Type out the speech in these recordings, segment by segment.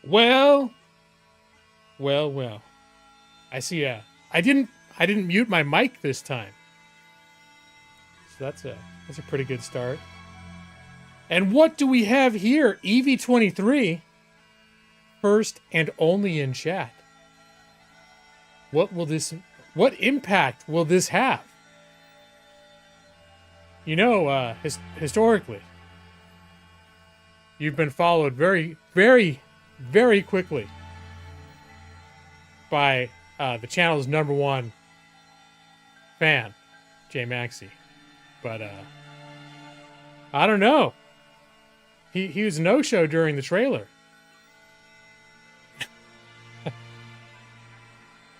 Well, well. I see. I didn't mute my mic this time, so that's a pretty good start. And what do we have here? EV23, first and only in chat. What impact will this have? You know, historically, you've been followed very, very, very quickly by the channel's #1 fan, J Maxi. But I don't know. He was no-show during the trailer.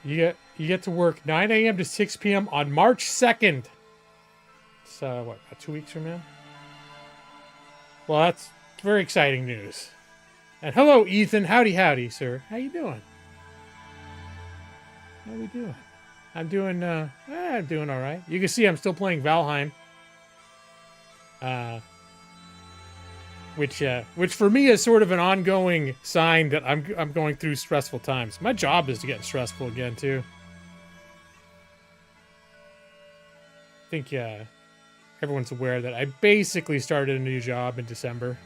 You get to work 9 a.m. to 6 p.m. on March 2nd. So what, about 2 weeks from now? Well, that's very exciting news. And hello, Ethan. Howdy, sir. How you doing? How we doing? I'm doing all right. You can see I'm still playing Valheim. Which for me is sort of an ongoing sign that I'm going through stressful times. My job is getting stressful again too. I think everyone's aware that I basically started a new job in December.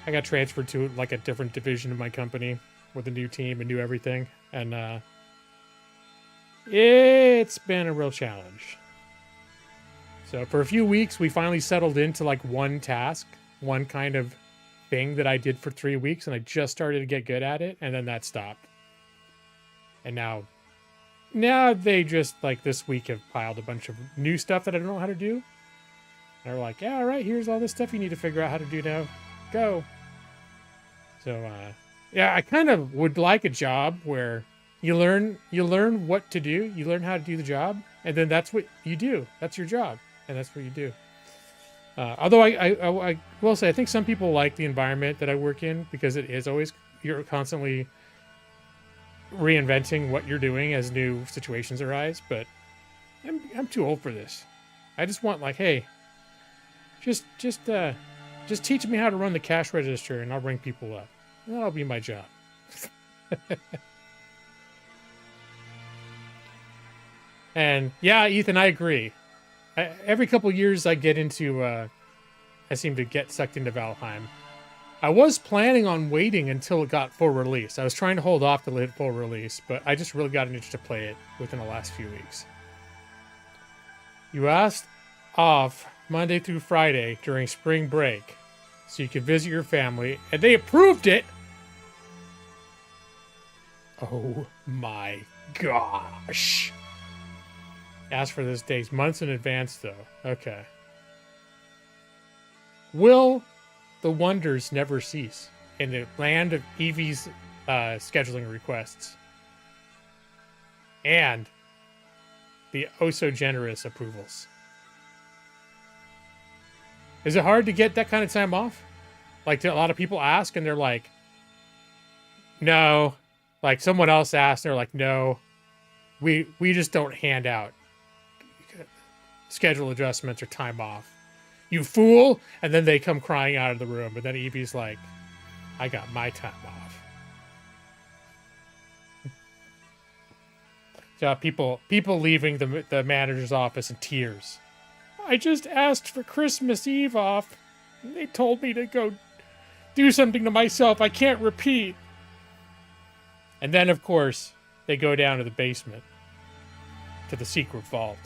I got transferred to like a different division of my company with a new team and new everything, and it's been a real challenge. So for a few weeks, we finally settled into like one task, one kind of thing that I did for 3 weeks, and I just started to get good at it, and then that stopped. And now they just, like, this week have piled a bunch of new stuff that I don't know how to do. And they're like, yeah, all right, here's all this stuff you need to figure out how to do now. Go. So, yeah, I kind of would like a job where you learn what to do, you learn how to do the job, and then that's what you do. That's your job, and that's what you do. Although I will say, I think some people like the environment that I work in because it is always, you're constantly reinventing what you're doing as new situations arise. But I'm too old for this. I just want, like, hey, just teach me how to run the cash register and I'll bring people up. That'll be my job. And yeah, Ethan, I agree. Every couple years I get into, I seem to get sucked into Valheim. I was planning on waiting until it got full release. I was trying to hold off to hit full release, but I just really got an itch to play it within the last few weeks. You asked off Monday through Friday during spring break so you could visit your family, and they approved it! Oh my gosh. Asked for this days months in advance, though. Okay. Will the wonders never cease in the land of Eevee's scheduling requests and the oh-so-generous approvals? Is it hard to get that kind of time off? Like, a lot of people ask, and they're like, no. Like, someone else asked, and they're like, no. We just don't hand out schedule adjustments or time off. You fool! And then they come crying out of the room, and then Eevee's like, I got my time off. So people leaving the manager's office in tears. I just asked for Christmas Eve off. And they told me to go do something to myself I can't repeat. And then, of course, they go down to the basement, to the secret vault,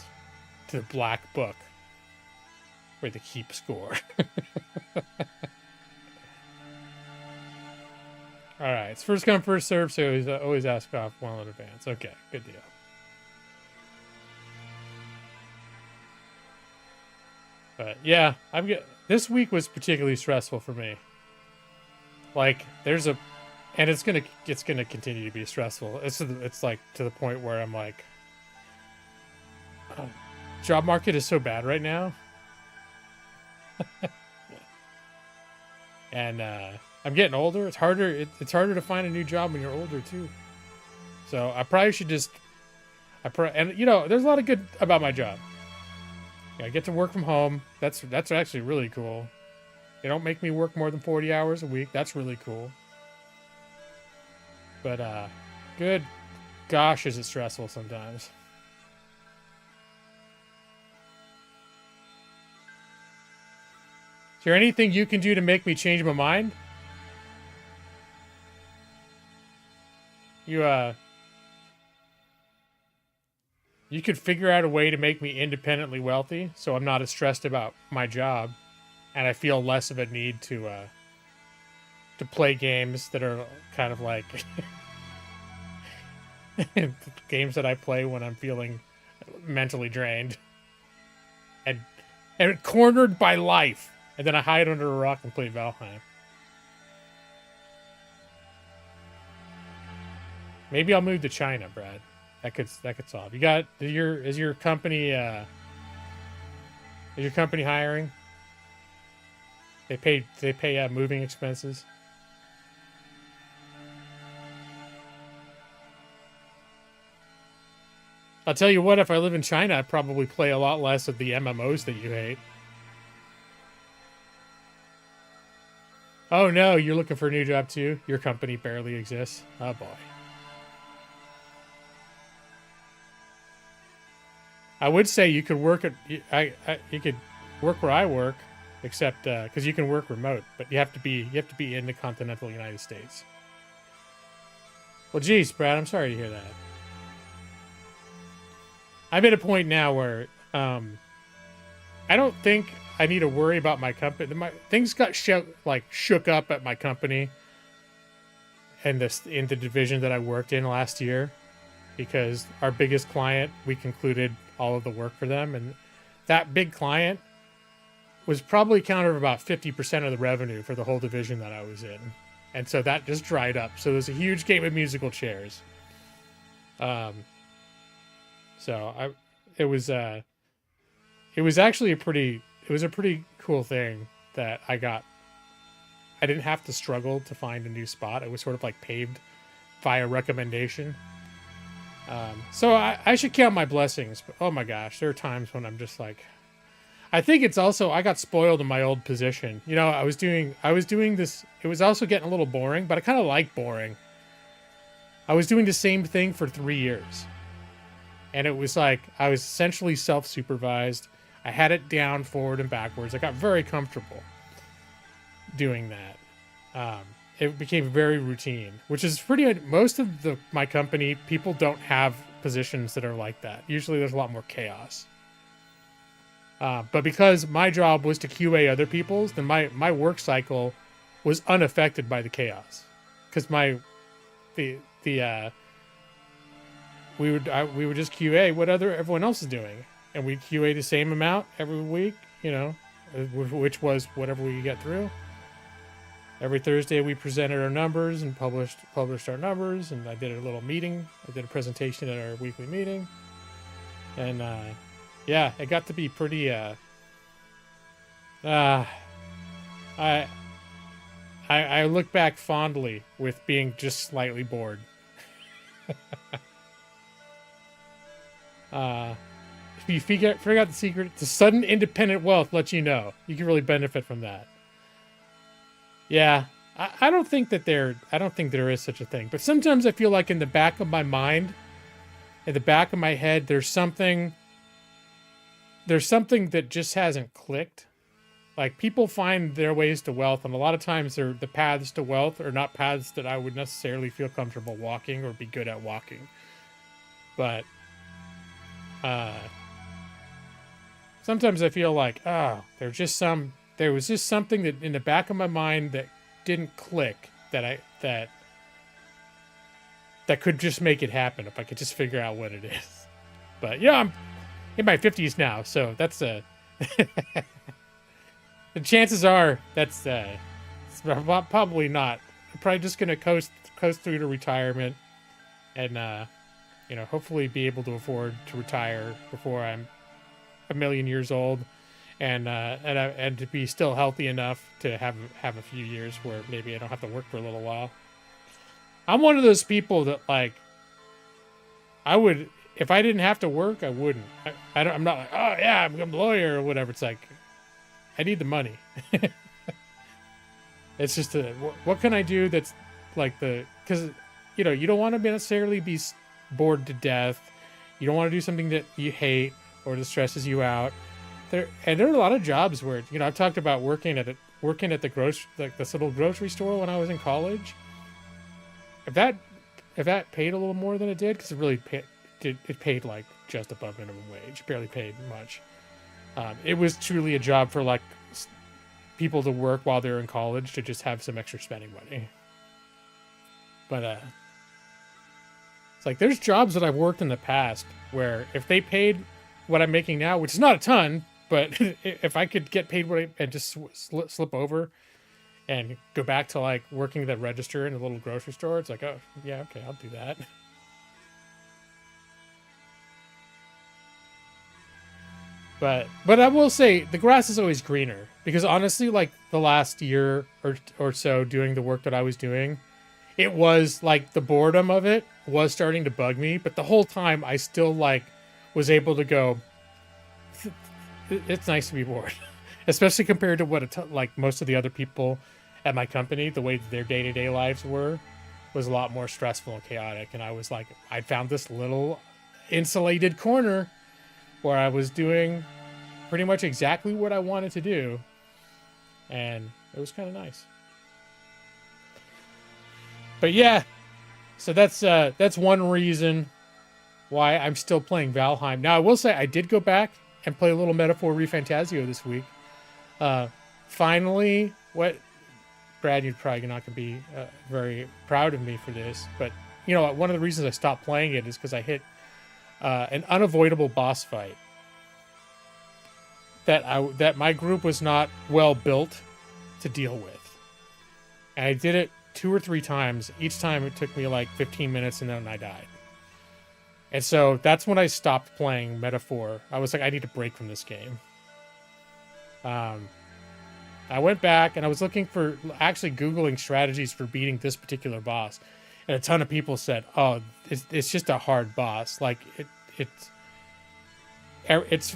to the black book, where they keep score. All right, it's first come, first serve, so always ask off well in advance. Okay, good deal. But yeah, this week was particularly stressful for me. Like, and it's gonna continue to be stressful. It's like to the point where I'm like, job market is so bad right now. And I'm getting older. It's harder to find a new job when you're older too. So I probably should and you know, there's a lot of good about my job. I get to work from home. That's actually really cool. They don't make me work more than 40 hours a week. That's really cool. But good gosh, is it stressful sometimes. Is there anything you can do to make me change my mind? You could figure out a way to make me independently wealthy, so I'm not as stressed about my job, and I feel less of a need to play games that are kind of like games that I play when I'm feeling mentally drained and cornered by life, and then I hide under a rock and play Valheim. Maybe I'll move to China, Brad. That could solve. You got is your company hiring? They pay moving expenses. I'll tell you what, if I live in China, I'd probably play a lot less of the MMOs that you hate. Oh no, you're looking for a new job too? Your company barely exists. Oh boy. I would say you could work at you could work where I work, except because you can work remote, but you have to be in the continental United States. Well, geez, Brad, I'm sorry to hear that. I'm at a point now where I don't think I need to worry about my company. Things got shook up at my company and in the division that I worked in last year, because our biggest client, we concluded all of the work for them, and that big client was probably accounted for about 50% of the revenue for the whole division that I was in, and so that just dried up. So there's a huge game of musical chairs. So it was actually a pretty cool thing that I got. I didn't have to struggle to find a new spot. It was sort of like paved via recommendation. So I should count my blessings, but oh my gosh, there are times when I'm just like, I think it's also, I got spoiled in my old position. You know, I was doing this. It was also getting a little boring, but I kind of like boring. I was doing the same thing for 3 years. And it was like, I was essentially self-supervised. I had it down forward and backwards. I got very comfortable doing that. It became very routine, which is most of my company, people don't have positions that are like that. Usually there's a lot more chaos. But because my job was to QA other people's, then my work cycle was unaffected by the chaos. Because we would just QA what everyone else is doing, and we'd QA the same amount every week, you know, which was whatever we could get through. Every Thursday we presented our numbers and published our numbers, and I did a little meeting. I did a presentation at our weekly meeting, and yeah, it got to be pretty. I look back fondly with being just slightly bored. If you figure out the secret to sudden independent wealth, let you know. You can really benefit from that. Yeah, I don't think there is such a thing. But sometimes I feel like in the back of my mind, in the back of my head, there's something that just hasn't clicked. Like, people find their ways to wealth, and a lot of times the paths to wealth are not paths that I would necessarily feel comfortable walking or be good at walking. But sometimes I feel like, there was just something that in the back of my mind that didn't click, that could just make it happen if I could just figure out what it is. But yeah, I'm in my 50s now, so that's the chances are it's probably not. I'm probably just gonna coast through to retirement, and hopefully be able to afford to retire before I'm a million years old, and to be still healthy enough to have a few years where maybe I don't have to work for a little while. I'm one of those people that, like, I would, if I didn't have to work, I wouldn't. I'm not like, oh yeah, I'm a lawyer or whatever. It's like, I need the money. It's just what can I do that's like because you don't want to necessarily be bored to death. You don't want to do something that you hate or that stresses you out. There are a lot of jobs where, I've talked about working at this little grocery store when I was in college. If that paid a little more than it did, because it paid like just above minimum wage, barely paid much. It was truly a job for like people to work while they're in college to just have some extra spending money. But it's like there's jobs that I've worked in the past where if they paid what I'm making now, which is not a ton, but if I could get paid and just slip over and go back to like working the register in a little grocery store, it's like, oh yeah, okay, I'll do that. But I will say the grass is always greener, because honestly, like the last year or so doing the work that I was doing, it was like the boredom of it was starting to bug me. But the whole time I still like was able to go, it's nice to be bored, especially compared to what like most of the other people at my company, the way their day-to-day lives was a lot more stressful and chaotic. And I was like, I found this little insulated corner where I was doing pretty much exactly what I wanted to do, and it was kind of nice. But yeah, so that's one reason why I'm still playing Valheim. Now I will say I did go back and play a little Metaphor Refantasio this week. Finally, Brad, you're probably not going to be very proud of me for this, but one of the reasons I stopped playing it is because I hit an unavoidable boss fight that my group was not well built to deal with. And I did it 2 or 3 times. Each time it took me like 15 minutes and then I died. And so that's when I stopped playing Metaphor. I was like, I need to break from this game. I went back and I was looking for, actually Googling strategies for beating this particular boss. And a ton of people said, oh, it's just a hard boss. Like it's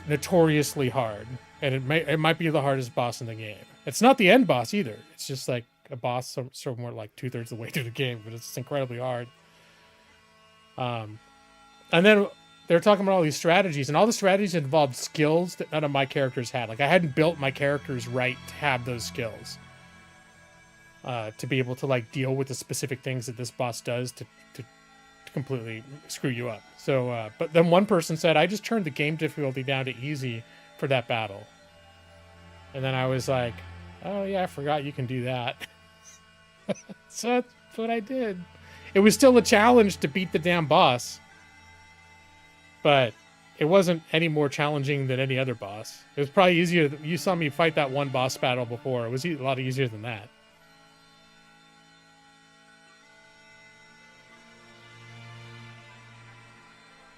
notoriously hard, and it might be the hardest boss in the game. It's not the end boss either. It's just like a boss somewhere like 2/3 of the way through the game, but it's incredibly hard. And then they're talking about all these strategies, and all the strategies involved skills that none of my characters had. Like I hadn't built my characters right to have those skills, to be able to like deal with the specific things that this boss does to completely screw you up. So, but then one person said, I just turned the game difficulty down to easy for that battle. And then I was like, oh yeah, I forgot you can do that. So that's what I did. It was still a challenge to beat the damn boss, but it wasn't any more challenging than any other boss. It was probably easier. You saw me fight that one boss battle before. It was a lot easier than that.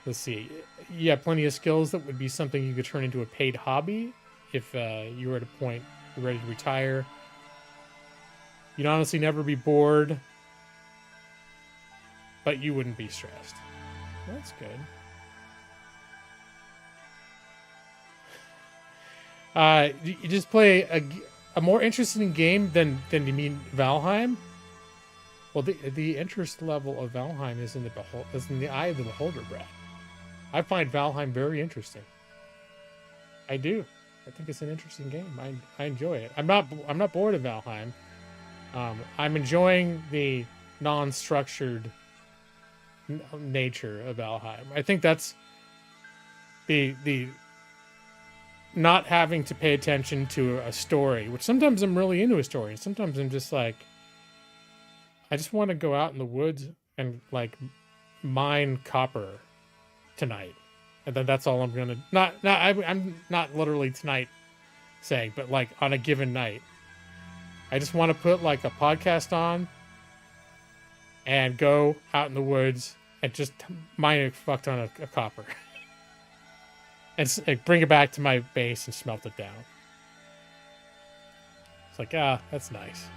Let's see. Yeah, plenty of skills that would be something you could turn into a paid hobby if you were at a point you're ready to retire. You'd honestly never be bored, but you wouldn't be stressed. That's good. You just play a more interesting game than you mean Valheim. Well, the interest level of Valheim is in the eye of the beholder, Brad. I find Valheim very interesting. I do. I think it's an interesting game. I enjoy it. I'm not bored of Valheim. I'm enjoying the non-structured nature of Valheim. I think that's the not having to pay attention to a story, which sometimes I'm really into a story, and sometimes I'm just like, I just want to go out in the woods and like mine copper tonight, and then that's all I'm gonna. I'm not literally tonight saying, but like on a given night, I just want to put like a podcast on and go out in the woods and just mine a fuck ton of copper and bring it back to my base and smelt it down. It's like, that's nice.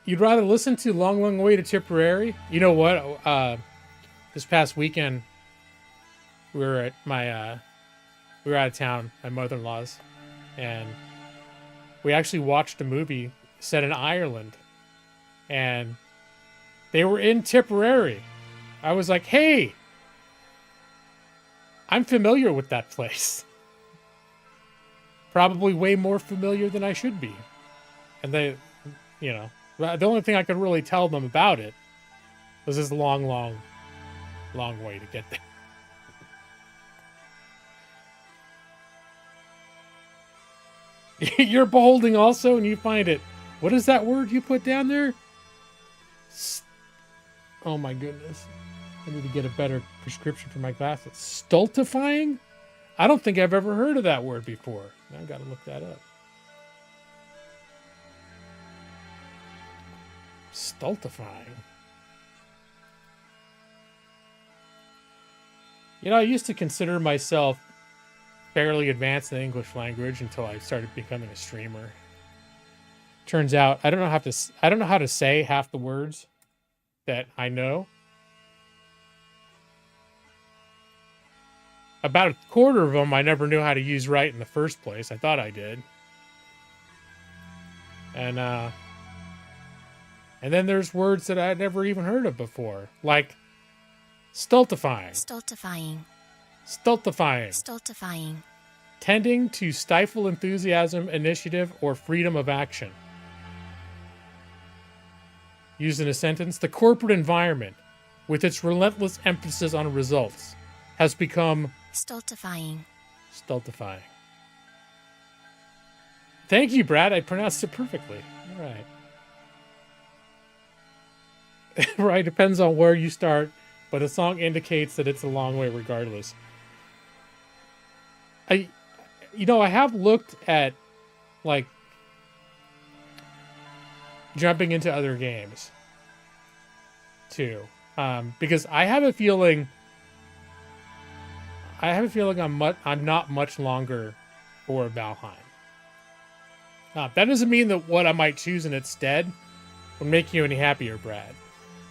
You'd rather listen to Long, Long Way to Tipperary? You know what? This past weekend, we were out of town, my mother-in-law's, and we actually watched a movie set in Ireland. and they were in Tipperary. I was like, hey, I'm familiar with that place. Probably way more familiar than I should be. And they, you know, the only thing I could really tell them about it was this long way to get there. You're beholding also, and you find it. What is that word you put down there? Oh my goodness. I need to get a better prescription for my glasses. Stultifying? I don't think I've ever heard of that word before. I've got to look that up. Stultifying. You know, I used to consider myself fairly advanced in the English language until I started becoming a streamer. Turns out I don't know how to say half the words that I know. About a quarter of them I never knew how to use right in the first place. I thought I did. And then there's words that I'd never even heard of before, like stultifying. Stultifying. Stultifying. Stultifying. Tending to stifle enthusiasm, initiative, or freedom of action. Used in a sentence, the corporate environment, with its relentless emphasis on results, has become stultifying. Stultifying. Thank you, Brad. I pronounced it perfectly. All right. Right, depends on where you start, but a song indicates that it's a long way regardless. I have looked at, like, jumping into other games, too. Because I have a feeling I'm not much longer for Valheim. That doesn't mean that what I might choose in its stead would make you any happier, Brad.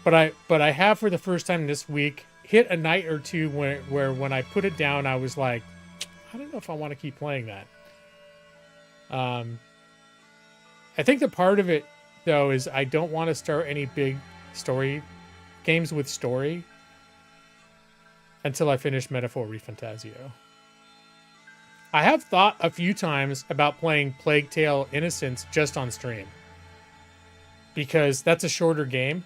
But I have, for the first time this week, hit a night or two where when I put it down, I was like, I don't know if I want to keep playing that. I think the part of it, though, is I don't want to start any big story games with story until I finish Metaphor Refantasio. I have thought a few times about playing Plague Tale Innocence just on stream, because that's a shorter game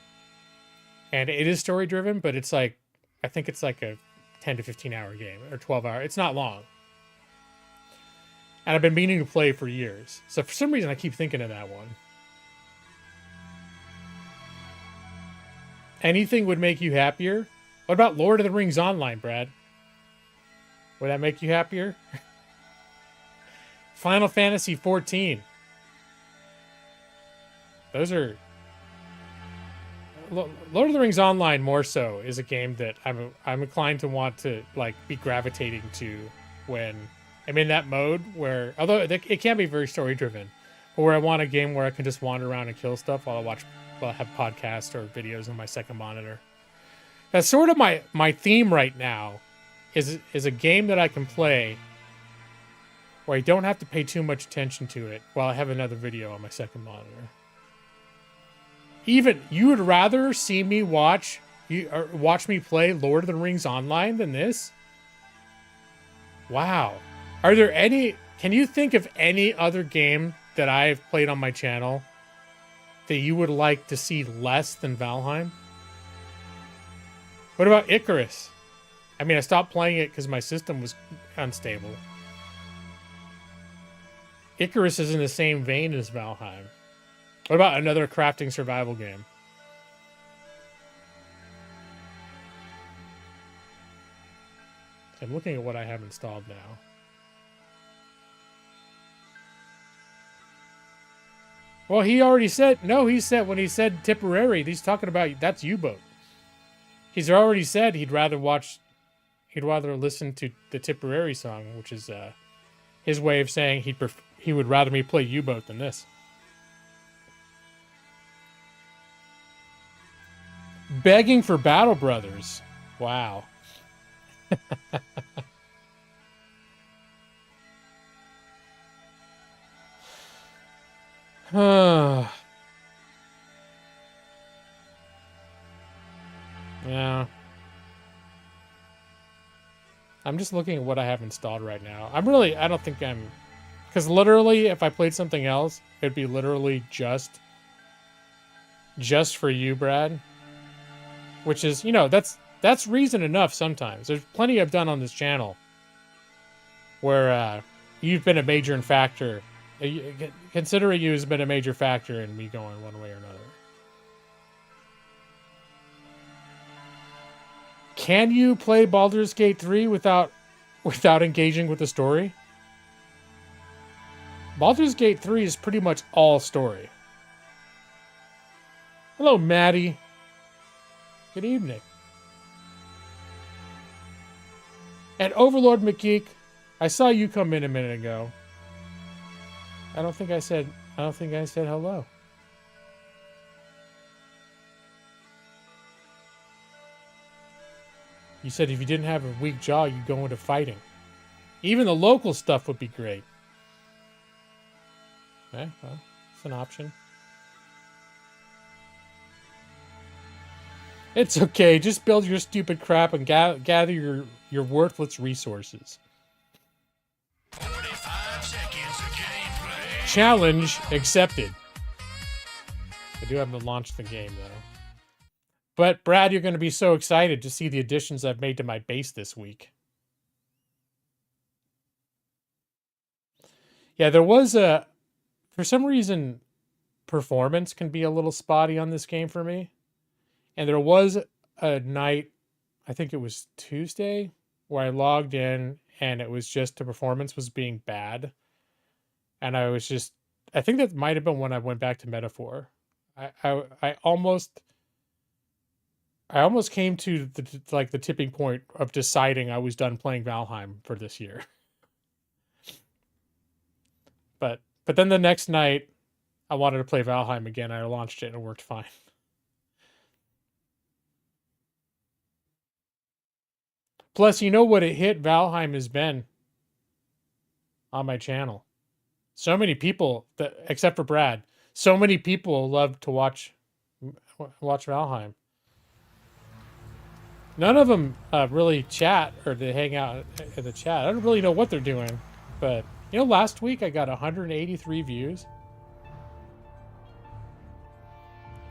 and it is story driven, but it's like, I think it's like a 10 to 15 hour game or 12 hour. It's not long. And I've been meaning to play for years. So for some reason, I keep thinking of that one. Anything would make you happier? What about Lord of the Rings Online, Brad? Would that make you happier? Final Fantasy 14. Those are... Lord of the Rings Online more so is a game that I'm inclined to want to, like, be gravitating to when I'm in that mode where, although it can be very story driven, but where I want a game where I can just wander around and kill stuff while I have podcasts or videos on my second monitor. That's sort of my theme right now, is a game that I can play where I don't have to pay too much attention to it while I have another video on my second monitor. Even you would rather see me watch me play Lord of the Rings Online than this? Wow. Are there any... Can you think of any other game that I've played on my channel that you would like to see less than Valheim? What about Icarus? I mean, I stopped playing it because my system was unstable. Icarus is in the same vein as Valheim. What about another crafting survival game? I'm looking at what I have installed now. Well, he already said... No, he said... When he said Tipperary, he's talking about... That's U-Boat. He's already said he'd rather listen to the Tipperary song, which is his way of saying he would rather me play U-Boat than this. Begging for Battle Brothers. Wow. Yeah. I'm just looking at what I have installed right now. I don't think I'm... Because literally, if I played something else, it'd be literally just for you, Brad. Which is, you know, that's reason enough sometimes. There's plenty I've done on this channel where you've been a major factor. Considering you has been a major factor in me going one way or another. Can you play Baldur's Gate 3 without engaging with the story? Baldur's Gate 3 is pretty much all story. Hello, Maddie. Good evening. And Overlord McGeek, I saw you come in a minute ago. I don't think I said hello. You said if you didn't have a weak jaw, you'd go into fighting. Even the local stuff would be great. Okay, well, it's an option. It's okay. Just build your stupid crap and gather your worthless resources. 45 seconds of gameplay. Challenge accepted. I do have to launch the game, though. But, Brad, you're going to be so excited to see the additions I've made to my base this week. Yeah, there was a... For some reason, performance can be a little spotty on this game for me. And there was a night, I think it was Tuesday, where I logged in and it was just the performance was being bad. And I was just... I think that might have been when I went back to Metaphor. I almost came to the tipping point of deciding I was done playing Valheim for this year. But then the next night, I wanted to play Valheim again. I launched it and it worked fine. Plus, you know what a hit Valheim has been on my channel. So many people, except for Brad, so many people love to watch Valheim. None of them really chat or they hang out in the chat. I don't really know what they're doing, but you know, last week I got 183 views.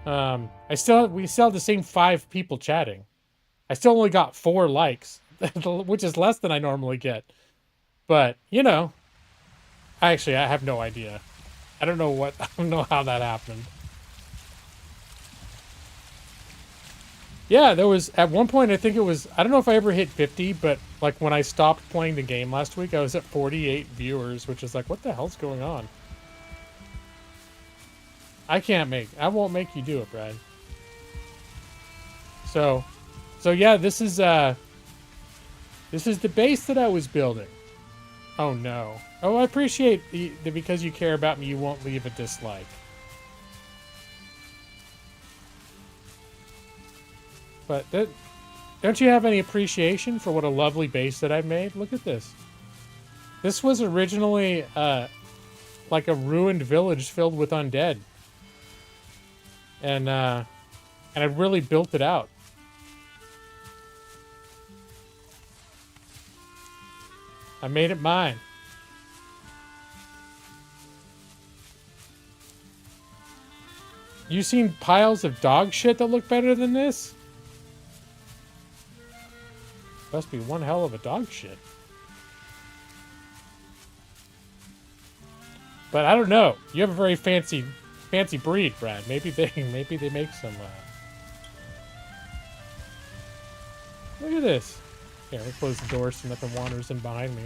We still have the same 5 people chatting. I still only got 4 likes, which is less than I normally get. But you know, I have no idea. I don't know how that happened. Yeah, there was, at one point, I think it was, I don't know if I ever hit 50, but like when I stopped playing the game last week, I was at 48 viewers, which is like, what the hell's going on? I won't make you do it, Brad. So yeah, this is the base that I was building. Oh no. Oh, I appreciate that because you care about me, you won't leave a dislike. But don't you have any appreciation for what a lovely base that I've made? Look at this. This was originally like a ruined village filled with undead. And I really built it out. I made it mine. You seen piles of dog shit that look better than this? Must be one hell of a dog shit. But I don't know. You have a very fancy breed, Brad. Maybe they make some. Look at this. Here, let me close the door so nothing wanders in behind me.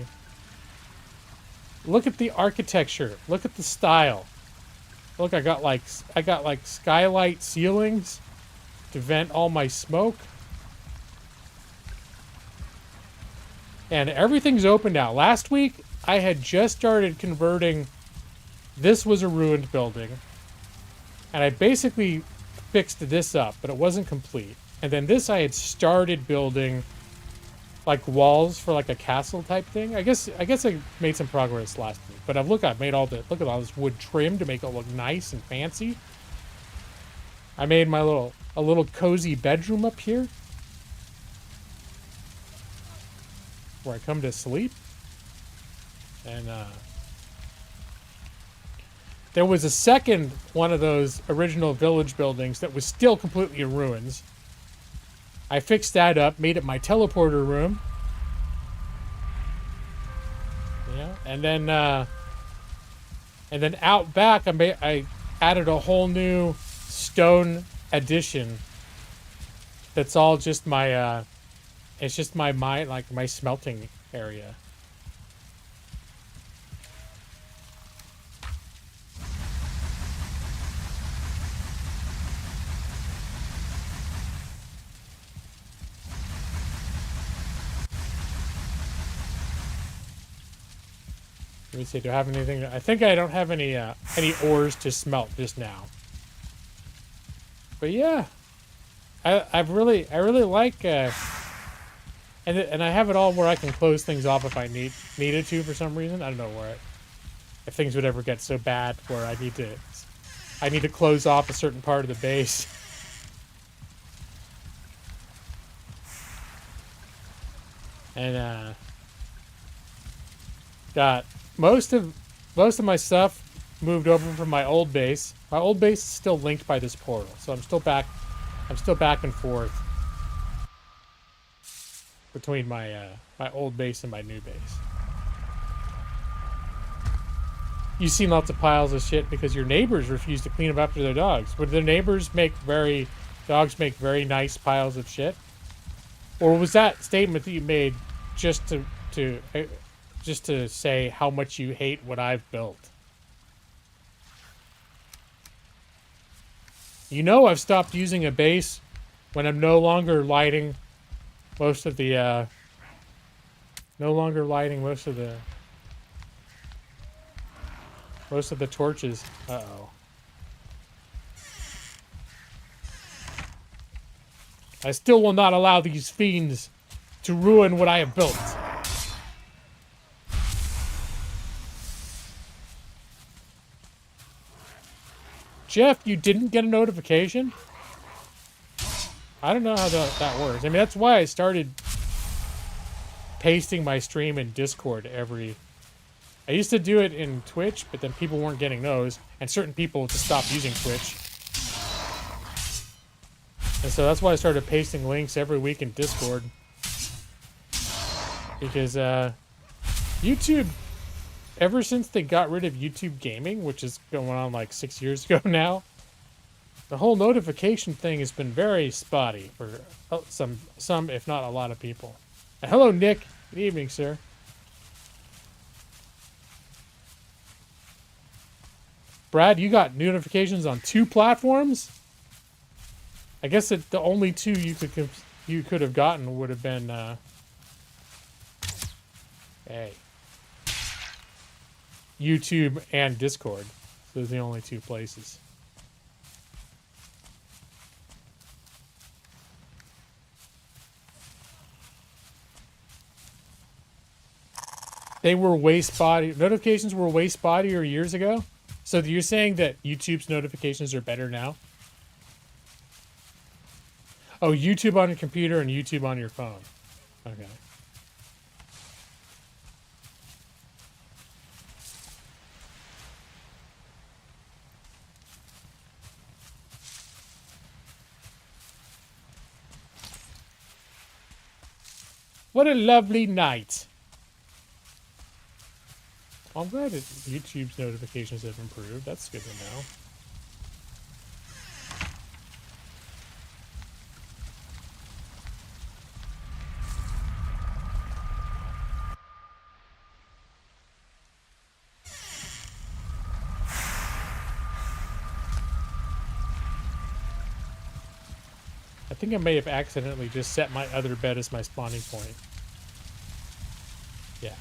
Look at the architecture. Look at the style. Look, I got like skylight ceilings to vent all my smoke. And everything's open now. Last week, I had just started converting. This was a ruined building. And I basically fixed this up, but it wasn't complete. And then this I had started building like walls for like a castle type thing. I guess I made some progress last week. But I've made look at all this wood trim to make it look nice and fancy. I made a little cozy bedroom up here. where I come to sleep. And there was a second one of those original village buildings that was still completely in ruins. I fixed that up, made it my teleporter room. Yeah, and then out back, I added a whole new stone addition. That's all just my, it's just my smelting area. Let me see. Do I have anything? I think I don't have any ores to smelt just now. But yeah, I really like and I have it all where I can close things off if I needed to for some reason. I don't know if things would ever get so bad where I need to close off a certain part of the base. And got most of my stuff moved over from my old base. My old base is still linked by this portal, so I'm still back and forth between my my old base and my new base. You've seen lots of piles of shit because your neighbors refuse to clean up after their dogs. Would their neighbors dogs make very nice piles of shit? Or was that statement that you made just to say how much you hate what I've built? You know I've stopped using a base when I'm no longer lighting most of the torches. Uh-oh. I still will not allow these fiends to ruin what I have built. Jeff, you didn't get a notification? I don't know how that works. I mean, that's why I started pasting my stream in Discord I used to do it in Twitch, but then people weren't getting those, and certain people just stopped using Twitch. And so that's why I started pasting links every week in Discord. Because YouTube, ever since they got rid of YouTube Gaming, which is going on like 6 years ago now, the whole notification thing has been very spotty for some, if not a lot of people. Hello, Nick. Good evening, sir. Brad, you got notifications on 2 platforms? I guess that the only 2 you could have gotten would have been YouTube and Discord. Those are the only 2 places. They were way spotty. Notifications were way spottier years ago. So you're saying that YouTube's notifications are better now? Oh, YouTube on your computer and YouTube on your phone. Okay. What a lovely night. I'm glad that YouTube's notifications have improved. That's good to know. I think I may have accidentally just set my other bed as my spawning point. Yeah,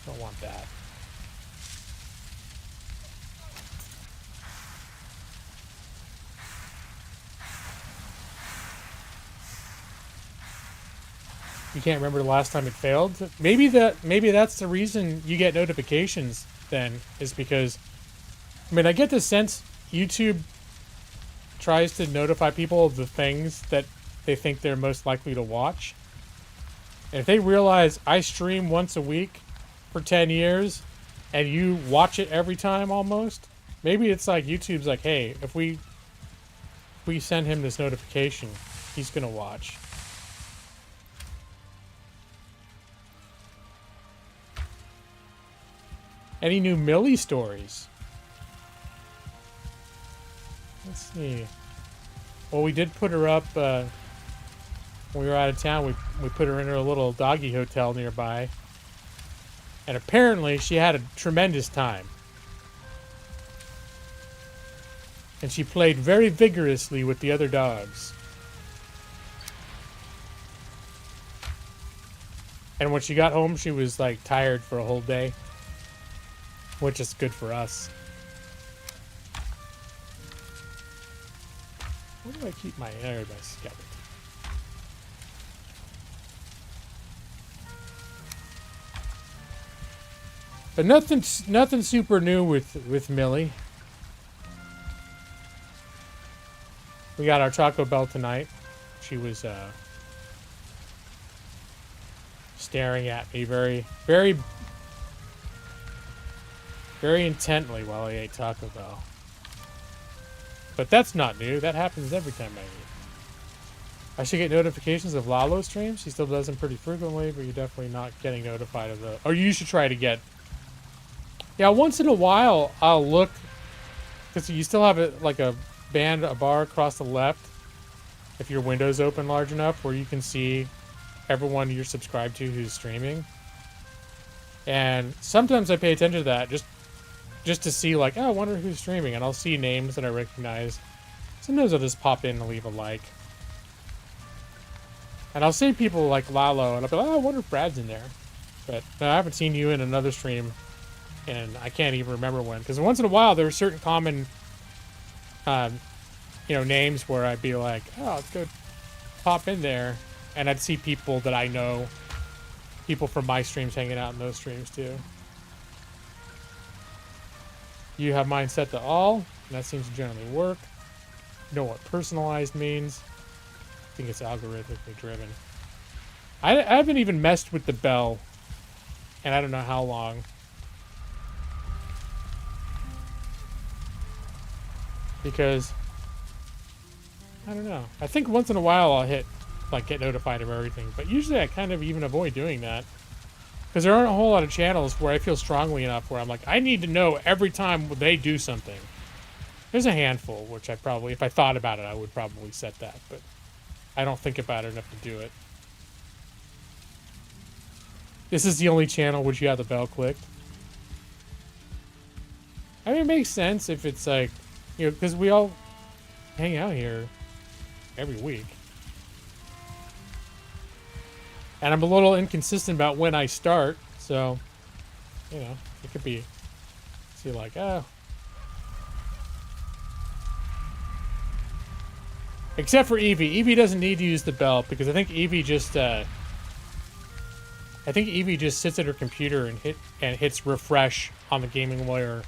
don't want that. You can't remember the last time it failed? Maybe that's the reason you get notifications then, is because, I mean, I get the sense YouTube tries to notify people of the things that they think they're most likely to watch. And if they realize I stream once a week for 10 years and you watch it every time almost, maybe it's like YouTube's like, hey, if we send him this notification, he's gonna watch. Any new Millie stories? Let's see. Well, we did put her up when we were out of town. We put her in her little doggy hotel nearby. And apparently she had a tremendous time. And she played very vigorously with the other dogs. And when she got home, she was like tired for a whole day. Which is good for us. Where do I keep my skeleton? But nothing super new with Millie. We got our Taco Bell tonight. She was staring at me very intently while I ate Taco Bell. But that's not new. That happens every time I eat. I should get notifications of Lalo streams. He still does them pretty frequently, but you're definitely not getting notified of the... Or you should try to get... Yeah, once in a while, I'll look... Because you still have it like a bar across the left, if your window's open large enough, where you can see everyone you're subscribed to who's streaming. And sometimes I pay attention to that, just to see, like, oh, I wonder who's streaming, and I'll see names that I recognize. Sometimes I'll just pop in and leave a like. And I'll see people like Lalo, and I'll be like, oh, I wonder if Brad's in there. But no, I haven't seen you in another stream, and I can't even remember when. Because once in a while, there are certain common, names where I'd be like, oh, let's go pop in there. And I'd see people that I know, people from my streams hanging out in those streams too. You have mine set to all, and that seems to generally work. You know what personalized means. I think it's algorithmically driven. I haven't even messed with the bell, and I don't know how long. Because, I don't know. I think once in a while I'll hit, like, get notified of everything. But usually I kind of even avoid doing that. Because there aren't a whole lot of channels where I feel strongly enough where I'm like, I need to know every time they do something. There's a handful, which I probably, if I thought about it, I would probably set that. But I don't think about it enough to do it. This is the only channel which you have the bell clicked. I mean, it makes sense if it's like, because we all hang out here every week. And I'm a little inconsistent about when I start, so, it could be, see, like, oh. Except for Evie. Evie doesn't need to use the bell, because I think Evie just, sits at her computer and hits refresh on the Gaming Lawyer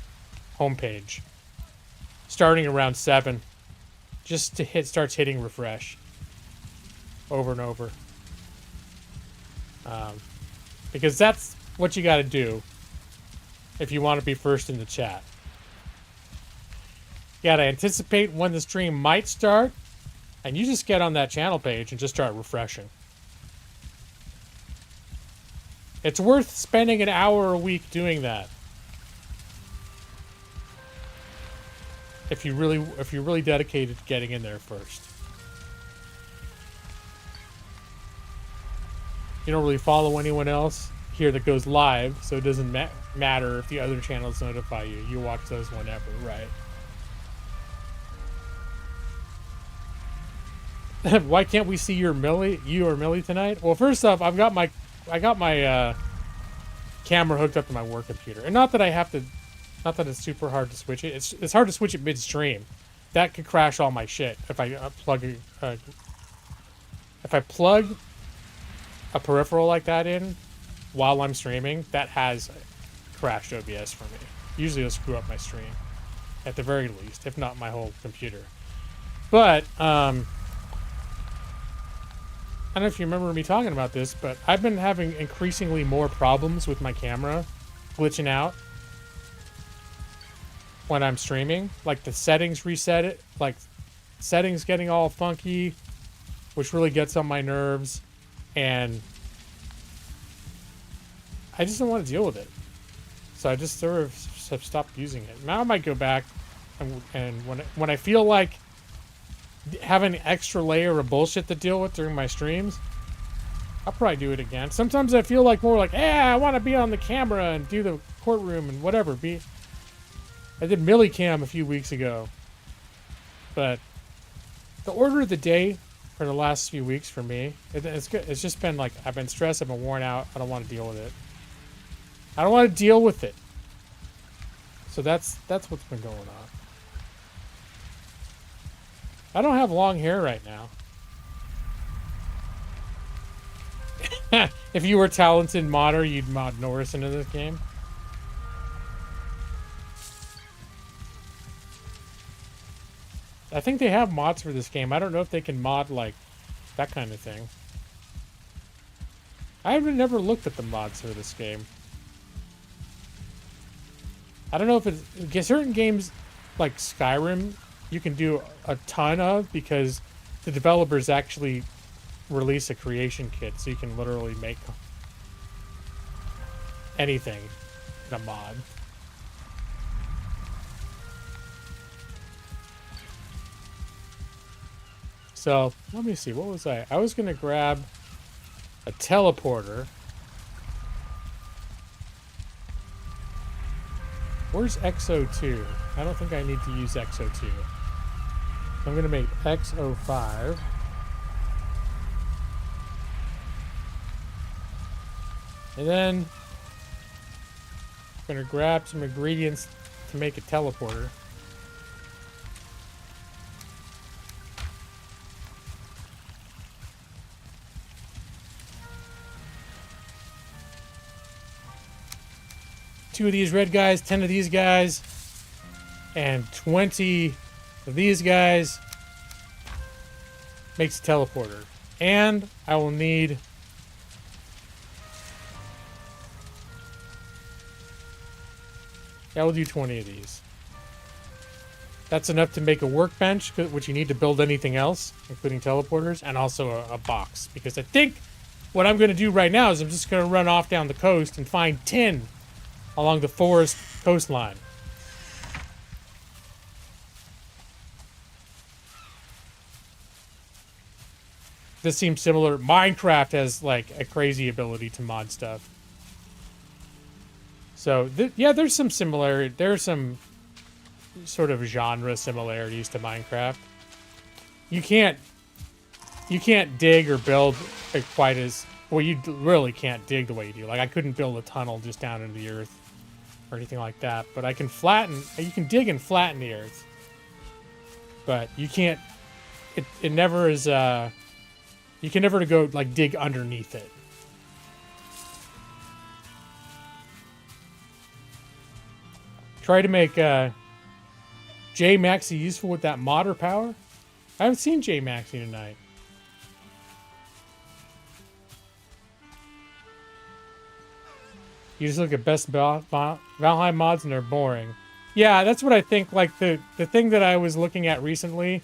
homepage. Starting around 7. Just to starts hitting refresh. Over and over. Because that's what you got to do if you want to be first in the chat. You got to anticipate when the stream might start, and you just get on that channel page and just start refreshing. It's worth spending an hour a week doing that. If you're really dedicated to getting in there first. You don't really follow anyone else here that goes live, so it doesn't matter if the other channels notify you. You watch those whenever, right? Why can't we see you or Millie tonight? Well, first off, I got my camera hooked up to my work computer, and not that it's super hard to switch it. It's hard to switch it midstream. That could crash all my shit if I plug a peripheral like that in while I'm streaming. That has crashed OBS for me. Usually it'll screw up my stream, at the very least, if not my whole computer. But and don't know if you remember me talking about this, but I've been having increasingly more problems with my camera glitching out when I'm streaming. Like the settings reset it, like settings getting all funky, which really gets on my nerves, and I just don't want to deal with it. So I just sort of have stopped using it. Now I might go back, and when I feel like having an extra layer of bullshit to deal with during my streams, I'll probably do it again. Sometimes I feel like more like, I want to be on the camera and do the courtroom and whatever. I did Millicam a few weeks ago, but the order of the day for the last few weeks for me, it's good. It's just been like I've been stressed, I've been worn out. I don't want to deal with it. I don't want to deal with it. So that's what's been going on. I don't have long hair right now. If you were a talented modder, you'd mod Norris into this game. I think they have mods for this game. I don't know if they can mod, like, that kind of thing. I've never looked at the mods for this game. I don't know if it's... certain games, like Skyrim, you can do a ton of because the developers actually release a creation kit, so you can literally make anything in a mod. So, let me see, what was I? I was going to grab a teleporter. Where's XO2? I don't think I need to use XO2. I'm going to make XO5. And then I'm going to grab some ingredients to make a teleporter. Two of these red guys, 10 of these guys, and 20 of these guys makes a teleporter. And I will need I will do 20 of these. That's enough to make a workbench, which you need to build anything else, including teleporters, and also a box. Because I think what I'm going to do right now is I'm just going to run off down the coast and find tin along the forest coastline. This seems similar. Minecraft has like a crazy ability to mod stuff. So yeah, there's some similarity. There's some sort of genre similarities to Minecraft. You can't dig or build quite as well. You really can't dig the way you do. Like I couldn't build a tunnel just down into the earth or anything like that. But I can flatten. You can dig and flatten the earth. But you can't. It never is. You can never go like dig underneath it. Try to make J Maxi useful with that modder power. I haven't seen J Maxi tonight. You just look at best Valheim mods and they're boring. Yeah, that's what I think. Like the thing that I was looking at recently,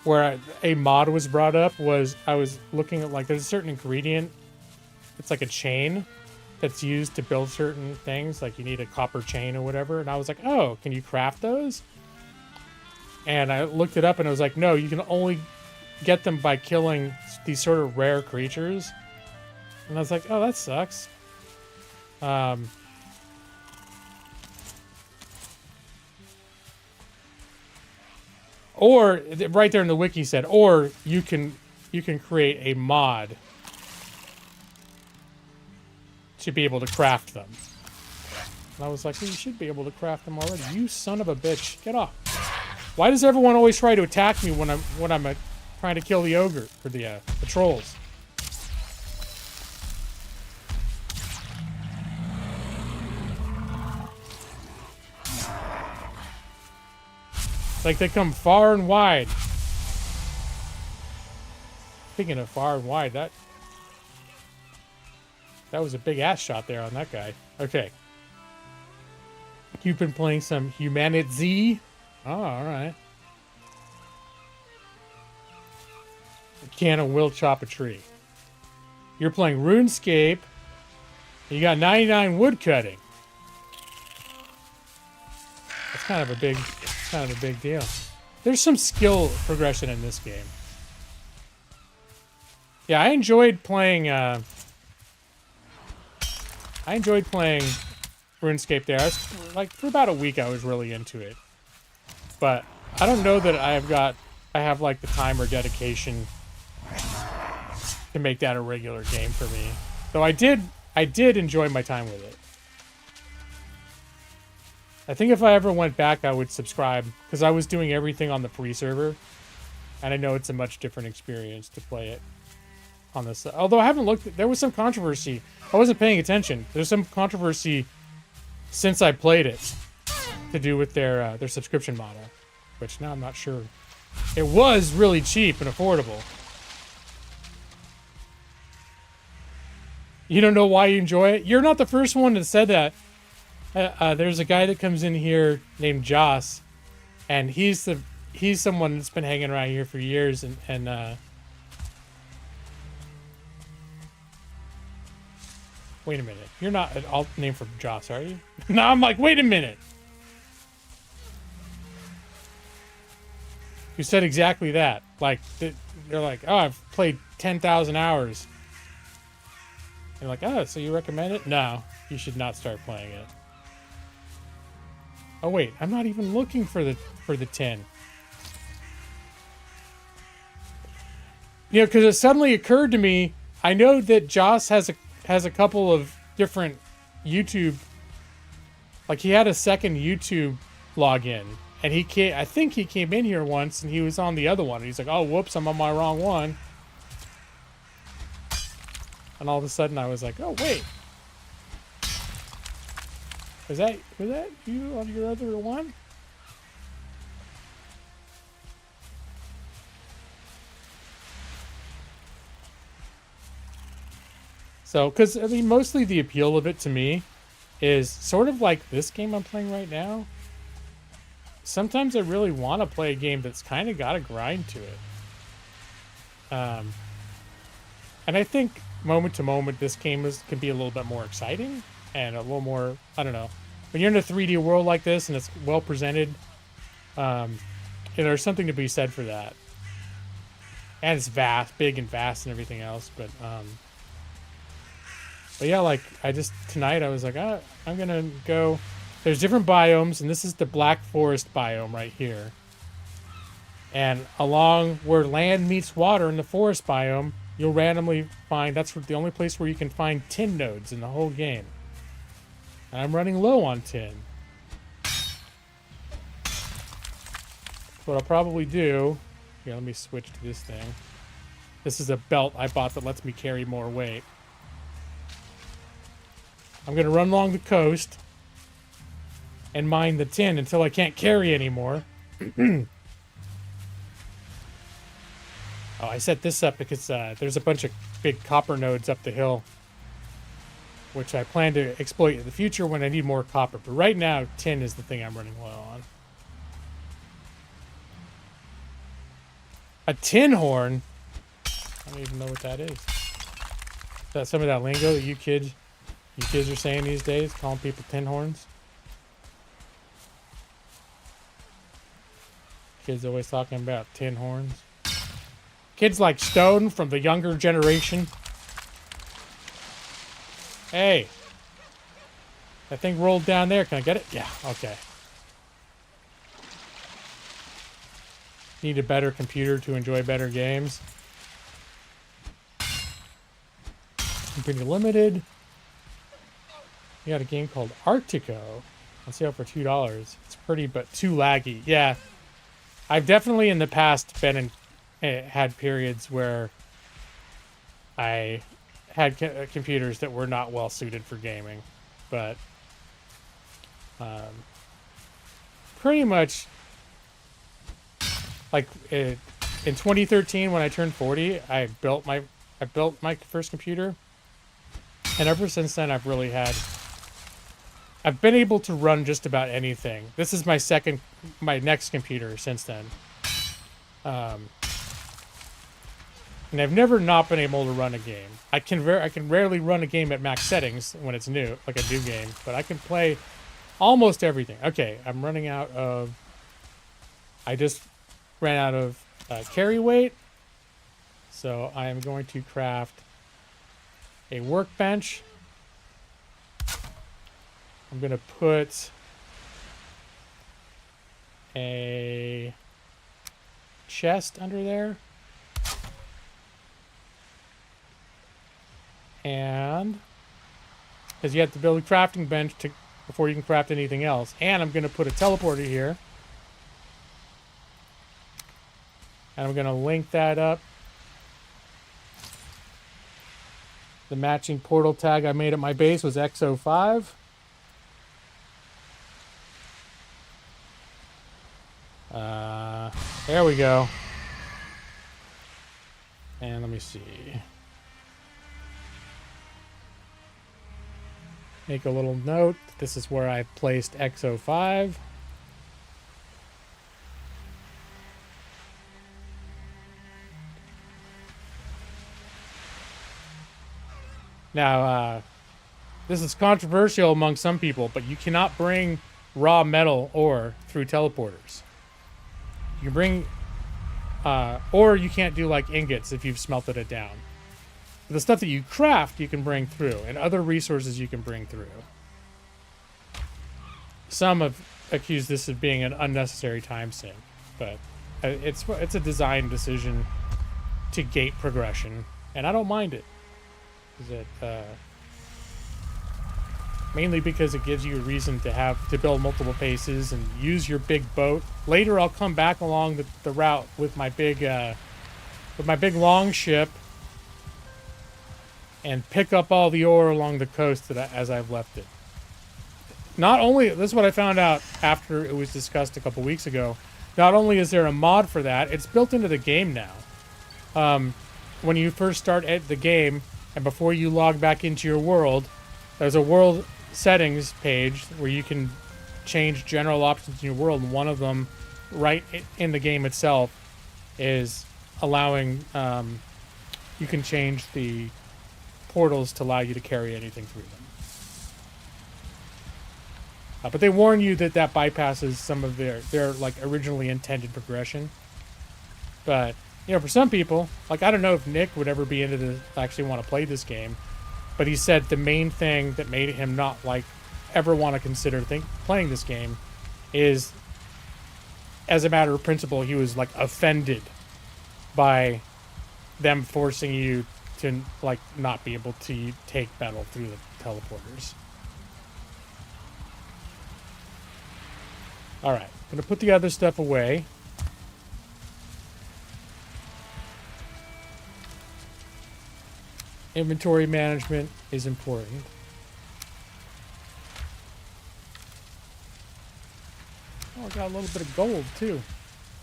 where a mod was brought up, was I was looking at like there's a certain ingredient. It's like a chain that's used to build certain things. Like you need a copper chain or whatever. And I was like, oh, can you craft those? And I looked it up and I was like, no, you can only get them by killing these sort of rare creatures. And I was like, oh, that sucks. Or right there in the wiki said, or you can create a mod to be able to craft them. And I was like, well, you should be able to craft them already. You son of a bitch, get off! Why does everyone always try to attack me when I'm trying to kill the ogre or the trolls? Like they come far and wide. Speaking of far and wide, that was a big ass shot there on that guy. Okay. You've been playing some Humanity. Oh, all right. Can a will chop a tree? You're playing RuneScape. And you got 99 wood cutting. That's kind of a big deal. There's some skill progression in this game. Yeah, I enjoyed playing RuneScape there. I was, like, for about a week I was really into it. But I don't know that I have like the time or dedication to make that a regular game for me. Though I did enjoy my time with it. I think if I ever went back I would subscribe, because I was doing everything on the free server. And I know it's a much different experience to play it on this. Although I haven't looked, there was some controversy. I wasn't paying attention. There's some controversy since I played it to do with their subscription model, which now I'm not sure. It was really cheap and affordable. You don't know why you enjoy it? You're not the first one that said that. There's a guy that comes in here named Joss, and he's someone that's been hanging around here for years, and wait a minute. You're not an alt name for Joss, are you? No, I'm like, wait a minute. You said exactly that. Like, they're like, oh, I've played 10,000 hours. And you're like, oh, so you recommend it? No, you should not start playing it. Oh wait, I'm not even looking for the 10. You know, because it suddenly occurred to me, I know that Joss has a couple of different YouTube, like he had a second YouTube login, and I think he came in here once and he was on the other one. And he's like, oh, whoops, I'm on my wrong one. And all of a sudden I was like, oh wait. Was that you on your other one? So, because, I mean, mostly the appeal of it to me is sort of like this game I'm playing right now. Sometimes I really want to play a game that's kind of got a grind to it. And I think moment to moment this game can be a little bit more exciting and a little more, I don't know. When you're in a 3D world like this and it's well presented, there's something to be said for that. And it's big and vast and everything else, but yeah, like, tonight I was like, I'm gonna go, there's different biomes, and this is the Black Forest biome right here. And along where land meets water in the forest biome, you'll randomly find, that's the only place where you can find tin nodes in the whole game. And I'm running low on tin. What I'll probably do, here, let me switch to this thing. This is a belt I bought that lets me carry more weight. I'm going to run along the coast and mine the tin until I can't carry anymore. Oh, I set this up because there's a bunch of big copper nodes up the hill, which I plan to exploit in the future when I need more copper. But right now, tin is the thing I'm running low on. A tin horn? I don't even know what that is. Is that some of that lingo that you kids are saying these days, calling people tin horns? Kids always talking about tin horns. Kids like Stone from the younger generation. Hey. That thing rolled down there. Can I get it? Yeah, okay. Need a better computer to enjoy better games. Pretty limited. You got a game called Arctico on sale for $2. It's pretty, but too laggy. Yeah, I've definitely in the past had periods where I had computers that were not well suited for gaming, but pretty much like in 2013 when I turned 40, I built my first computer, and ever since then I've been able to run just about anything. This is my next computer since then. And I've never not been able to run a game. I can rarely run a game at max settings when it's new, like a new game, but I can play almost everything. Okay, I'm running out of... I just ran out of carry weight, so I am going to craft a workbench. I'm going to put a chest under there. And because you have to build a crafting bench before you can craft anything else. And I'm going to put a teleporter here. And I'm going to link that up. The matching portal tag I made at my base was X05. There we go. And let me see. Make a little note. This is where I placed X05. Now, this is controversial among some people, but you cannot bring raw metal ore through teleporters. You can bring, or you can't do like ingots if you've smelted it down. The stuff that you craft, you can bring through, and other resources you can bring through. Some have accused this of being an unnecessary time sink, but it's a design decision to gate progression, and I don't mind it. Mainly because it gives you a reason to build multiple bases and use your big boat. Later, I'll come back along the route with my big long ship and pick up all the ore along the coast as I've left it. Not only, this is what I found out after it was discussed a couple weeks ago, not only is there a mod for that, it's built into the game now. When you first start the game, and before you log back into your world, there's a world settings page where you can change general options in your world, and one of them, right in the game itself, is allowing, you can change the portals to allow you to carry anything through them. But they warn you that bypasses some of their like originally intended progression. But you know, for some people, like I don't know if Nick would ever be into this, actually want to play this game, but he said the main thing that made him not like ever want to consider playing this game is, as a matter of principle, he was like offended by them forcing you to like not be able to take metal through the teleporters. All right, I'm gonna put the other stuff away. Inventory management is important. Oh, I got a little bit of gold too.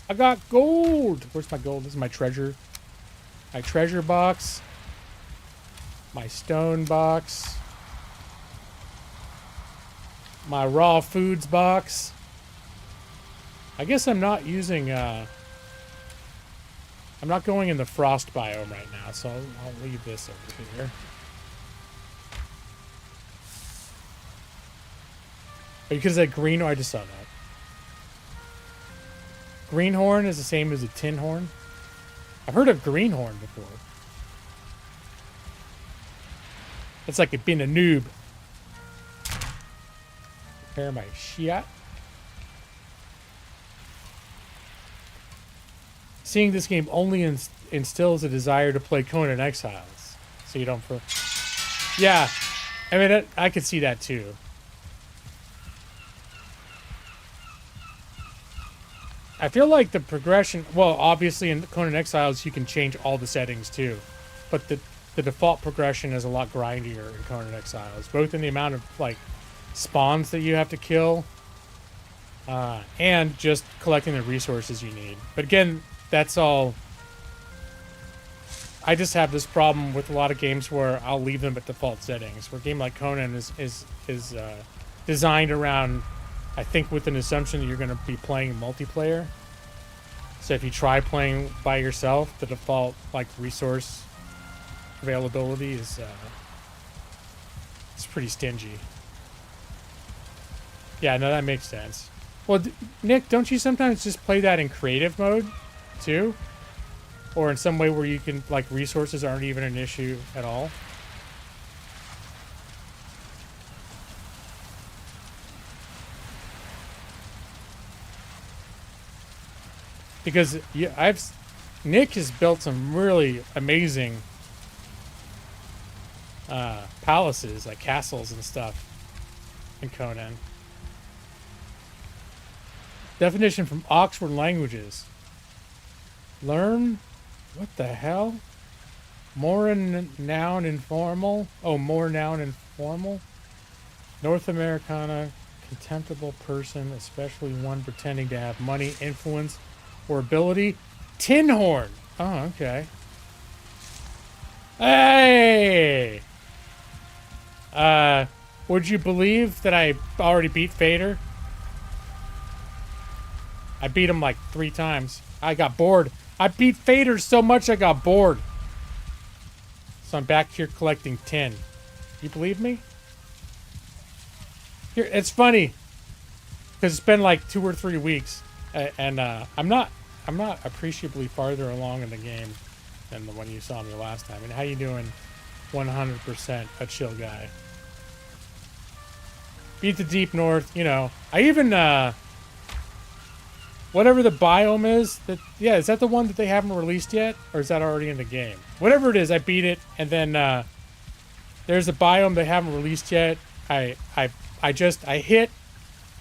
I got gold. Where's my gold? This is my treasure. My treasure box. My stone box. My raw foods box. I guess I'm not using, I'm not going in the frost biome right now, so I'll leave this over here. Because that green, I just saw that. Greenhorn is the same as a tin horn. I've heard of greenhorn before. It's like being a noob. Prepare my shit. Seeing this game only instills a desire to play Conan Exiles. So you don't... Yeah. I mean, I could see that too. I feel like the progression... Well, obviously in Conan Exiles you can change all the settings too. But the default progression is a lot grindier in Conan Exiles. Both in the amount of, like, spawns that you have to kill. And just collecting the resources you need. But again... That's all I just have this problem with a lot of games where I'll leave them at default settings. Where a game like Conan is designed around, I think, with an assumption that you're going to be playing multiplayer. So if you try playing by yourself, the default like resource availability is it's pretty stingy. Yeah, no, that makes sense. Well, Nick, don't you sometimes just play that in creative mode too? Or in some way where you can, like, resources aren't even an issue at all? Because yeah, Nick has built some really amazing palaces, like castles and stuff in Conan. Definition from Oxford Languages. Learn, what the hell? More noun informal. Oh, more noun informal. North Americana, contemptible person, especially one pretending to have money, influence, or ability. Tin horn. Oh, okay. Hey! Would you believe that I already beat Fader? I beat him like 3 times. I got bored. I beat Fader so much I got bored. So I'm back here collecting tin. You believe me? Here, it's funny because it's been like 2 or 3 weeks, and I'm not appreciably farther along in the game than the one you saw me last time. And how you doing? 100% a chill guy. Beat the Deep North. You know, I even whatever the biome is, is that the one that they haven't released yet, or is that already in the game? Whatever it is, I beat it, and then there's a biome they haven't released yet. I hit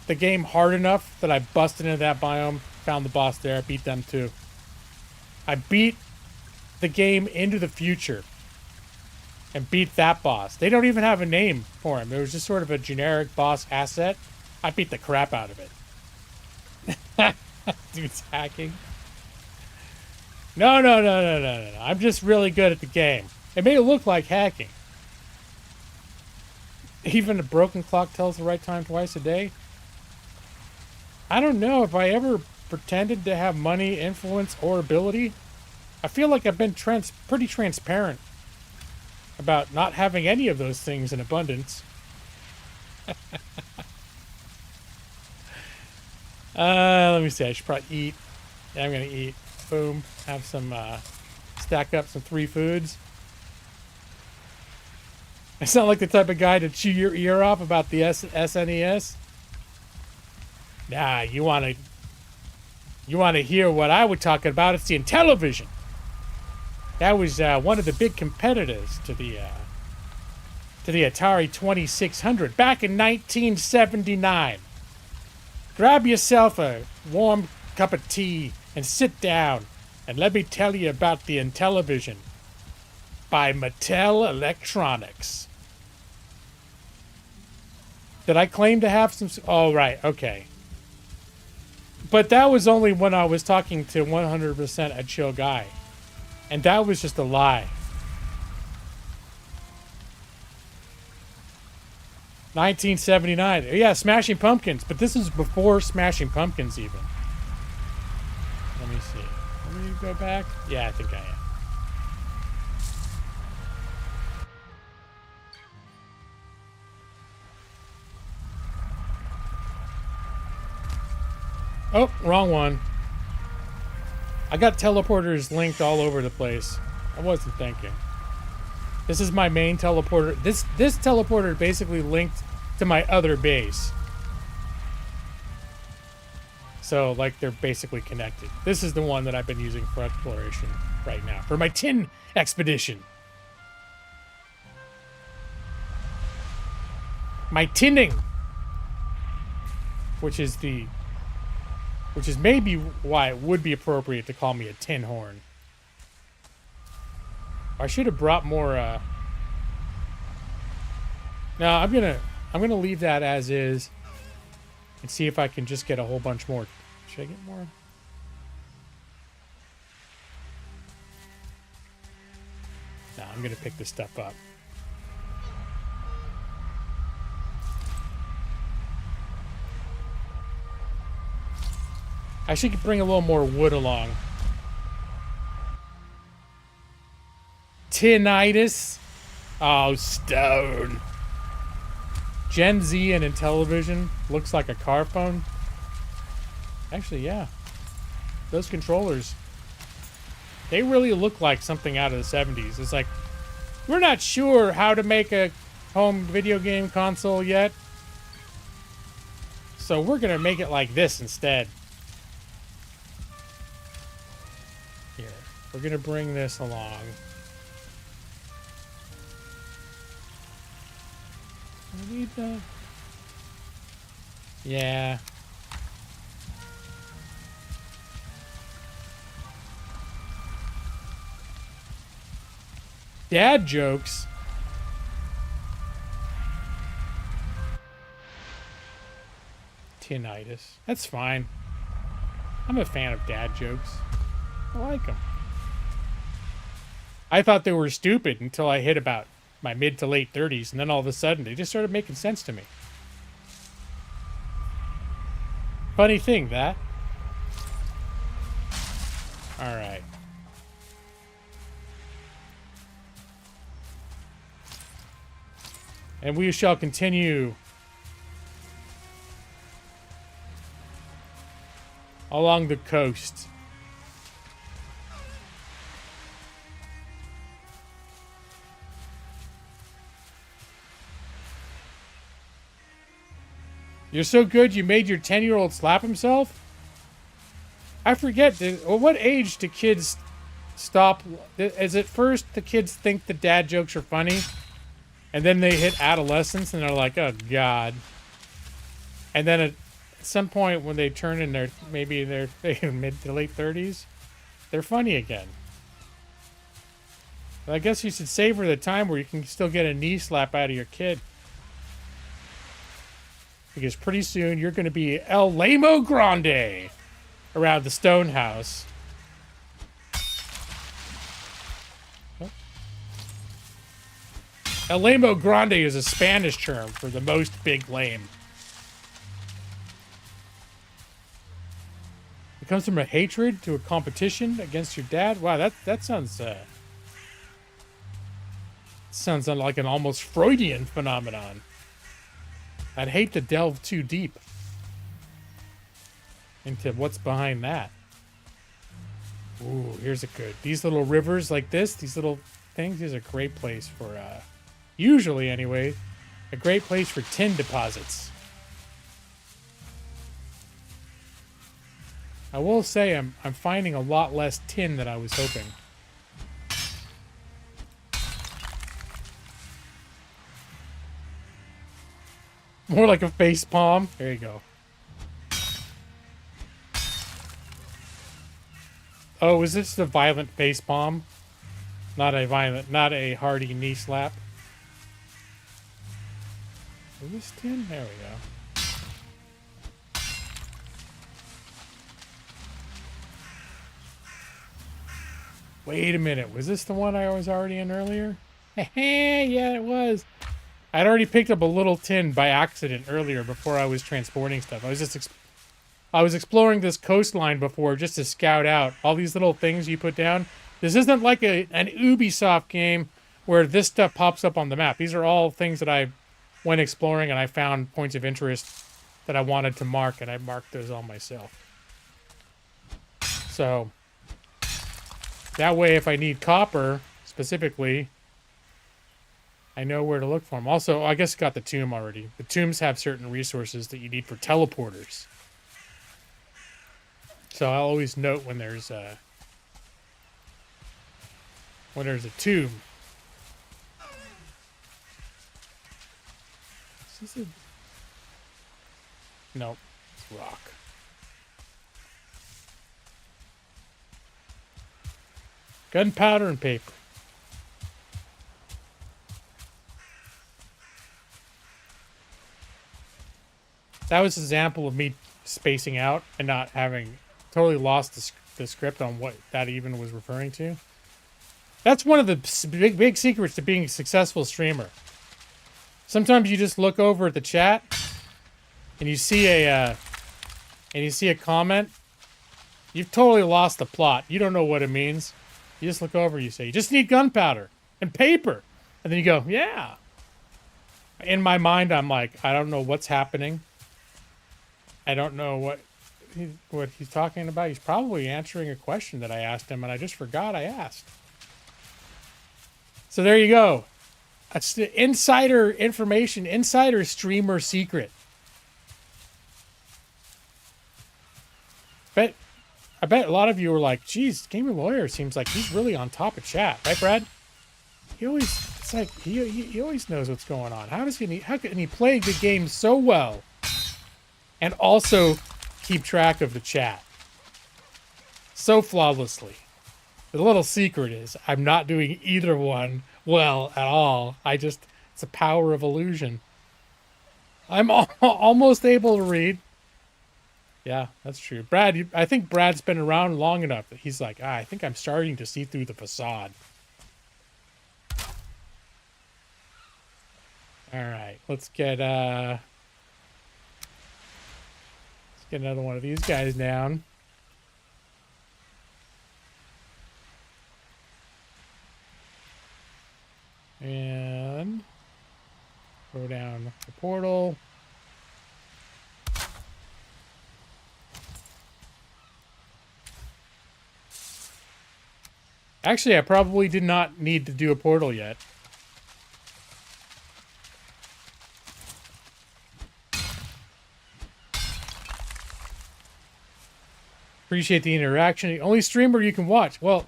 the game hard enough that I busted into that biome, found the boss there, beat them too. I beat the game into the future and beat that boss. They don't even have a name for him. It was just sort of a generic boss asset. I beat the crap out of it. Dude's hacking. No. I'm just really good at the game. It made it look like hacking. Even a broken clock tells the right time twice a day. I don't know if I ever pretended to have money, influence, or ability. I feel like I've been pretty transparent about not having any of those things in abundance. Let me see. I should probably eat. Yeah, I'm gonna eat. Boom. Have some, stack up some 3 foods. I sound like the type of guy to chew your ear off about the SNES. Nah, you wanna hear what I was talking about? It's the Intellivision. That was one of the big competitors to the Atari 2600 back in 1979. Grab yourself a warm cup of tea and sit down and let me tell you about the Intellivision by Mattel Electronics. Did I claim to have some? Oh, right. Okay. But that was only when I was talking to 100% a chill guy. And that was just a lie. 1979. Yeah, Smashing Pumpkins. But this is before Smashing Pumpkins even. Let me see. Let me go back. Yeah, I think I am. Oh, wrong one. I got teleporters linked all over the place. I wasn't thinking. This is my main teleporter. This teleporter basically linked to my other base. So, like, they're basically connected. This is the one that I've been using for exploration right now. For my tin expedition. My tinning. Which is maybe why it would be appropriate to call me a tin horn. I should have brought more, No, I'm gonna leave that as is and see if I can just get a whole bunch more. Should I get more? I'm gonna pick this stuff up. I should bring a little more wood along. Tinnitus. Oh, stone. Gen Z and Intellivision looks like a car phone. Actually, yeah. Those controllers, they really look like something out of the 70s. It's like, we're not sure how to make a home video game console yet, so we're gonna make it like this instead. Here, we're gonna bring this along. I need the... Yeah. Dad jokes. Tinnitus. That's fine. I'm a fan of dad jokes. I like them. I thought they were stupid until I hit about my mid to late 30s, and then all of a sudden they just started making sense to me. Funny thing, that. All right. And we shall continue along the coast. You're so good you made your 10-year-old slap himself? I forget, what age do kids stop? Is it first the kids think the dad jokes are funny? And then they hit adolescence and they're like, oh, God. And then at some point when they turn in their, maybe their mid to late 30s, they're funny again. But I guess you should savor the time where you can still get a knee slap out of your kid. Because pretty soon you're going to be El Lamo Grande around the stone house. El Lamo Grande is a Spanish term for the most big lame. It comes from a hatred to a competition against your dad. Wow, that sounds sounds like an almost Freudian phenomenon. I'd hate to delve too deep into what's behind that. Ooh, here's a good. These little rivers like this, these little things, is a great place for, usually anyway, a great place for tin deposits. I will say I'm finding a lot less tin than I was hoping. More like a face palm. There you go. Oh, is this the violent face palm? Not a hearty knee slap. Is this tin? There we go. Wait a minute. Was this the one I was already in earlier? Yeah, it was. I'd already picked up a little tin by accident earlier before I was transporting stuff. I was exploring this coastline before just to scout out all these little things you put down. This isn't like an Ubisoft game where this stuff pops up on the map. These are all things that I went exploring and I found points of interest that I wanted to mark, and I marked those all myself. So that way, if I need copper specifically, I know where to look for them. Also, I guess I got the tomb already. The tombs have certain resources that you need for teleporters. So I'll always note when there's a tomb. Is this a... Nope, it's rock. Gunpowder and paper. That was an example of me spacing out and not having totally lost the script on what that even was referring to. That's one of the big secrets to being a successful streamer. Sometimes you just look over at the chat and you see a comment. You've totally lost the plot. You don't know what it means. You just look over, you say, you just need gunpowder and paper. And then you go, yeah. In my mind, I'm like, I don't know what's happening. I don't know what he's talking about. He's probably answering a question that I asked him, and I just forgot I asked. So there you go. That's the insider information, insider streamer secret. I bet a lot of you were like, geez, Gaming Lawyer seems like he's really on top of chat. Right, Brad? He always knows what's going on. How can he play the game so well and also keep track of the chat so flawlessly? The little secret is I'm not doing either one well at all. It's a power of illusion. I'm almost able to read. Yeah, that's true. Brad, I think Brad's been around long enough that he's like, I think I'm starting to see through the facade. All right, let's get another one of these guys down. And go down the portal. Actually, I probably did not need to do a portal yet. Appreciate the interaction. The only streamer you can watch. Well,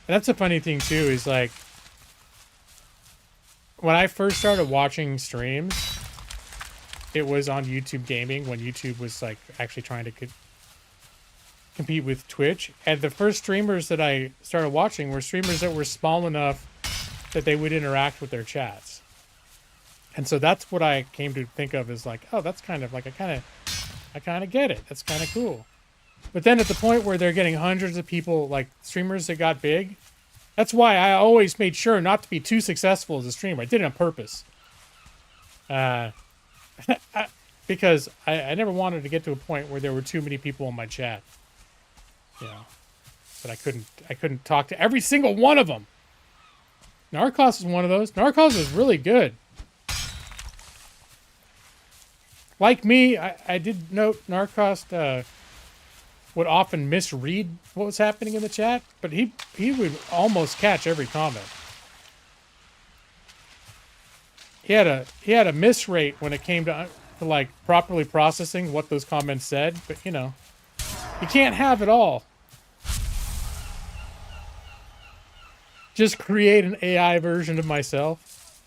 that's a funny thing too, is like when I first started watching streams, it was on YouTube Gaming when YouTube was like actually trying to compete with Twitch. And the first streamers that I started watching were streamers that were small enough that they would interact with their chats. And so that's what I came to think of as like, oh, that's kind of like, I kind of get it. That's kind of cool. But then at the point where they're getting hundreds of people, like streamers that got big, that's why I always made sure not to be too successful as a streamer. I did it on purpose. Because I never wanted to get to a point where there were too many people in my chat. You know, but I couldn't talk to every single one of them. Narcos is one of those. Narcos is really good. Like me, I did note Narcos would often misread what was happening in the chat, but he would almost catch every comment. He had a miss rate when it came to like properly processing what those comments said, but you know, you can't have it all. Just create an AI version of myself.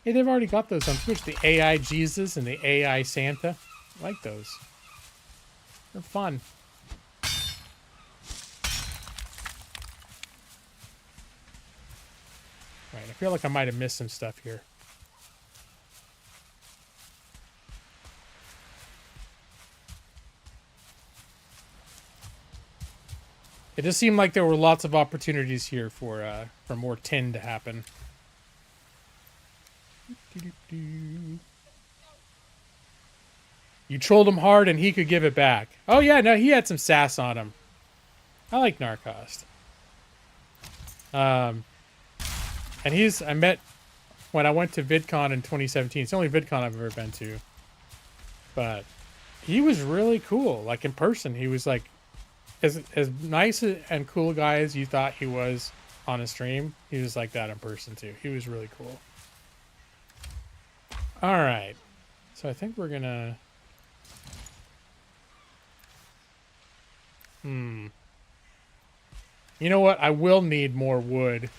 Hey, they've already got those on Twitch. The AI Jesus and the AI Santa. I like those. They're fun. Right, I feel like I might have missed some stuff here. It just seemed like there were lots of opportunities here for more tin to happen. You trolled him hard and he could give it back. Oh yeah, no, he had some sass on him. I like Narcos. And I met when I went to VidCon in 2017. It's the only VidCon I've ever been to. But he was really cool. Like in person, he was like as nice and cool guy as you thought he was on a stream. He was like that in person too. He was really cool. All right. So I think we're gonna... You know what? I will need more wood.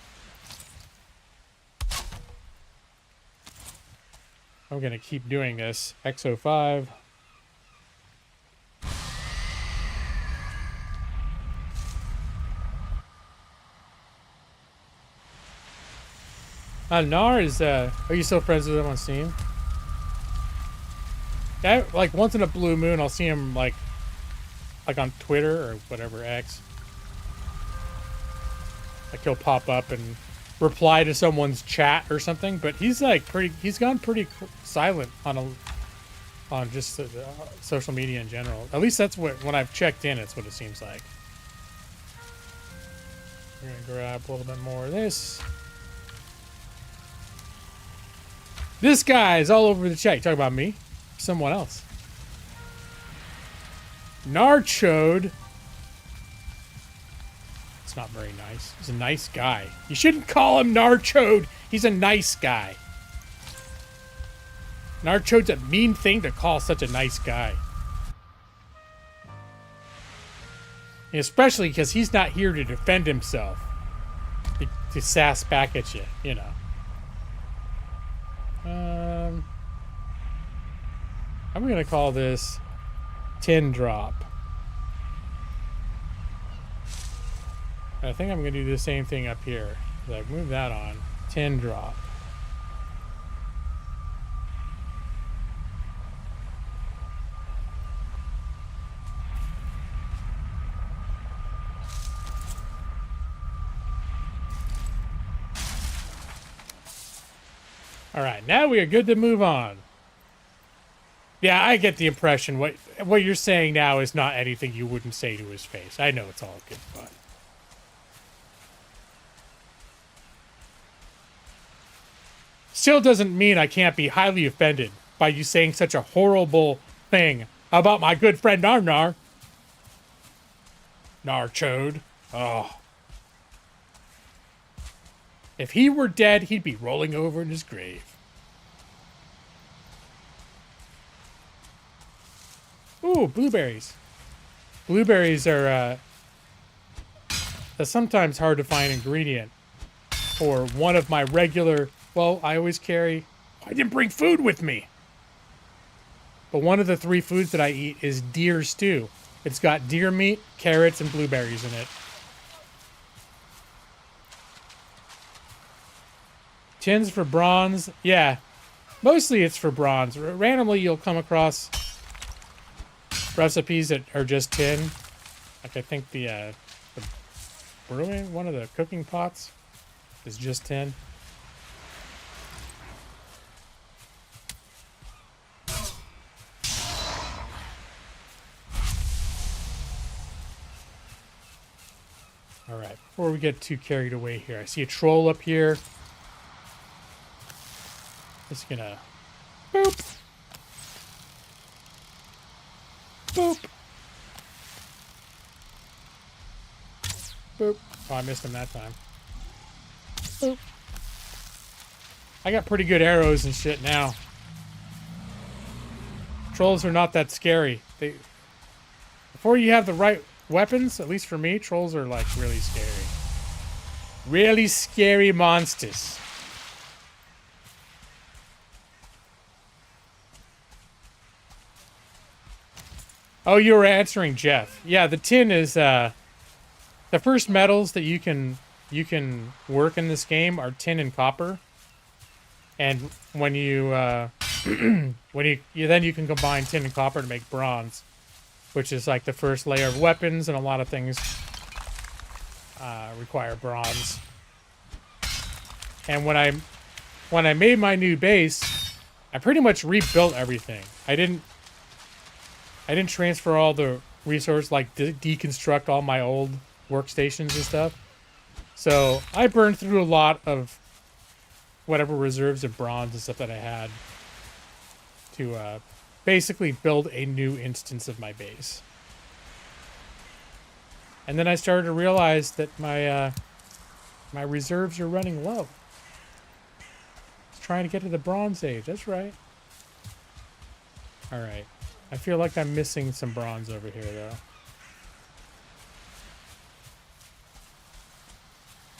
I'm going to keep doing this. XO5. Nar is, are you still friends with him on Steam? Yeah, like once in a blue moon, I'll see him like on Twitter or whatever, X. Like he'll pop up and reply to someone's chat or something, but he's like he's gone pretty silent on just social media in general. At least that's what, when I've checked in, it's what it seems like. We're gonna grab a little bit more of this. This guy is all over the chat. You talk about me? Someone else. Narchode. It's not very nice. He's a nice guy. You shouldn't call him Narchode. He's a nice guy. Narchode's a mean thing to call such a nice guy. Especially because he's not here to defend himself. To sass back at you, you know. I'm gonna call this tin drop. I think I'm gonna do the same thing up here. Like move that on. Tin drop. All right, now we are good to move on. Yeah, I get the impression what you're saying now is not anything you wouldn't say to his face. I know it's all good fun. Still doesn't mean I can't be highly offended by you saying such a horrible thing about my good friend Narnar. Narchode. Oh. If he were dead, he'd be rolling over in his grave. Ooh, blueberries. Blueberries are a sometimes hard to find ingredient for one of my regular, well, I always carry, I didn't bring food with me. But one of the 3 foods that I eat is deer stew. It's got deer meat, carrots, and blueberries in it. Tins for bronze. Yeah, mostly it's for bronze. Randomly, you'll come across recipes that are just tin. Like I think the brewing, one of the cooking pots is just tin. All right, before we get too carried away here, I see a troll up here. Just gonna boop. Boop. Boop. Oh, I missed him that time. Boop. I got pretty good arrows and shit now. Trolls are not that scary. Before you have the right weapons, at least for me, trolls are like really scary. Really scary monsters. Oh, you were answering Jeff. Yeah, the tin is the first metals that you can work in this game are tin and copper. And when you then you can combine tin and copper to make bronze, which is like the first layer of weapons, and a lot of things require bronze. And when I made my new base, I pretty much rebuilt everything. I didn't transfer all the resources, like deconstruct all my old workstations and stuff. So I burned through a lot of whatever reserves of bronze and stuff that I had to basically build a new instance of my base. And then I started to realize that my my reserves are running low. I was trying to get to the Bronze Age. That's right. All right. I feel like I'm missing some bronze over here, though.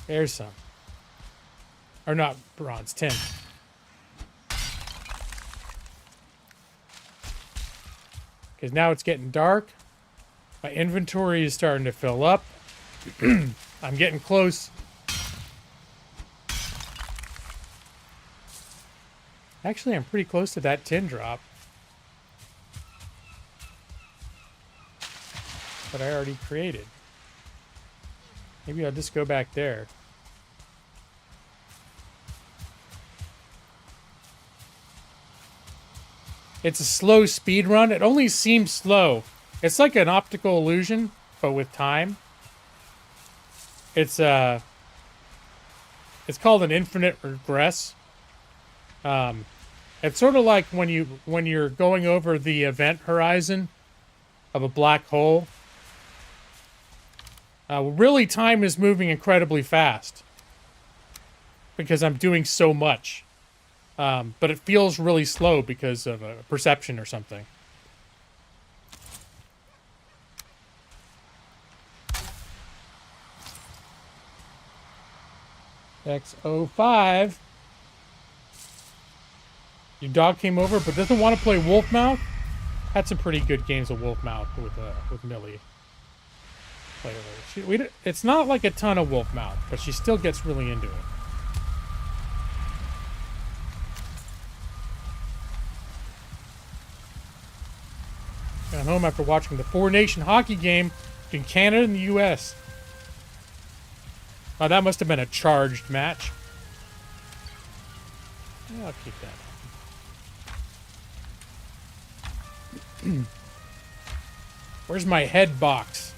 There's some. Or not bronze, tin. Because now it's getting dark. My inventory is starting to fill up. I'm getting close. Actually, I'm pretty close to that tin drop. That I already created. Maybe I'll just go back there. It's a slow speed run. It only seems slow. It's like an optical illusion, but with time. It's called an infinite regress. It's sort of like when you're going over the event horizon of a black hole. Really, time is moving incredibly fast because I'm doing so much. But it feels really slow because of a perception or something. X05. Your dog came over but doesn't want to play Wolfmouth? Had some pretty good games of Wolfmouth with Millie. It's not like a ton of Wolfmouth, but she still gets really into it. Got home after watching the Four Nation hockey game between Canada and the U.S. Oh, that must have been a charged match. Yeah, I'll keep that. Where's my head box?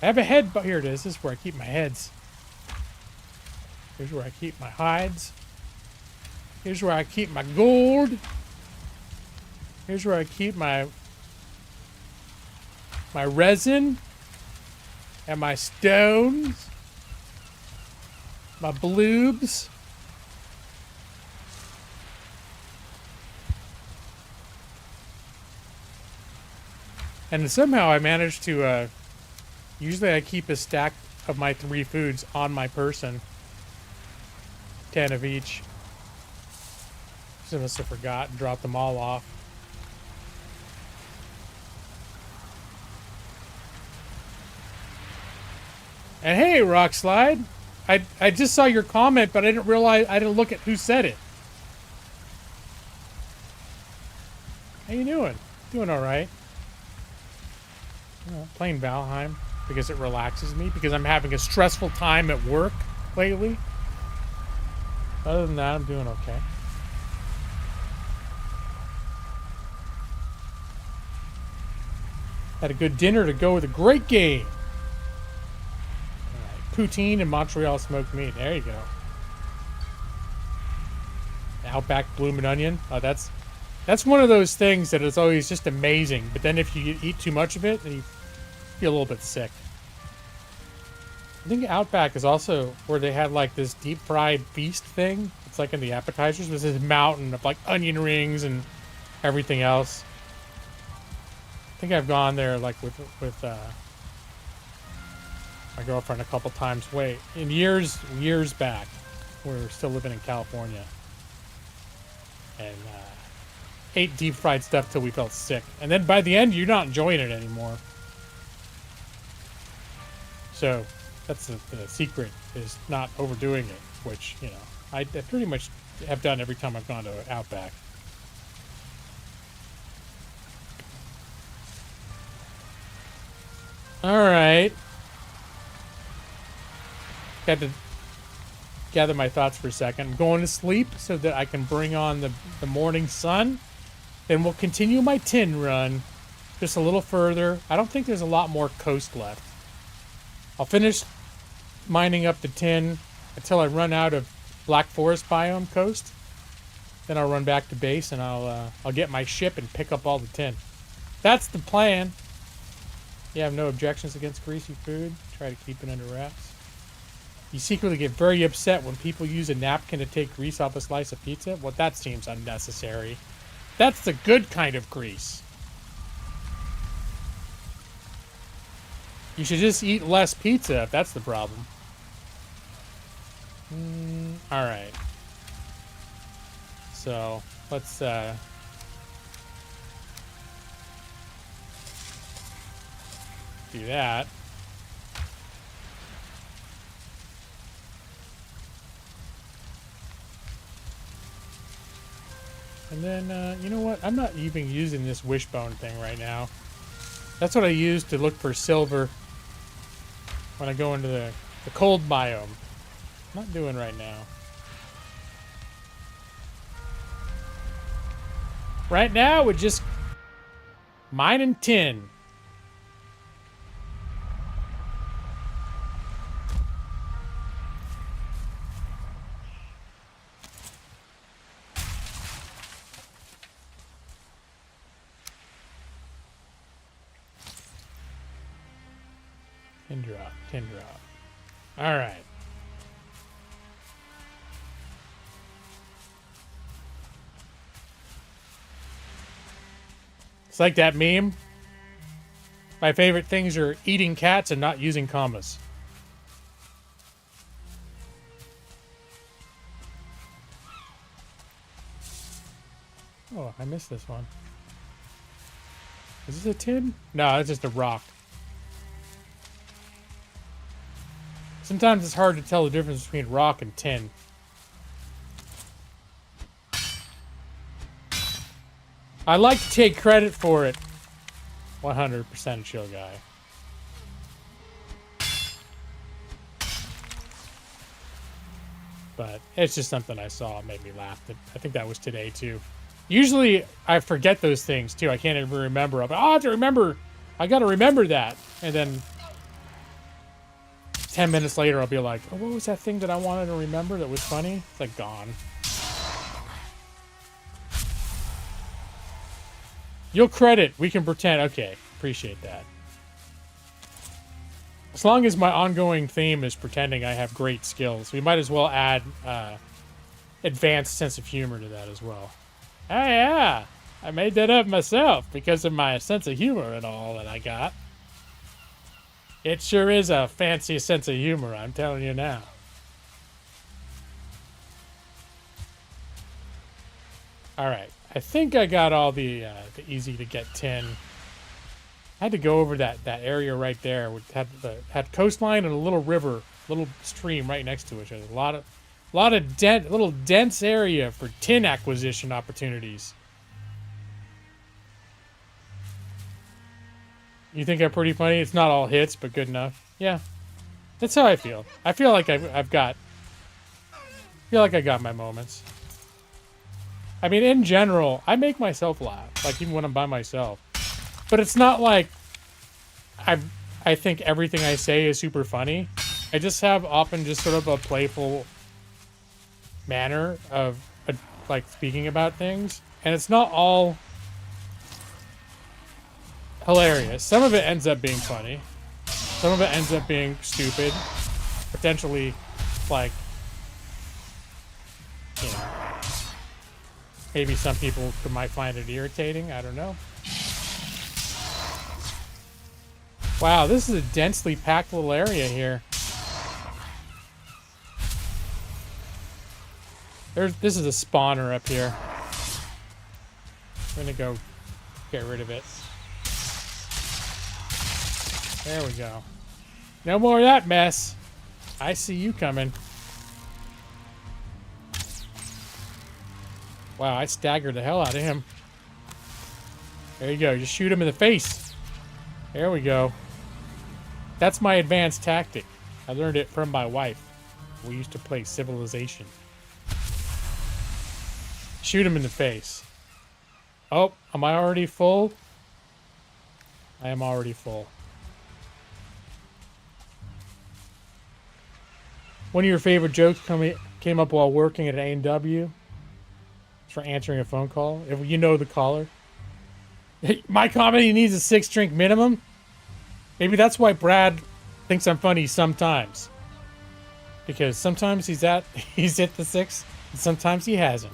I have a head, but here it is. This is where I keep my heads. Here's where I keep my hides. Here's where I keep my gold. Here's where I keep my resin and my stones, my bloobs. And somehow I managed to, usually I keep a stack of my 3 foods on my person. 10 of each. I must have forgot and dropped them all off. And hey, Rockslide, I just saw your comment, but I didn't realize, I didn't look at who said it. How you doing? Doing all right. Playing Valheim because it relaxes me, because I'm having a stressful time at work lately. Other than that, I'm doing okay. Had a good dinner to go with a great game. Poutine and Montreal smoked meat. There you go. Outback bloomin' onion. Oh, that's one of those things that is always just amazing. But then if you eat too much of it, then you feel a little bit sick. I think Outback is also where they had like this deep fried feast thing. It's like in the appetizers. There's this mountain of like onion rings and everything else. I think I've gone there like with my girlfriend a couple times. Wait, in years back, we were still living in California, and ate deep fried stuff till we felt sick. And then by the end, you're not enjoying it anymore. So that's the secret, is not overdoing it, which, you know, I pretty much have done every time I've gone to Outback. All right. Got to gather my thoughts for a second. I'm going to sleep so that I can bring on the morning sun. Then we'll continue my tin run just a little further. I don't think there's a lot more coast left. I'll finish mining up the tin until I run out of Black Forest biome coast. Then I'll run back to base and I'll get my ship and pick up all the tin. That's the plan. You have no objections against greasy food. Try to keep it under wraps. You secretly get very upset when people use a napkin to take grease off a slice of pizza? Well, that seems unnecessary. That's the good kind of grease. You should just eat less pizza if that's the problem. Alright. So, let's, do that. And then, you know what? I'm not even using this wishbone thing right now. That's what I use to look for silver when I go into the cold biome. Not doing right now. Right now, we're just mining tin. Tin drop, tin drop. All right. It's like that meme. My favorite things are eating cats and not using commas. Oh, I missed this one. Is this a tin? No, it's just a rock. Sometimes it's hard to tell the difference between rock and tin. I like to take credit for it. 100% chill guy. But it's just something I saw. It made me laugh. I think that was today too. Usually I forget those things too. I can't even remember. I'm like, oh, I have to remember. I got to remember that. And then 10 minutes later, I'll be like, oh, what was that thing that I wanted to remember that was funny? It's like gone. You'll credit. We can pretend. Okay. Appreciate that. As long as my ongoing theme is pretending I have great skills, we might as well add advanced sense of humor to that as well. Oh, yeah. I made that up myself because of my sense of humor and all that I got. It sure is a fancy sense of humor, I'm telling you now. All right. I think I got all the easy to get tin. I had to go over that area right there. We had coastline and a little river, little stream right next to each other. A lot of little dense area for tin acquisition opportunities. You think I'm pretty funny? It's not all hits, but good enough. Yeah, that's how I feel. I feel like I got my moments. I mean, in general, I make myself laugh, like even when I'm by myself. But it's not like I think everything I say is super funny. I just have often just sort of a playful manner of like speaking about things, and it's not all hilarious. Some of it ends up being funny. Some of it ends up being stupid, potentially like, you know, maybe some people might find it irritating. I don't know. Wow, this is a densely packed little area here. This is a spawner up here. I'm gonna go get rid of it. There we go. No more of that mess. I see you coming. Wow, I staggered the hell out of him. There you go. Just shoot him in the face. There we go. That's my advanced tactic. I learned it from my wife. We used to play Civilization. Shoot him in the face. Oh, am I already full? I am already full. One of your favorite jokes came up while working at A&W for answering a phone call. If you know the caller. My comedy needs a 6-drink minimum. Maybe that's why Brad thinks I'm funny sometimes. Because sometimes he's hit the 6, and sometimes he hasn't.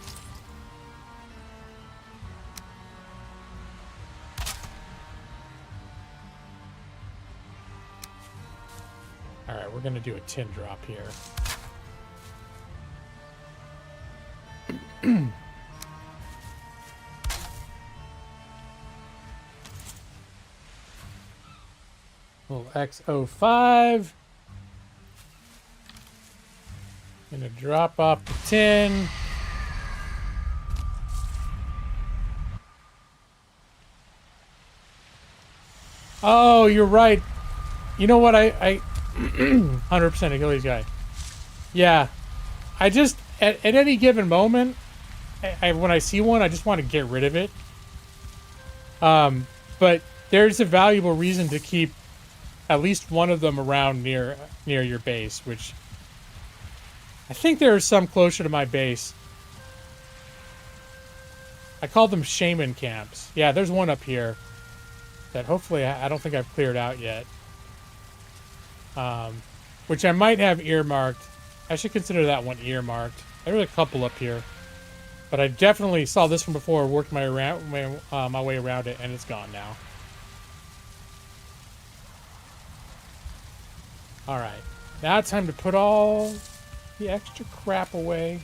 Alright, we're gonna do a tin drop here. Little X05. Gonna drop off the tin. Oh, you're right. You know what? I 100% Achilles guy. Yeah. I just, at any given moment, when I see one, I just want to get rid of it. But there's a valuable reason to keep at least one of them around near your base, which I think there are some closer to my base. I call them shaman camps. Yeah, there's one up here that hopefully I don't think I've cleared out yet. Which I might have earmarked. I should consider that one earmarked. There's a couple up here. But I definitely saw this one before, worked my way around it, and it's gone now. Alright. Now it's time to put all the extra crap away.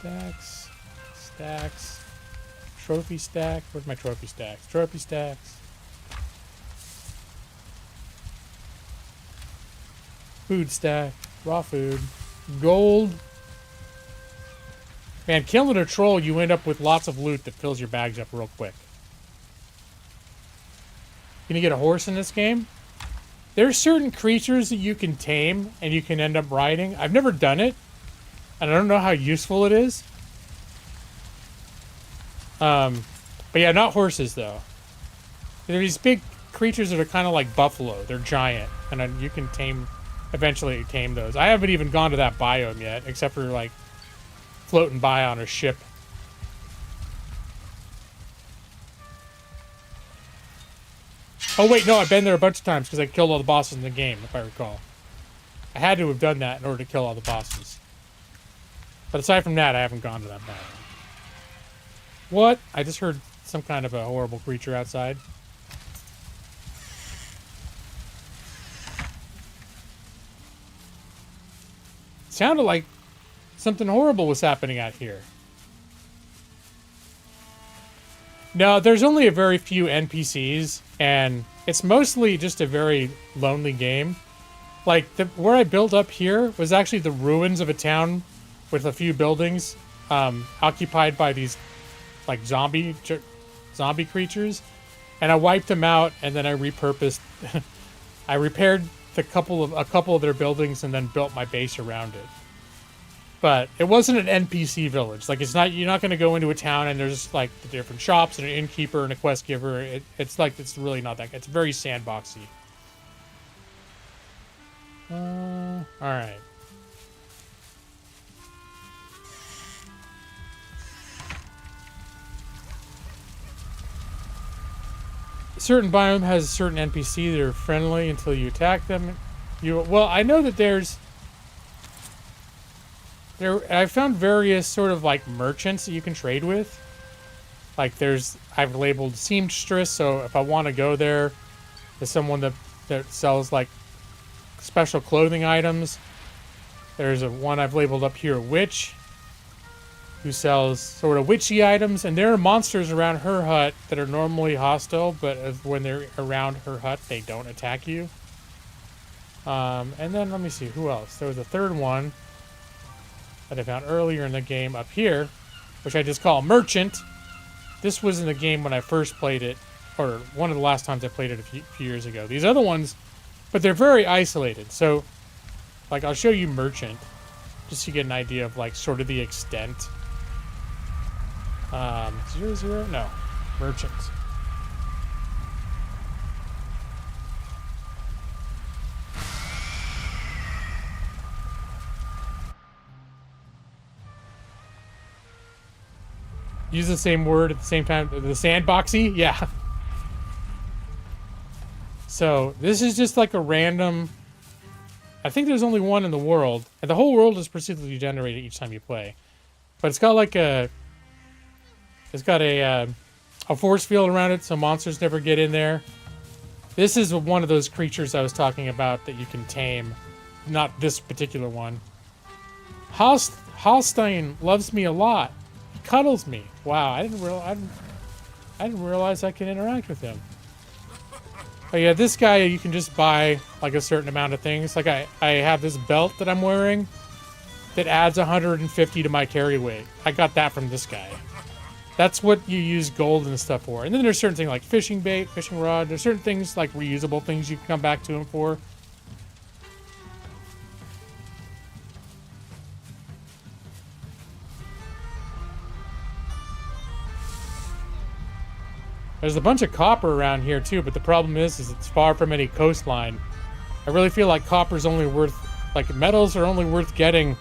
Stacks. Stacks. Trophy stack. Where's my trophy stacks? Trophy stacks. Food stack. Raw food. Gold. Man, killing a troll, you end up with lots of loot that fills your bags up real quick. Can you get a horse in this game? There's certain creatures that you can tame and you can end up riding. I've never done it, and I don't know how useful it is. But yeah, not horses though. There are these big creatures that are kind of like buffalo. They're giant, and you can eventually tame those. I haven't even gone to that biome yet, except for like floating by on a ship. Oh wait, no, I've been there a bunch of times because I killed all the bosses in the game, if I recall. I had to have done that in order to kill all the bosses. But aside from that, I haven't gone to that biome. What? I just heard some kind of a horrible creature outside. It sounded like something horrible was happening out here. No, there's only a very few NPCs, and it's mostly just a very lonely game. Like, where I built up here was actually the ruins of a town with a few buildings occupied by these like zombie creatures, and I wiped them out, and then I repurposed. I repaired a couple of their buildings, and then built my base around it. But it wasn't an NPC village. Like, it's not. You're not going to go into a town and there's like the different shops and an innkeeper and a quest giver. It's really not that. It's very sandboxy. All right. A certain biome has a certain NPC that are friendly until you attack them. Well, I know that I found various sort of like merchants that you can trade with. Like I've labeled seamstress, so if I want to go there, there's someone that sells like special clothing items. There's one I've labeled up here, witch, who sells sort of witchy items, and there are monsters around her hut that are normally hostile, but when they're around her hut, they don't attack you. And then let me see, who else? There was a third one that I found earlier in the game up here, which I just call Merchant. This was in the game when I first played it, or one of the last times I played it a few years ago. These other ones, but they're very isolated. So, like, I'll show you Merchant, just to get an idea of, like, sort of the extent. 00? No. Merchant. Use the same word at the same time. The sandboxy? Yeah. So, this is just like a random... I think there's only one in the world. And the whole world is procedurally generated each time you play. But it's got like a... It's got a force field around it, so monsters never get in there. This is one of those creatures I was talking about that you can tame. Not this particular one. Holstein loves me a lot. He cuddles me. Wow, I didn't realize I can interact with him. But yeah, this guy you can just buy like a certain amount of things. Like I have this belt that I'm wearing that adds 150 to my carry weight. I got that from this guy. That's what you use gold and stuff for. And then there's certain things like fishing bait, fishing rod. There's certain things like reusable things you can come back to him for. There's a bunch of copper around here too, but the problem is it's far from any coastline. I really feel like copper's only worth, like metals are only worth getting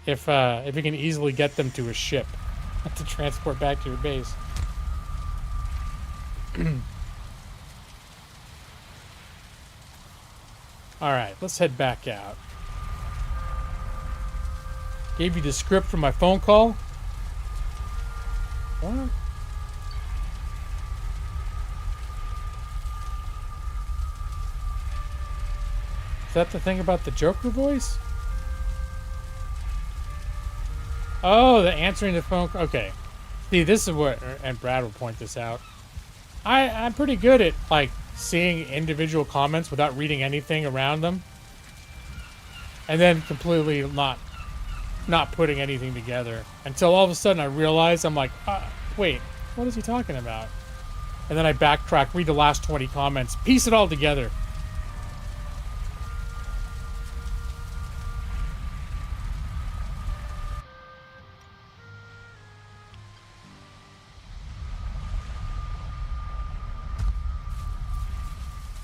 if you can easily get them to a ship to transport back to your base. All right, let's head back out. Gave you the script for my phone call. What? Is that the thing about the Joker voice? Oh, the answering the phone. Okay. See, this is what, and Brad will point this out. I'm pretty good at like seeing individual comments without reading anything around them, and then completely not putting anything together until all of a sudden I realize I'm like, wait, what is he talking about? And then I backtrack, read the last 20 comments, piece it all together.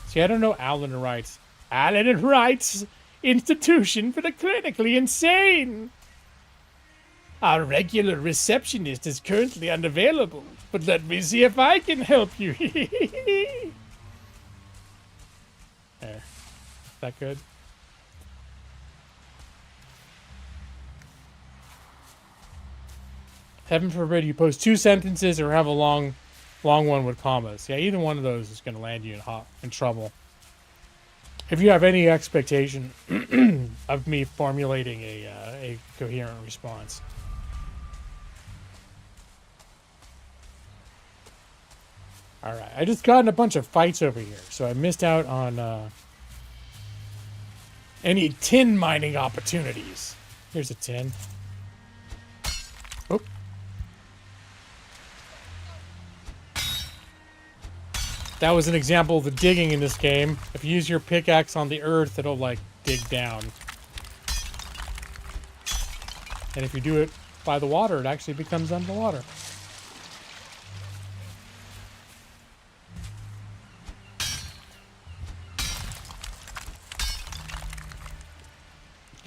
See, I don't know Alan Wright's. Alan Wright's Institution for the Clinically Insane. Our regular receptionist is currently unavailable, but let me see if I can help you. There. Is that good? Heaven forbid you post 2 sentences or have a long one with commas. Yeah, either one of those is going to land you in trouble. If you have any expectation of me formulating a coherent response. All right, I just got in a bunch of fights over here, so I missed out on any tin mining opportunities. Here's a tin. Oh. That was an example of the digging in this game. If you use your pickaxe on the earth, it'll like dig down. And if you do it by the water, it actually becomes underwater.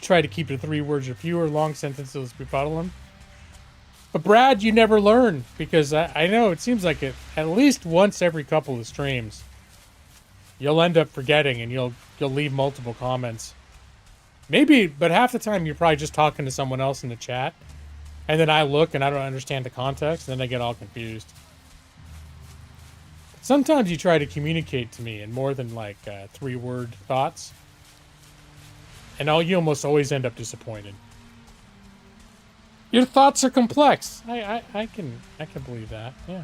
Try to keep it 3 words or fewer, long sentences, rebuttal them. But Brad, you never learn, because I know it seems like it at least once every couple of streams you'll end up forgetting and you'll leave multiple comments. Maybe, but half the time you're probably just talking to someone else in the chat, and then I look and I don't understand the context, and then I get all confused. Sometimes you try to communicate to me in more than like 3-word thoughts. And you almost always end up disappointed. Your thoughts are complex. I can believe that. Yeah.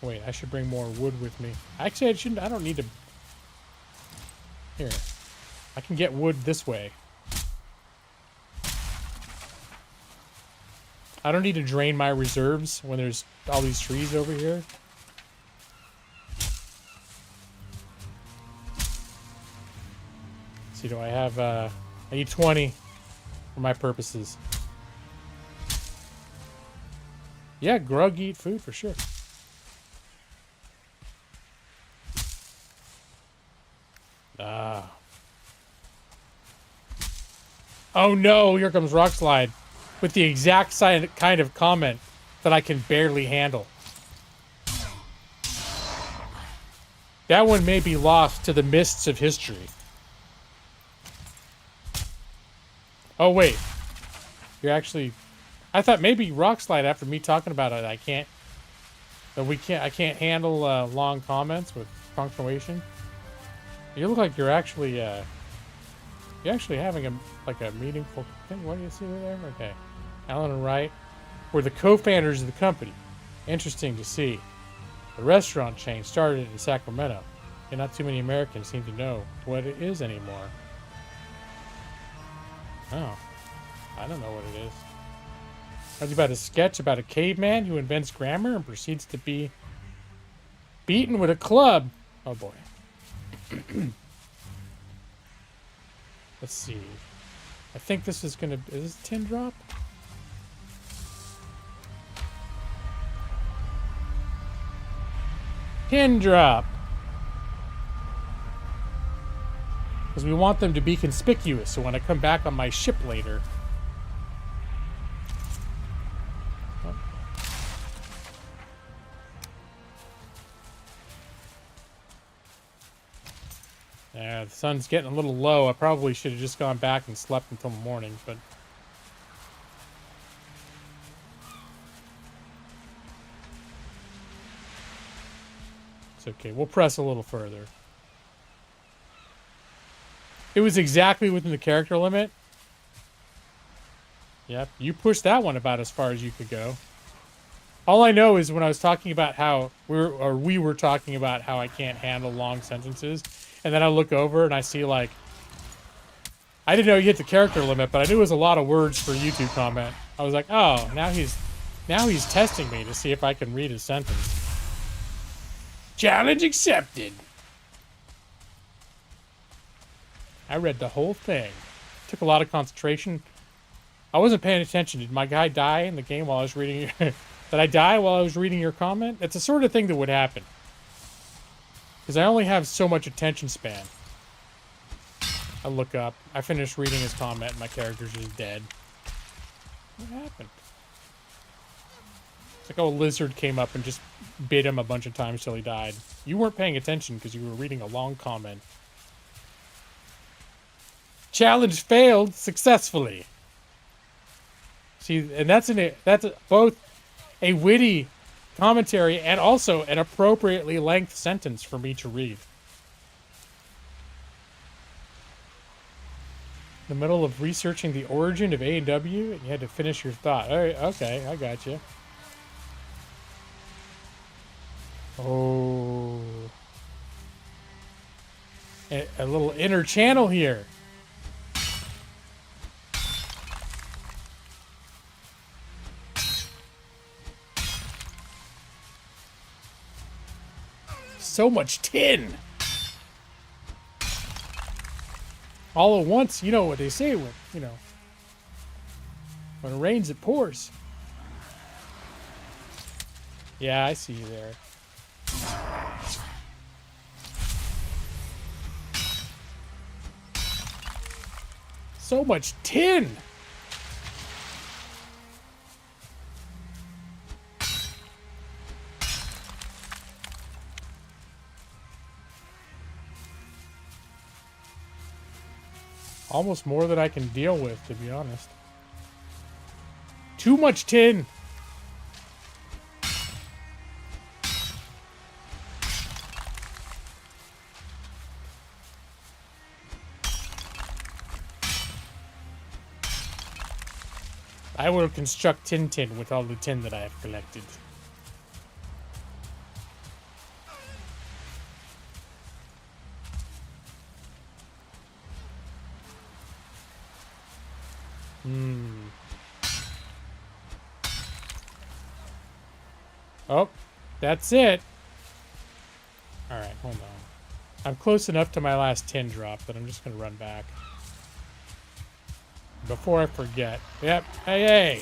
Wait, I should bring more wood with me. Actually, I shouldn't. I don't need to. Here, I can get wood this way. I don't need to drain my reserves when there's all these trees over here. Do I have, I need 20 for my purposes. Yeah, grug, eat food for sure. Oh no, here comes Rockslide with the exact kind of comment that I can barely handle. That one may be lost to the mists of history. Oh wait, you're actually. I thought maybe Rockslide after me talking about it. I can't handle long comments with punctuation. You look like you're actually having a meaningful thing. What do you see there? Okay, Alan and Wright were the co-founders of the company. Interesting to see. The restaurant chain started in Sacramento, and not too many Americans seem to know what it is anymore. Oh, I don't know what it is. It's about a sketch about a caveman who invents grammar and proceeds to be beaten with a club. Oh boy. Let's see. I think this is gonna. Is this a tin drop? Pin drop. Because we want them to be conspicuous, so when I come back on my ship later. Oh. Yeah, the sun's getting a little low. I probably should have just gone back and slept until morning, but... it's okay. We'll press a little further. It was exactly within the character limit. Yep, you pushed that one about as far as you could go. All I know is when I was talking about how we were talking about how I can't handle long sentences, and then I look over and I see like I didn't know you hit the character limit, but I knew it was a lot of words for YouTube comment. I was like, oh, now he's testing me to see if I can read his sentence. Challenge accepted. I read the whole thing. Took a lot of concentration. I wasn't paying attention. Did my guy die in the game while I was reading? Did I die while I was reading your comment? It's the sort of thing that would happen. Because I only have so much attention span. I look up. I finish reading his comment and my character's just dead. What happened? It's like, oh, a lizard came up and just bit him a bunch of times till he died. You weren't paying attention because you were reading a long comment. Challenge failed successfully. See, and that's both a witty commentary and also an appropriately length sentence for me to read. In the middle of researching the origin of A&W, and you had to finish your thought. All right, okay, I got you. Oh. A little inner channel here. So much tin. All at once, you know what they say when, when it rains, it pours. Yeah, I see you there. So much tin. Almost more than I can deal with, to be honest. Too much tin. I will construct Tintin with all the tin that I have collected. Oh, that's it. Alright, hold on. I'm close enough to my last tin drop that I'm just going to run back. Before I forget. Yep. Hey, hey.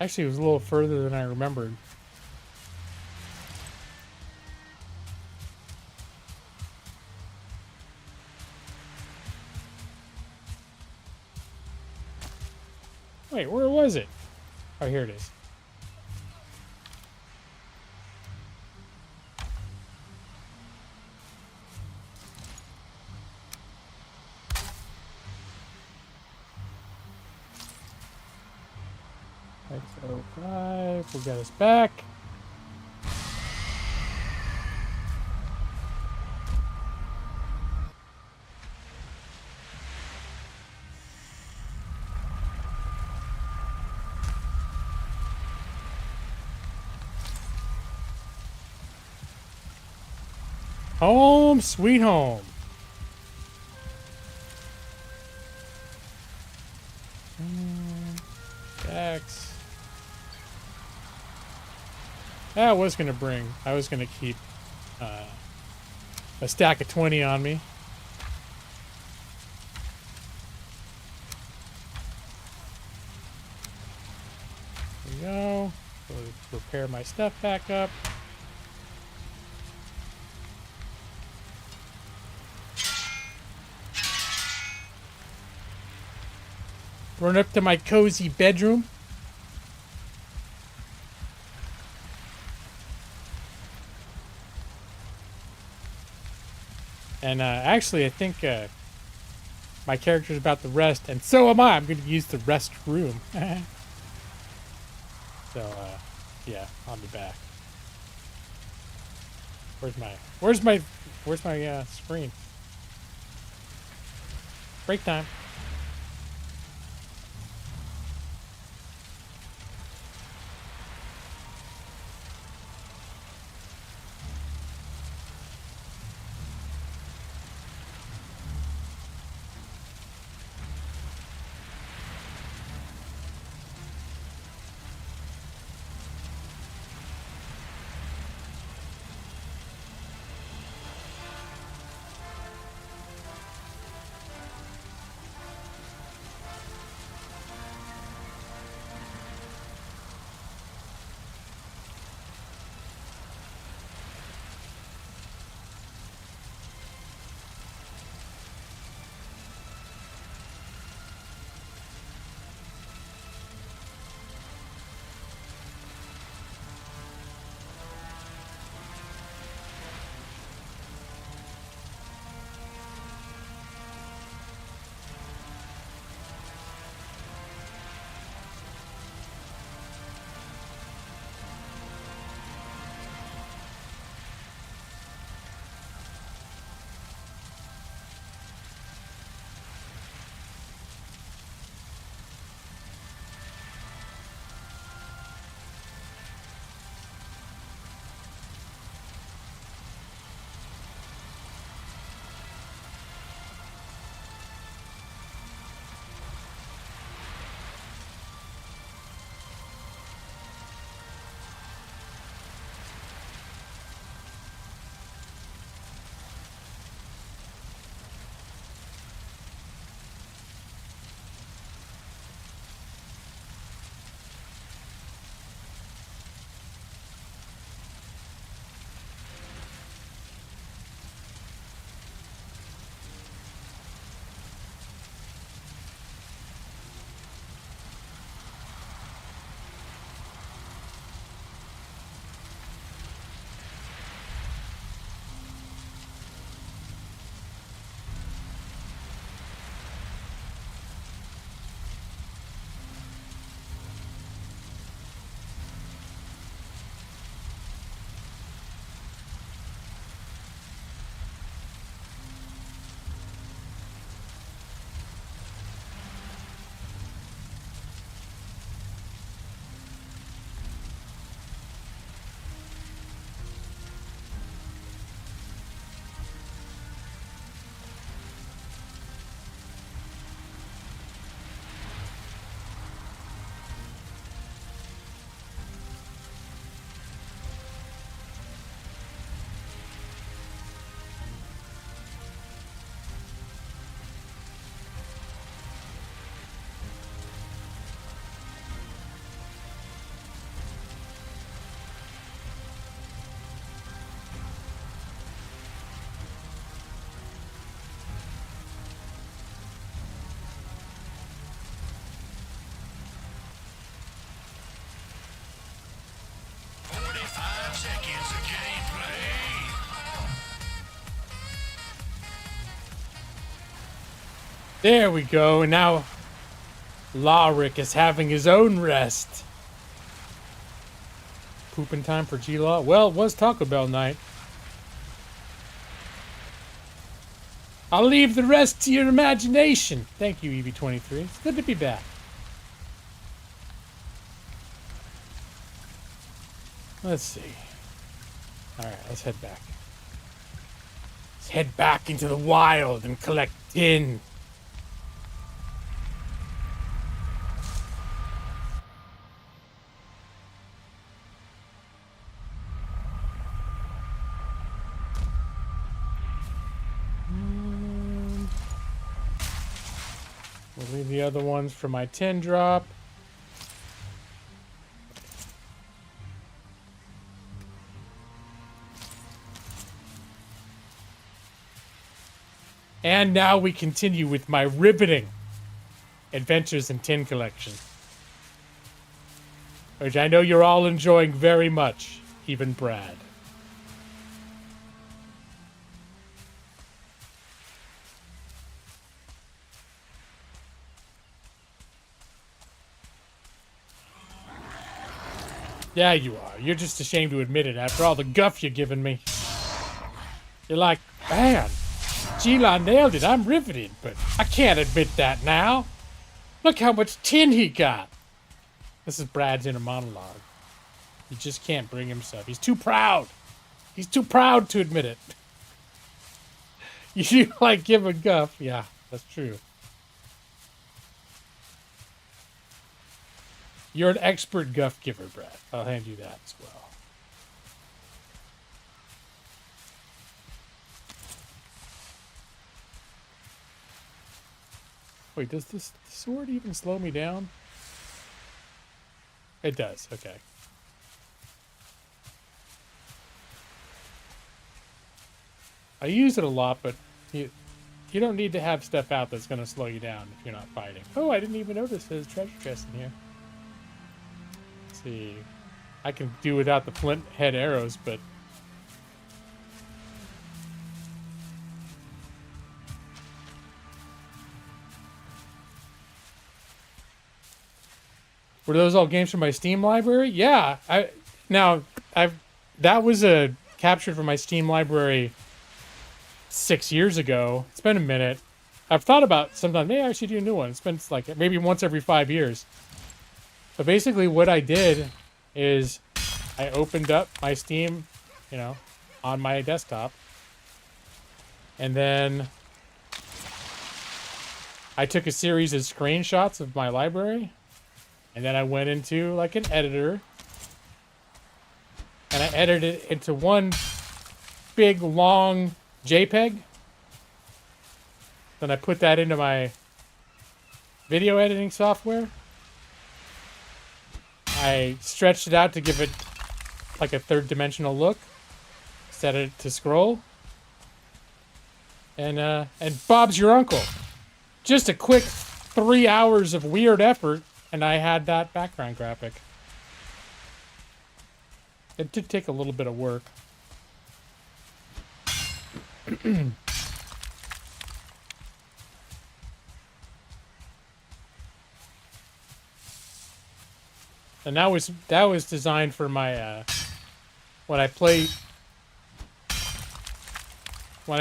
Actually, it was a little further than I remembered. Wait, where was it? Oh, here it is. X05 will get us back. Home sweet home. X. I was gonna keep a stack of 20 on me. we go. So repair my stuff back up. Run up to my cozy bedroom. And actually, I think my character's about to rest, and so am I. I'm going to use the rest room. So, yeah, I'll be back. Where's my screen? Break time. There we go, and now Lawrick is having his own rest. Pooping time for G-Law? Well, it was Taco Bell night. I'll leave the rest to your imagination. Thank you, EV23. It's good to be back. Let's see. Alright, let's head back. Let's head back into the wild and collect tin. We'll leave the other ones for my tin drop. And now we continue with my riveting Adventures in Tin collection, which I know you're all enjoying very much, even Brad. Yeah, you are. You're just ashamed to admit it after all the guff you're giving me. You're like, man, G-Lon nailed it. I'm riveted, but I can't admit that now. Look how much tin he got. This is Brad's inner monologue. He just can't bring himself. He's too proud. He's too proud to admit it. You like giving guff. Yeah, that's true. You're an expert guff giver, Brad. I'll hand you that as well. Wait, does this sword even slow me down? It does, okay. I use it a lot, but you don't need to have stuff out that's going to slow you down if you're not fighting. Oh, I didn't even notice there's a treasure chest in here. Let's see. I can do without the flint head arrows, but... Were those all games from my Steam library? Yeah. That was captured from my Steam library 6 years ago. It's been a minute. I've thought about sometimes, maybe I should do a new one. It's been like maybe once every 5 years. But basically what I did is I opened up my Steam, on my desktop. And then I took a series of screenshots of my library. And then I went into like an editor. And I edited it into one big long JPEG. Then I put that into my video editing software. I stretched it out to give it like a third dimensional look. Set it to scroll. And Bob's your uncle. Just a quick 3 hours of weird effort, and I had that background graphic. It did take a little bit of work. And that was designed for my when I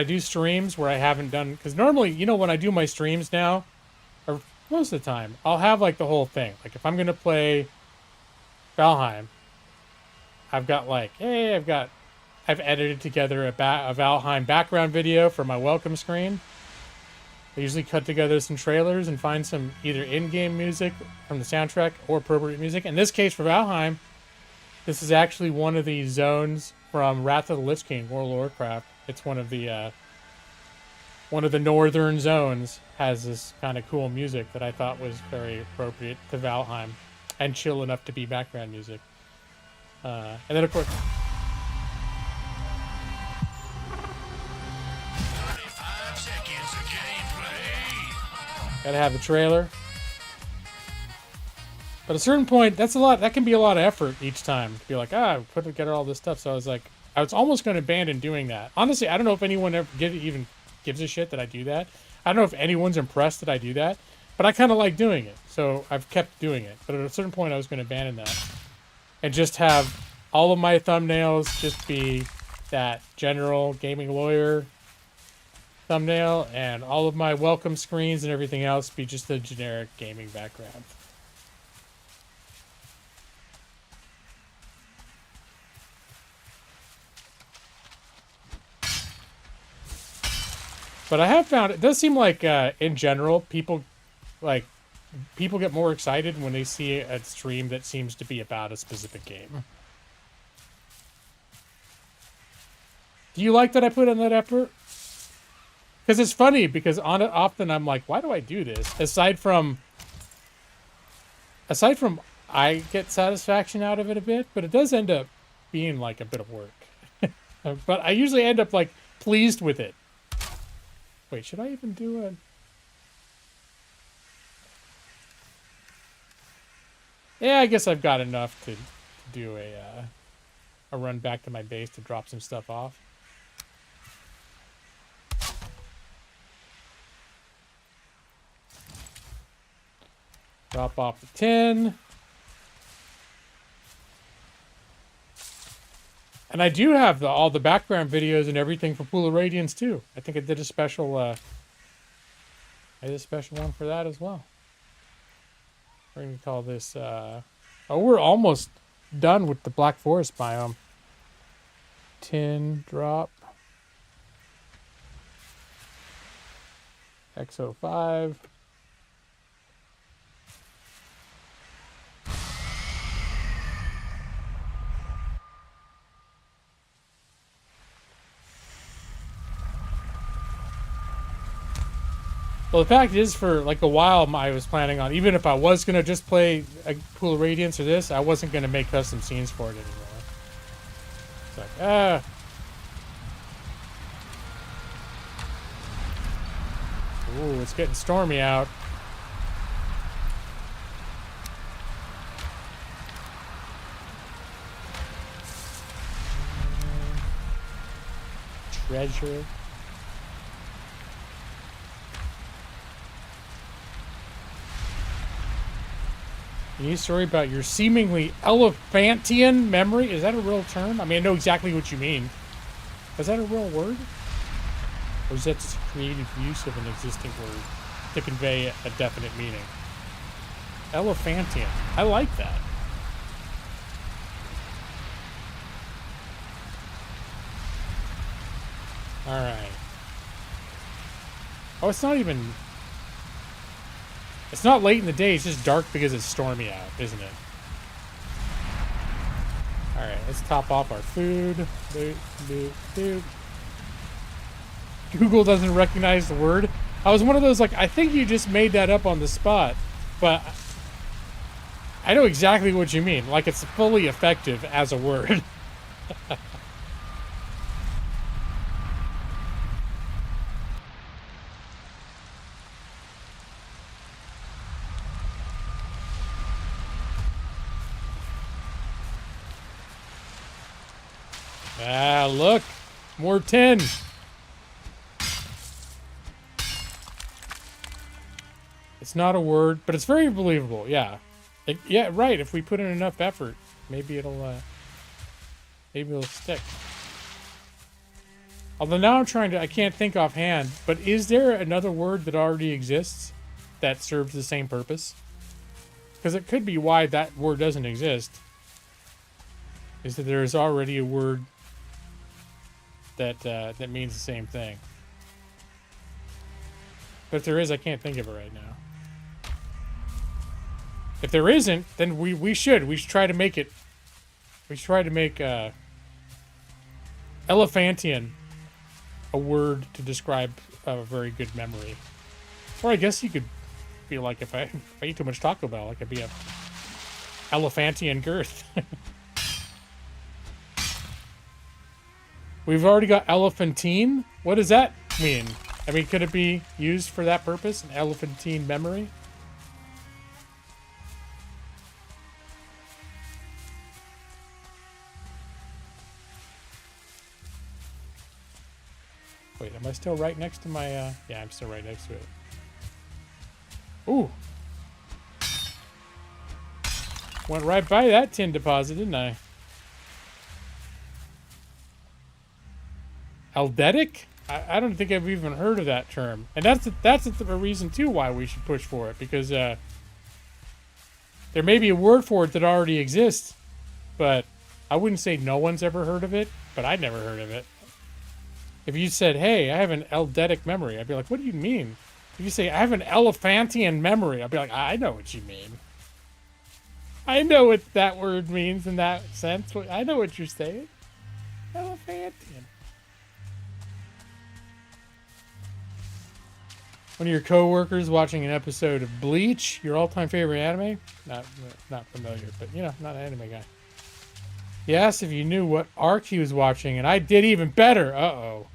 do streams where I haven't done, because normally, when I do my streams now, or most of the time, I'll have like the whole thing. Like if I'm gonna play Valheim, I've got like, I've edited together a Valheim background video for my welcome screen. I usually cut together some trailers and find some either in-game music from the soundtrack or appropriate music. In this case for Valheim, this is actually one of the zones from Wrath of the Lich King, World of Warcraft. It's one of the northern zones, has this kind of cool music that I thought was very appropriate to Valheim and chill enough to be background music. And then of course, 35 seconds of gameplay. gotta have the trailer. But at a certain point, that's a lot. That can be a lot of effort each time to be like, put together all this stuff. So I was almost going to abandon doing that. Honestly, I don't know if anyone ever even gives a shit that I do that. I don't know if anyone's impressed that I do that, but I kind of like doing it. So I've kept doing it. But at a certain point, I was going to abandon that and just have all of my thumbnails just be that general gaming lawyer thumbnail, and all of my welcome screens and everything else be just a generic gaming background. But I have found it does seem like, in general, people get more excited when they see a stream that seems to be about a specific game. Do you like that I put in that effort? Because it's funny, because often I'm like, why do I do this? Aside from I get satisfaction out of it a bit, but it does end up being like a bit of work. But I usually end up like pleased with it. Wait, should I even do a... Yeah, I guess I've got enough to do a run back to my base to drop some stuff off. Drop off the tin. And I do have all the background videos and everything for Pool of Radiance too. I think I did a special I did a special one for that as well. We're gonna call this oh, we're almost done with the Black Forest biome. Tin drop. XO5. Well, the fact is, for like a while, I was planning on, even if I was going to just play a Pool of Radiance or this, I wasn't going to make custom scenes for it anymore. It's like, Ooh, it's getting stormy out. Treasure. Can you story about your seemingly elephantian memory? Is that a real term? I mean, I know exactly what you mean. Is that a real word? Or is that just a creative use of an existing word to convey a definite meaning? Elephantian. I like that. Alright. Oh, it's not even... It's not late in the day, it's just dark because it's stormy out, isn't it? Alright, let's top off our food. Boop, boop, boop. Google doesn't recognize the word. I was one of those, like, I think you just made that up on the spot. But I know exactly what you mean. Like, it's fully effective as a word. Ah, look. More tin. It's not a word, but it's very believable. Yeah. Yeah, right. If we put in enough effort, maybe it'll stick. Although now I'm trying to, I can't think offhand, but is there another word that already exists that serves the same purpose? Because it could be why that word doesn't exist. Is that there is already a word that means the same thing. But if there is, I can't think of it right now. If there isn't, then we should try to make it. We should try to make elephantian a word to describe a very good memory. Or I guess you could feel like if I eat too much Taco Bell, I could be a elephantian girth. We've already got elephantine. What does that mean? I mean, could it be used for that purpose? An elephantine memory? Wait, am I still right next to my, yeah, I'm still right next to it. Ooh. Went right by that tin deposit, didn't I? Eldetic? I don't think I've even heard of that term. And that's a reason, too, why we should push for it. Because there may be a word for it that already exists. But I wouldn't say no one's ever heard of it. But I'd never heard of it. If you said, hey, I have an Eldetic memory, I'd be like, what do you mean? If you say, I have an elephantian memory, I'd be like, I know what you mean. I know what that word means in that sense. I know what you're saying. Elephantian. One of your coworkers watching an episode of Bleach, your all-time favorite anime? Not familiar, but, you know, not an anime guy. He asked if you knew what arc he was watching, and I did even better. Uh-oh.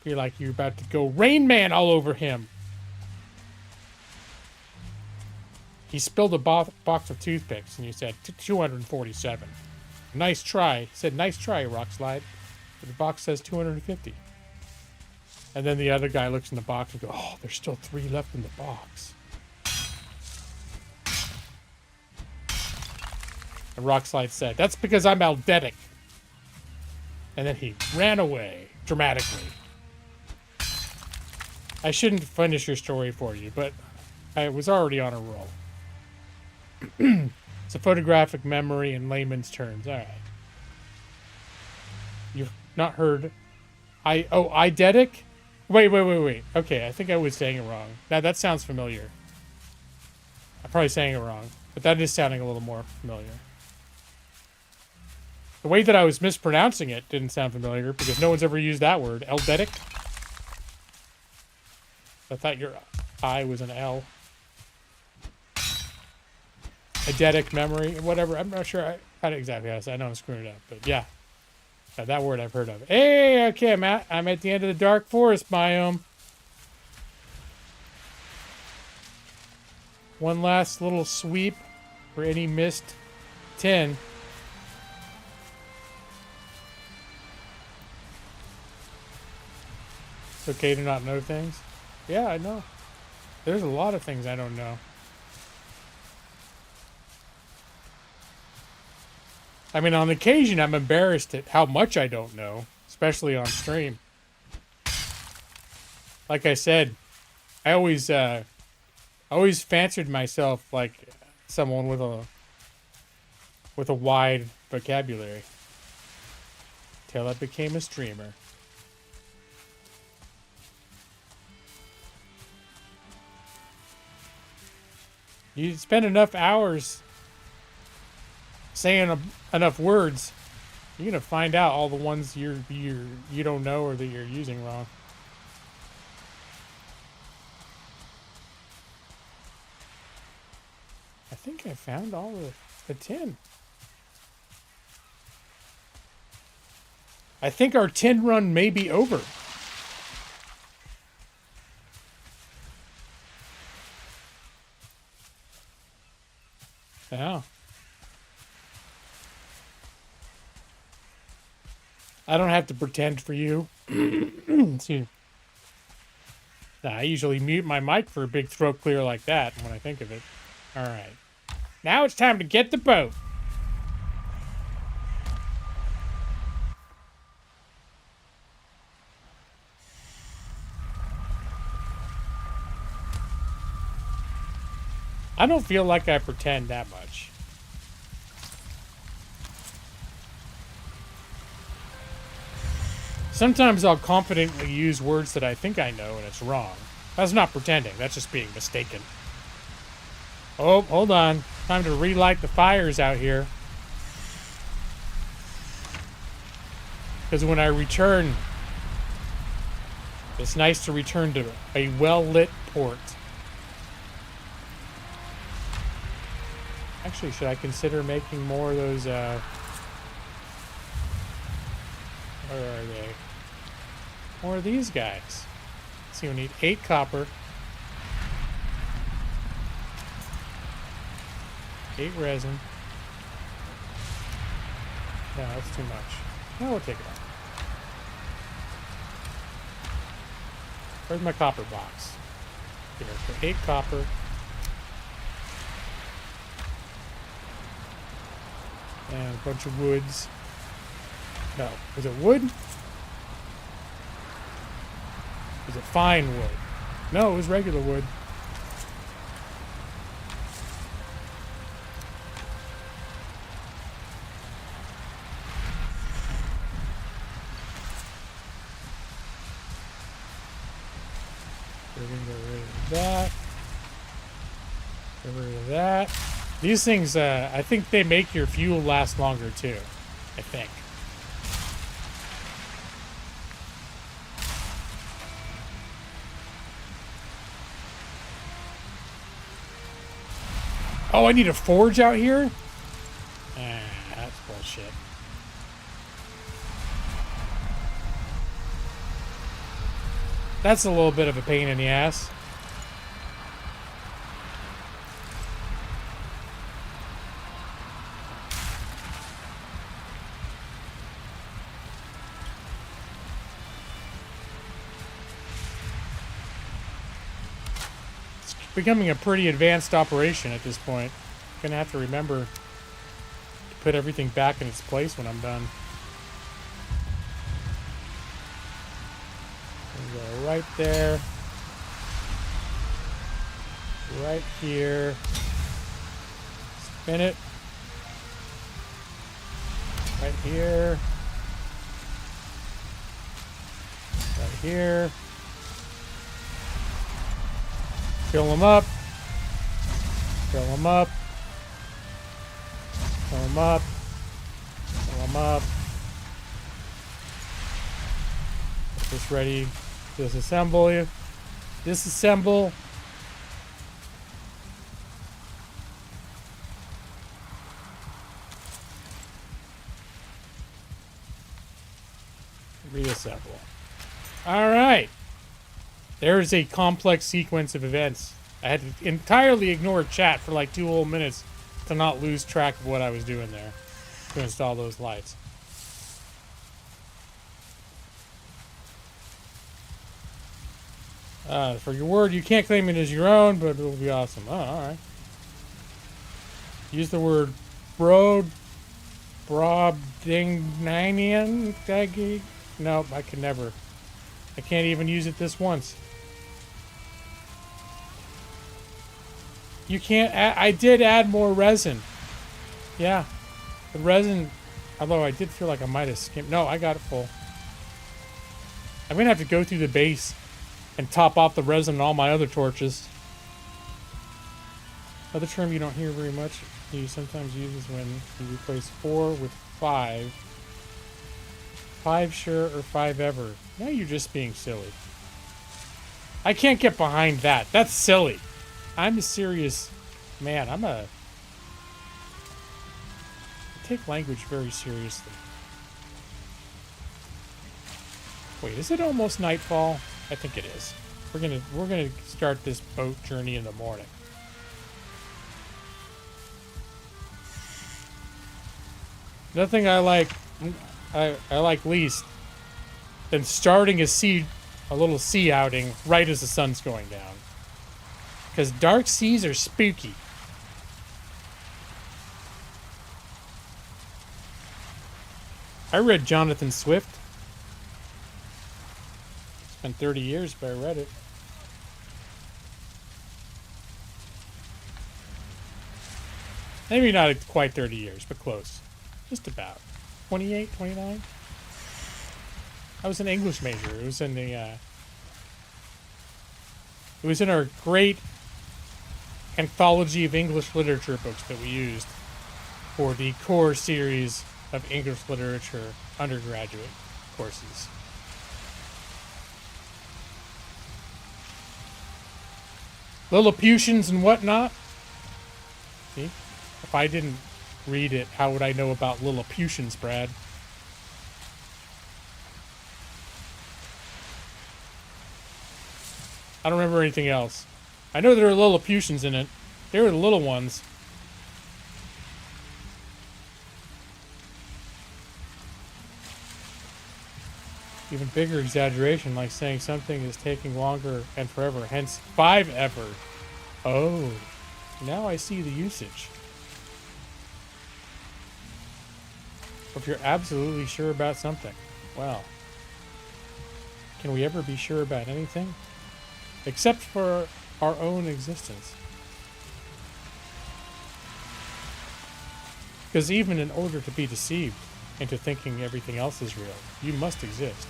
Feel like you're about to go Rain Man all over him. He spilled a box of toothpicks, and you said 247. Nice try. He said, nice try, Rock Slide. But the box says 250. And then the other guy looks in the box and goes, oh, there's still 3 left in the box. And Rock Slide said, that's because I'm aldetic. And then he ran away dramatically. I shouldn't finish your story for you, but I was already on a roll. It's a photographic memory in layman's terms. All right. You've not heard... eidetic? Wait. Okay, I think I was saying it wrong. That sounds familiar. I'm probably saying it wrong, but that is sounding a little more familiar. The way that I was mispronouncing it didn't sound familiar because no one's ever used that word. Eldetic? I thought your I was an L. Eidetic memory, whatever. I'm not sure how to exactly how to say. I know I'm screwing it up, but yeah. That word I've heard of. Hey, okay, Matt. I'm at the end of the dark forest biome. One last little sweep for any missed 10. It's okay to not know things. Yeah, I know. There's a lot of things I don't know. I mean, on occasion, I'm embarrassed at how much I don't know, especially on stream. Like I said, I always fancied myself like someone with a wide vocabulary till I became a streamer. You spend enough hours saying enough words, you're gonna find out all the ones you don't know or that you're using wrong. I think I found all the tin. I think our tin run may be over. Yeah. I don't have to pretend for you. See. Nah, I usually mute my mic for a big throat clear like that when I think of it. All right. Now it's time to get the boat. I don't feel like I pretend that much. Sometimes I'll confidently use words that I think I know and it's wrong. That's not pretending, that's just being mistaken. Oh, hold on. Time to relight the fires out here. Because when I return, it's nice to return to a well-lit port. Actually, should I consider making more of those, where are they? More of these guys. Let's see, we need 8 copper. 8 resin. No, that's too much. No, we'll take it out. Where's my copper box? Here, for 8 copper. And a bunch of woods. No, was it wood? Was it fine wood? No, it was regular wood. We're gonna get rid of that. Get rid of that. These things, I think they make your fuel last longer too. I think. Oh, I need a forge out here? That's bullshit. That's a little bit of a pain in the ass. It's becoming a pretty advanced operation at this point. Gonna have to remember to put everything back in its place when I'm done. Go right there. Right here. Spin it. Right here. Right here. Fill them up. Fill them up. Fill them up. Fill them up. Get this ready. Disassemble you. Disassemble. Reassemble. All right. There's a complex sequence of events. I had to entirely ignore chat for like 2 whole minutes to not lose track of what I was doing there to install those lights. For your word, you can't claim it as your own, but it'll be awesome. Oh, all right. Use the word Brobdingnian. Nope, I can never. I can't even use it this once. You can't add, I did add more resin. Yeah. The resin, although I did feel like I might have skimmed. No, I got it full. I'm going to have to go through the base and top off the resin on all my other torches. Another term you don't hear very much, you sometimes use is when you replace 4 with 5. 5 sure or 5 ever. Now you're just being silly. I can't get behind that. That's silly. I'm a serious man. I take language very seriously. Wait, is it almost nightfall? I think it is. We're gonna start this boat journey in the morning. Nothing I like least than starting a little sea outing right as the sun's going down. Because dark seas are spooky. I read Jonathan Swift. It's been 30 years, but I read it. Maybe not quite 30 years, but close. Just about. 28, 29? I was an English major. It was in the, it was in our great anthology of English literature books that we used for the core series of English literature undergraduate courses. Lilliputians and whatnot. See? If I didn't read it, how would I know about Lilliputians, Brad? I don't remember anything else. I know there are Lilliputians in it. They were the little ones. Even bigger exaggeration, like saying something is taking longer and forever, hence 5 ever. Oh, now I see the usage. If you're absolutely sure about something, well, can we ever be sure about anything? Except for our own existence. Because even in order to be deceived into thinking everything else is real, you must exist.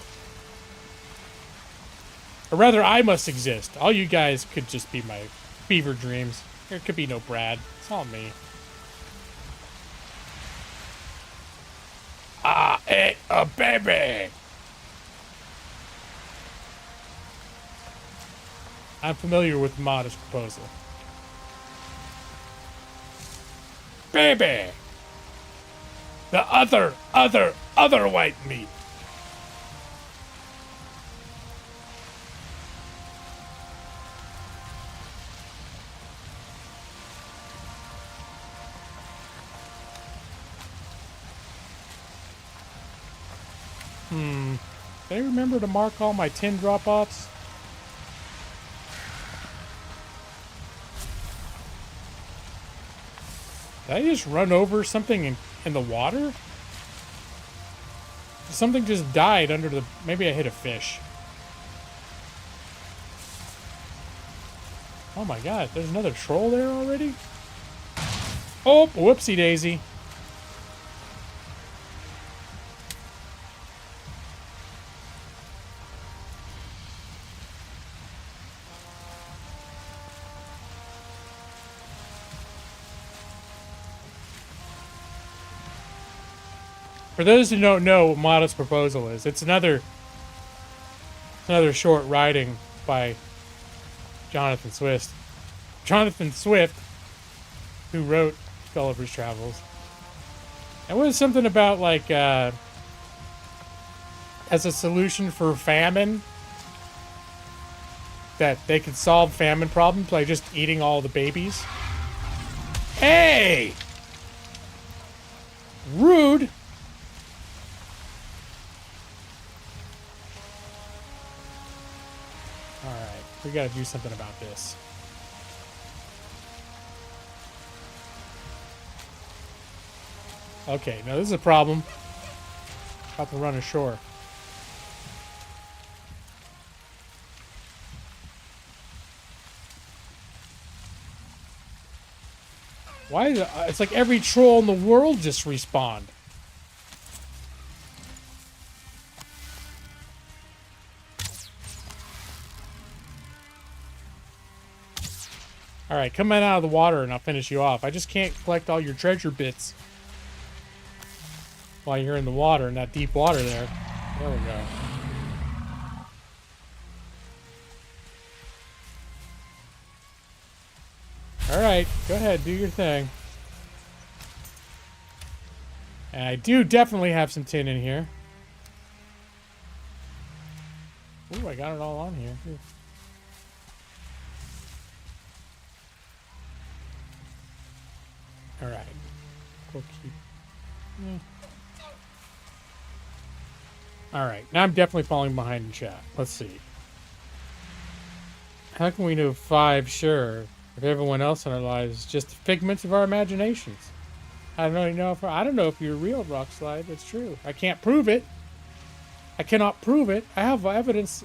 Or rather, I must exist. All you guys could just be my fever dreams. There could be no Brad. It's all me. I ate a baby! I'm familiar with the modest proposal. Baby! The other white meat. Did I remember to mark all my tin drop-offs? Did I just run over something in the water? Something just died under the... Maybe I hit a fish. Oh my god, there's another troll there already? Oh, whoopsie daisy. For those who don't know what Modest Proposal is, it's another short writing by Jonathan Swift. Jonathan Swift, who wrote Gulliver's Travels. It was something about, like, as a solution for famine, that they could solve famine problems by just eating all the babies. Hey! Rude! Alright, we gotta do something about this. Okay, now this is a problem. About to run ashore. Why is it? It's like every troll in the world just respawned. Alright, come on out of the water and I'll finish you off. I just can't collect all your treasure bits while you're in the water, in that deep water there. There we go. Alright, go ahead, do your thing. And I do definitely have some tin in here. Ooh, I got it all on here. Ooh. Alright. We'll keep... Yeah. Alright, now I'm definitely falling behind in chat. Let's see. How can we know 5 sure if everyone else in our lives is just figments of our imaginations? I don't know if you're real, Rockslide. It's true. I can't prove it. I cannot prove it. I have evidence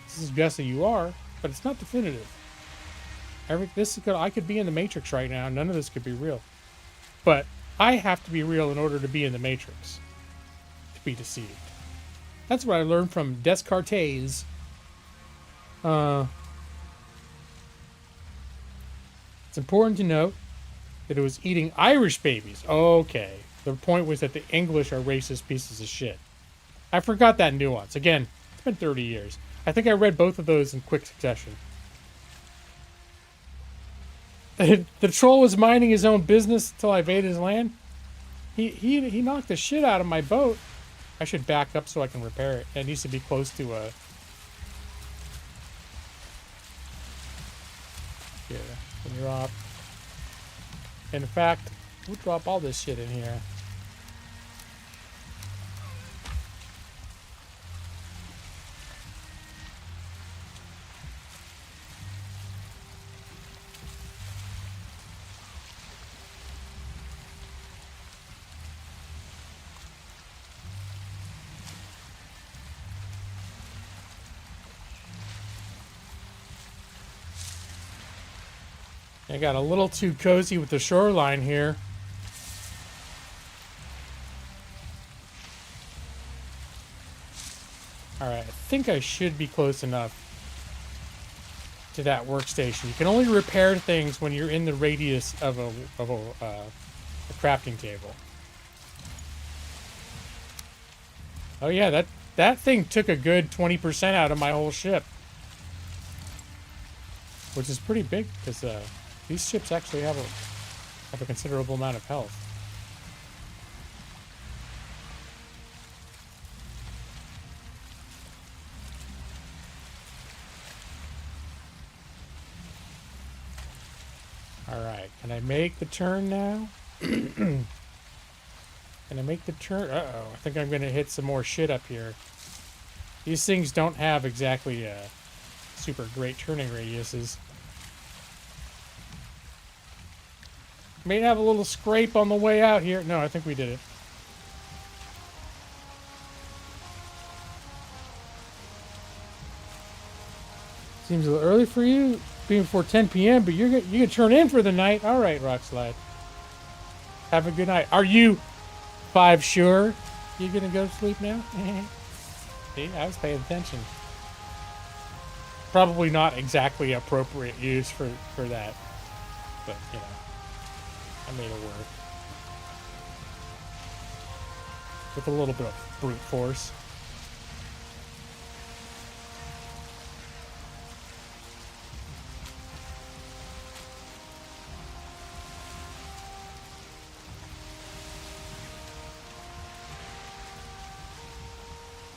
to suggest that you are, but it's not definitive. I could be in the Matrix right now. None of this could be real. But I have to be real in order to be in the Matrix. To be deceived. That's what I learned from Descartes. It's important to note that it was eating Irish babies. Okay. The point was that the English are racist pieces of shit. I forgot that nuance. Again, it's been 30 years. I think I read both of those in quick succession. The troll was minding his own business until I invaded his land. He knocked the shit out of my boat. I should back up so I can repair it. It needs to be close to a... Here, drop. In fact, we'll drop all this shit in here. I got a little too cozy with the shoreline here. Alright, I think I should be close enough to that workstation. You can only repair things when you're in the radius of a crafting table. Oh yeah, that thing took a good 20% out of my whole ship. Which is pretty big, because these ships actually have a considerable amount of health. Alright, can I make the turn now? Can I make the turn? Uh-oh. I think I'm going to hit some more shit up here. These things don't have exactly super great turning radiuses. May have a little scrape on the way out here. No, I think we did it. Seems a little early for you, being before 10 p.m., but you can turn in for the night. All right, Rockslide. Have a good night. Are you 5 sure you're going to go to sleep now? See, I was paying attention. Probably not exactly appropriate use for that, but, you know, I made it work. With a little bit of brute force.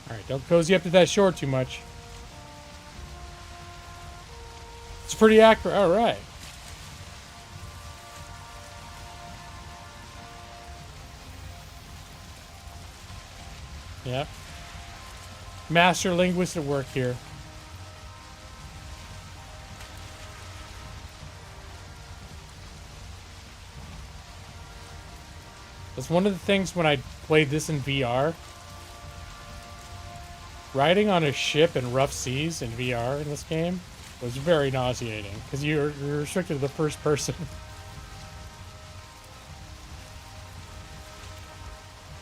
Alright, don't cozy up to that shore too much. It's pretty accurate. Alright. Yep. Master linguist at work here. That's one of the things when I played this in VR. Riding on a ship in rough seas in VR in this game was very nauseating because you're restricted to the first person.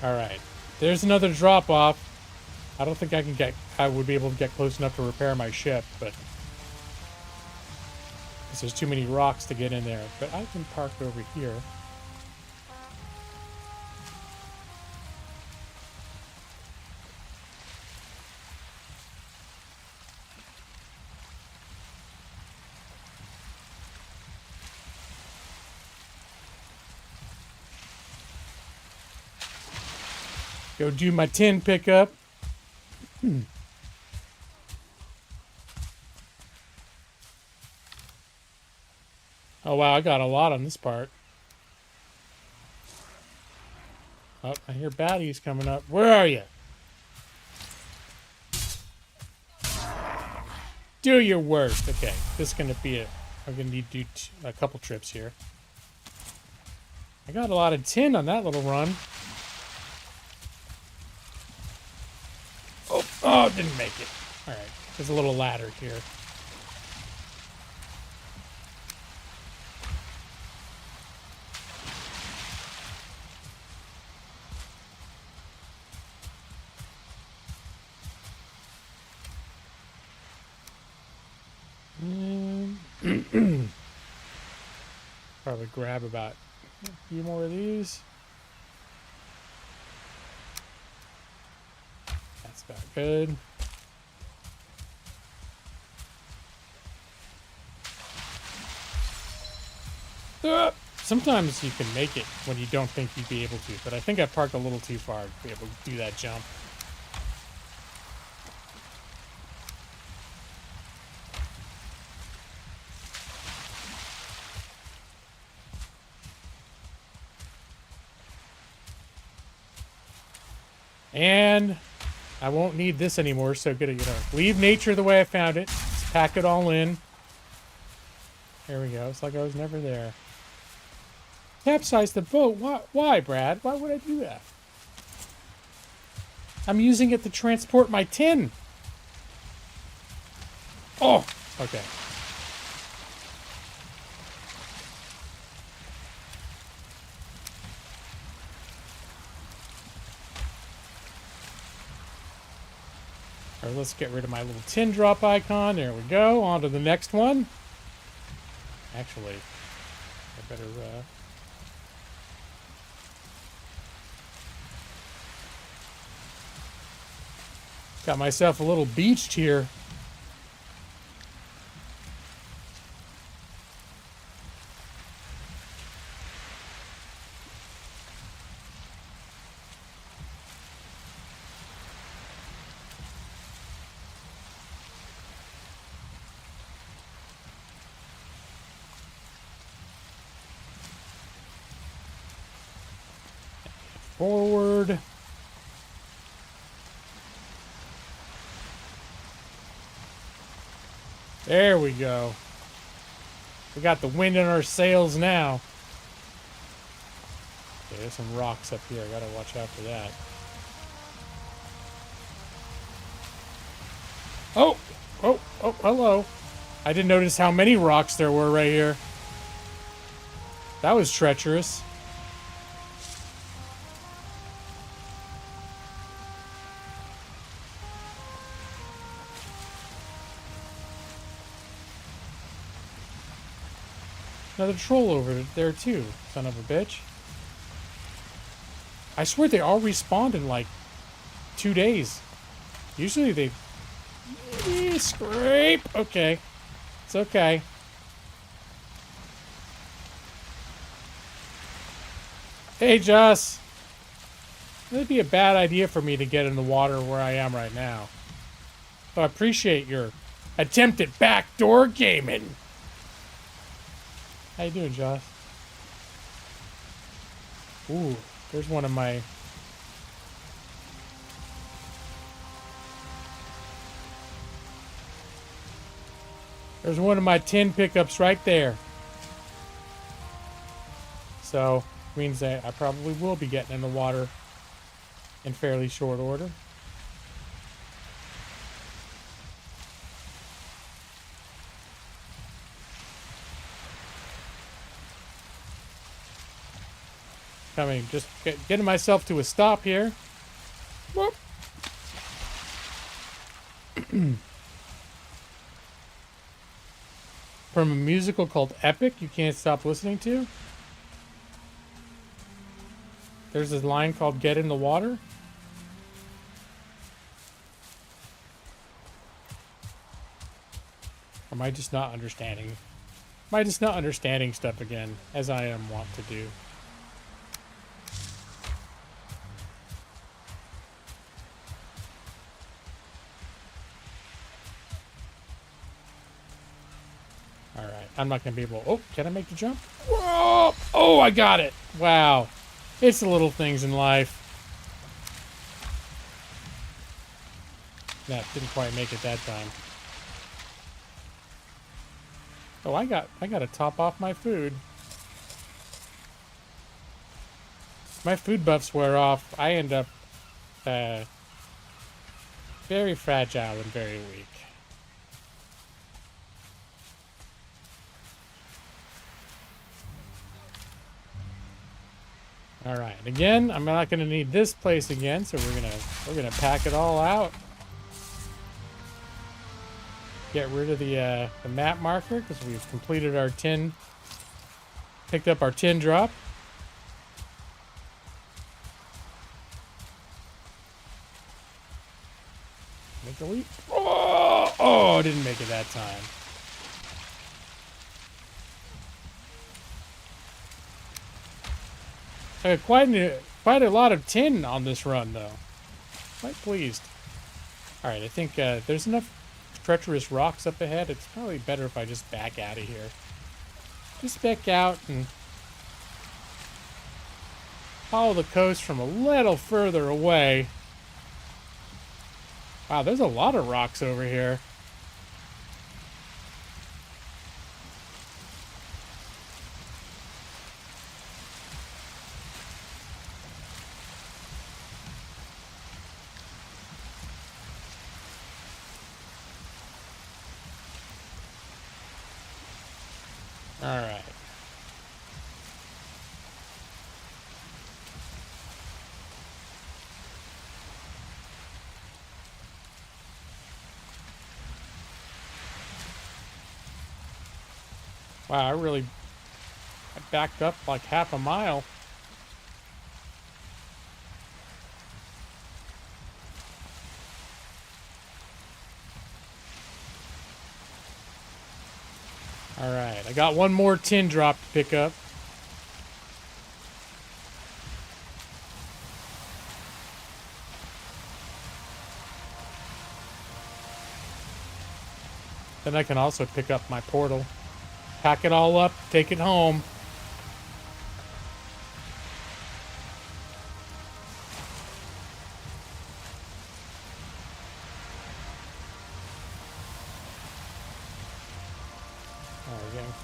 All right, there's another drop off. I don't think I would be able to get close enough to repair my ship, but because there's too many rocks to get in there. But I can park over here. Go do my tin pickup. Oh wow, I got a lot on this part. Oh, I hear baddies coming up. Where are you? Do your worst. Okay, this is gonna be I'm gonna need to do a couple trips here. I got a lot of tin on that little run. Oh, didn't make it. All right, there's a little ladder here. Probably grab about a few more of these. That's about good. Sometimes you can make it when you don't think you'd be able to, but I think I parked a little too far to be able to do that jump. And I won't need this anymore, so good, leave nature the way I found it. Just pack it all in. There we go. It's like I was never there. Capsize the boat? Why, Brad? Why would I do that? I'm using it to transport my tin. Oh, okay. All right, let's get rid of my little tin drop icon. There we go. On to the next one. Actually, I better... Got myself a little beached here. forward. There we go. We got the wind in our sails now. Okay, there's some rocks up here. I gotta watch out for that. Oh! Oh! Oh, hello. I didn't notice how many rocks there were right here. That was treacherous. Another troll over there too, son of a bitch. I swear they all respawned in like 2 days. Usually they... Scrape! Okay. It's okay. Hey, Joss. It'd be a bad idea for me to get in the water where I am right now. So I appreciate your attempt at backdoor gaming. How you doing, Joss? Ooh, there's one of my... There's one of my tin pickups right there. So, means that I probably will be getting in the water in fairly short order. Coming, just getting myself to a stop here. Whoop. From a musical called Epic, you can't stop listening to. There's this line called Get in the Water. Or am I just not understanding? Am I just not understanding stuff again, as I am wont to do? Alright, I'm not going to be able... Oh, can I make the jump? Whoa! Oh, I got it! Wow. It's the little things in life. That didn't quite make it that time. Oh, I got to top off my food. My food buffs wear off. I end up very fragile and very weak. All right. Again, I'm not going to need this place again, so we're gonna pack it all out. Get rid of the map marker because we've completed our tin. Picked up our tin drop. Make a leap. Oh, oh, didn't make it that time. I got quite a lot of tin on this run, though. Quite pleased. All right, I think there's enough treacherous rocks up ahead. It's probably better if I just back out of here. Just back out and follow the coast from a little further away. Wow, there's a lot of rocks over here. All right. Wow, I backed up like half a mile. All right, I got one more tin drop to pick up. Then I can also pick up my portal. Pack it all up, take it home.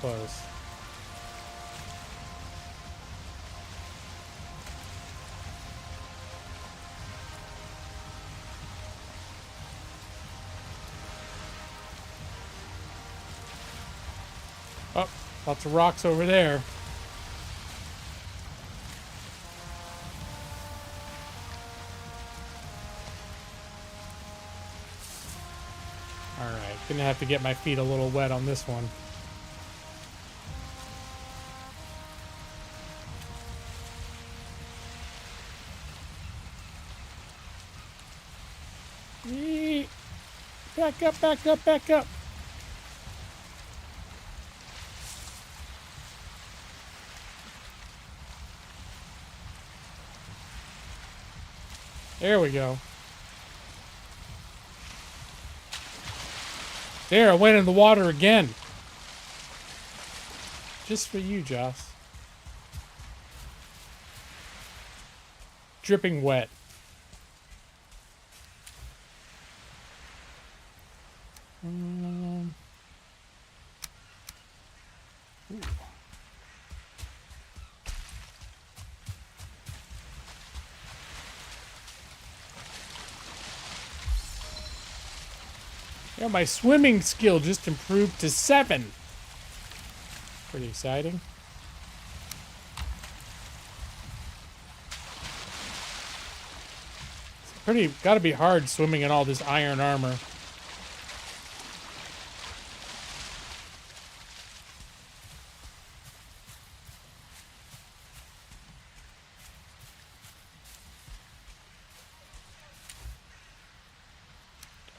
close. Oh, lots of rocks over there. Alright, gonna have to get my feet a little wet on this one. Eee. Back up, back up, back up. There we go. There, I went in the water again. Just for you, Joss. Dripping wet. Ooh. Yeah, my swimming skill just improved to 7. Pretty exciting. It's gotta be hard swimming in all this iron armor.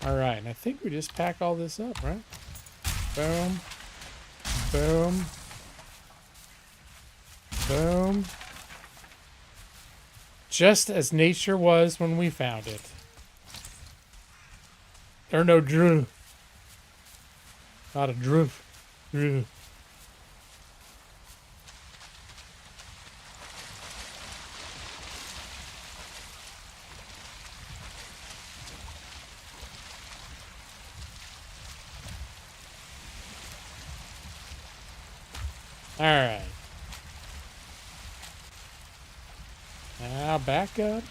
Alright, and I think we just pack all this up, right? Boom. Boom. Boom. Just as nature was when we found it. There are no Drew. Not a Drew. Drew. Alright. Now back up.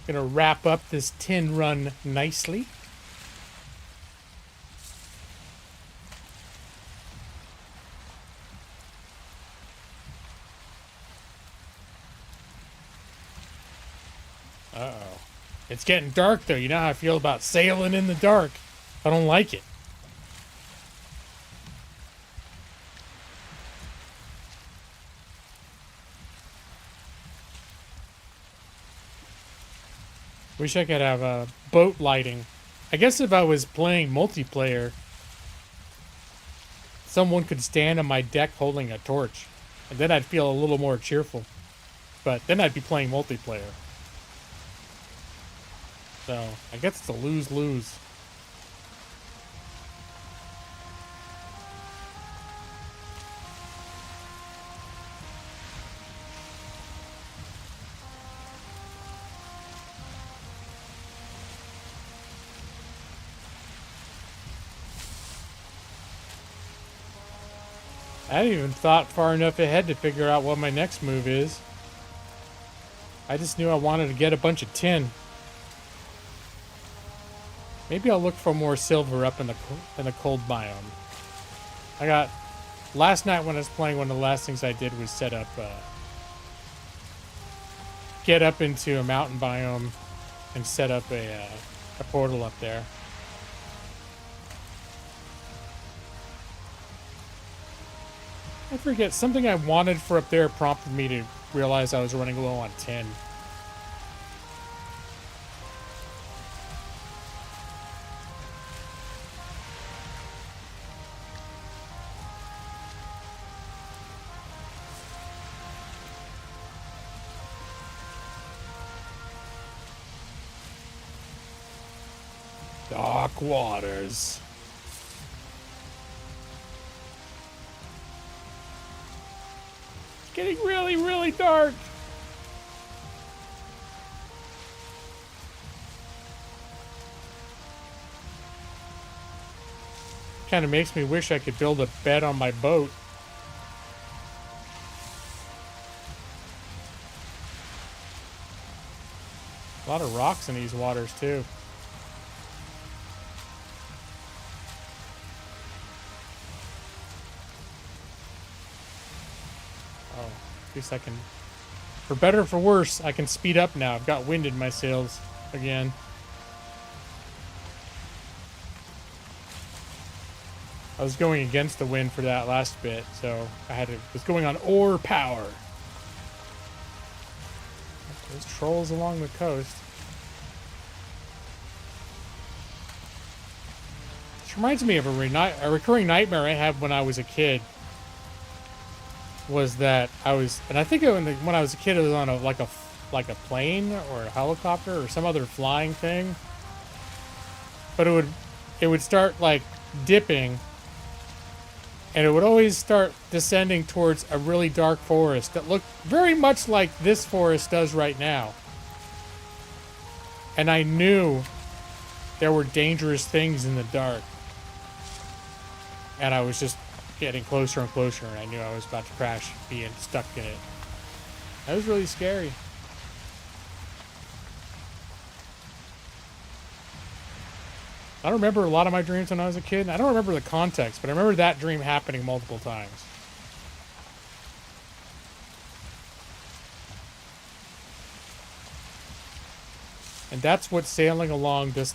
Gonna wrap up this tin run nicely. Uh-oh. It's getting dark, though. You know how I feel about sailing in the dark. I don't like it. Wish I could have a boat lighting. I guess if I was playing multiplayer, someone could stand on my deck holding a torch. And then I'd feel a little more cheerful. But then I'd be playing multiplayer. So, I guess it's a lose-lose. I hadn't even thought far enough ahead to figure out what my next move is. I just knew I wanted to get a bunch of tin. Maybe I'll look for more silver up in the cold biome. I got last night when I was playing. One of the last things I did was set up, get up into a mountain biome, and set up a portal up there. I forget something I wanted for up there prompted me to realize I was running low on tin. Dark waters. getting really, really dark. Kind of makes me wish I could build a bed on my boat. A lot of rocks in these waters, too. Oh, at least I can... For better or for worse, I can speed up now. I've got wind in my sails again. I was going against the wind for that last bit, so was going on oar power. There's trolls along the coast. This reminds me of a recurring nightmare I had when I was a kid. Was that and I think when I was a kid, it was on like a plane or a helicopter or some other flying thing. But it would start like dipping. And it would always start descending towards a really dark forest that looked very much like this forest does right now. And I knew there were dangerous things in the dark. And I was just getting closer and closer, and I knew I was about to crash, being stuck in it. That was really scary. I don't remember a lot of my dreams when I was a kid. I don't remember the context, but I remember that dream happening multiple times. And that's what sailing along the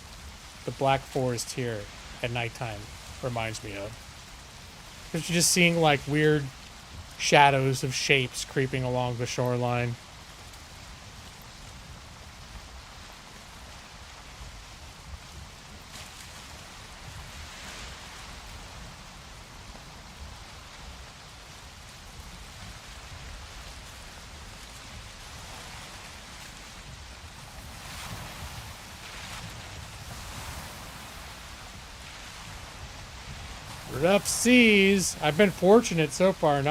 Black Forest here at nighttime reminds me of. Because you're just seeing like weird shadows of shapes creeping along the shoreline. Rough seas. I've been fortunate so far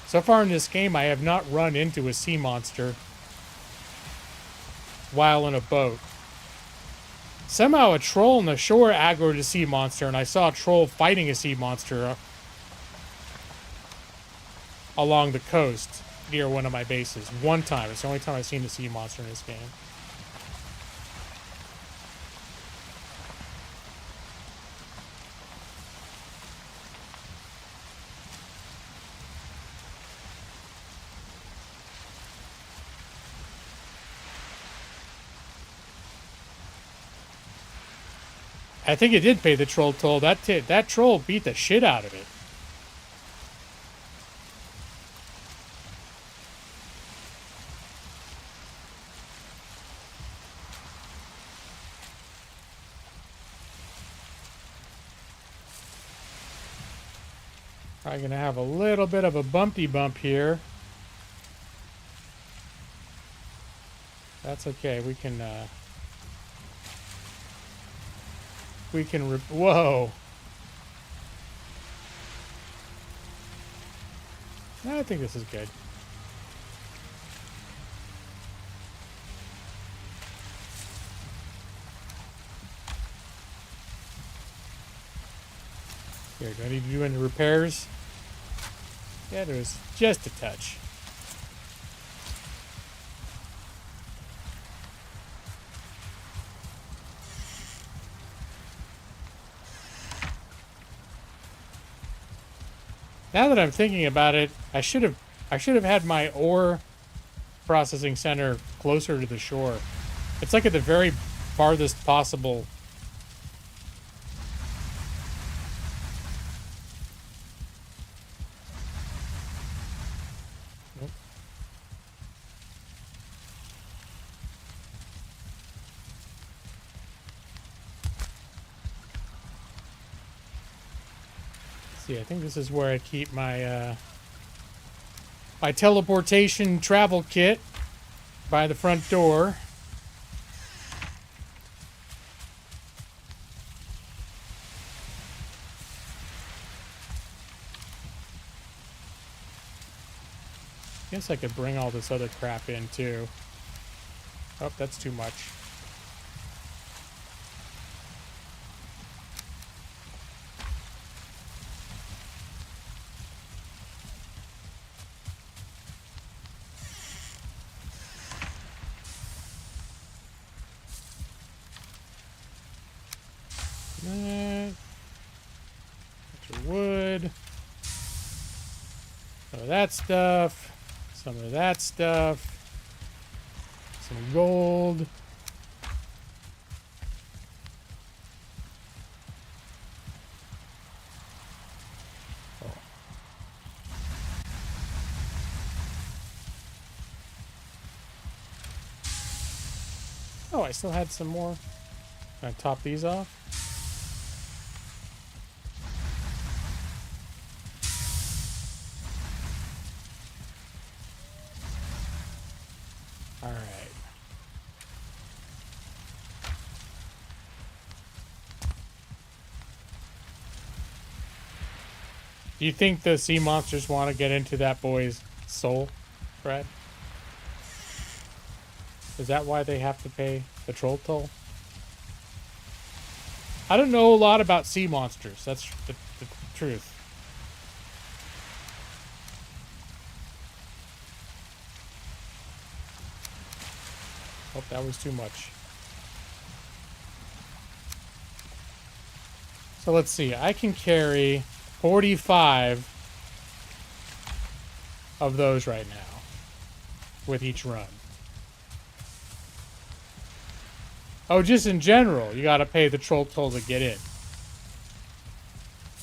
so far in this game I have not run into a sea monster while in a boat. Somehow a troll on the shore aggroed a sea monster, and I saw a troll fighting a sea monster along the coast near one of my bases. One time. It's the only time I've seen a sea monster in this game. I think it did pay the troll toll. That troll beat the shit out of it. Probably gonna have a little bit of a bumpy bump here. That's okay. We can whoa. I think this is good. Here, do I need to do any repairs? Yeah, there's just a touch. Now that I'm thinking about it, I should have had my ore processing center closer to the shore. It's like at the very farthest possible. Nope. See, I think this is where I keep my my teleportation travel kit by the front door. Guess I could bring all this other crap in too. Oh, that's too much. Bunch of wood. Some of that stuff. Some of that stuff. Some gold. Oh, I still had some more. Can I top these off? All right. Do you think the sea monsters want to get into that boy's soul, Brad? Is that why they have to pay the troll toll? I don't know a lot about sea monsters. That's the truth. Oh, that was too much. So let's see. I can carry 45 of those right now with each run. Oh, just in general, you gotta pay the troll toll to get in.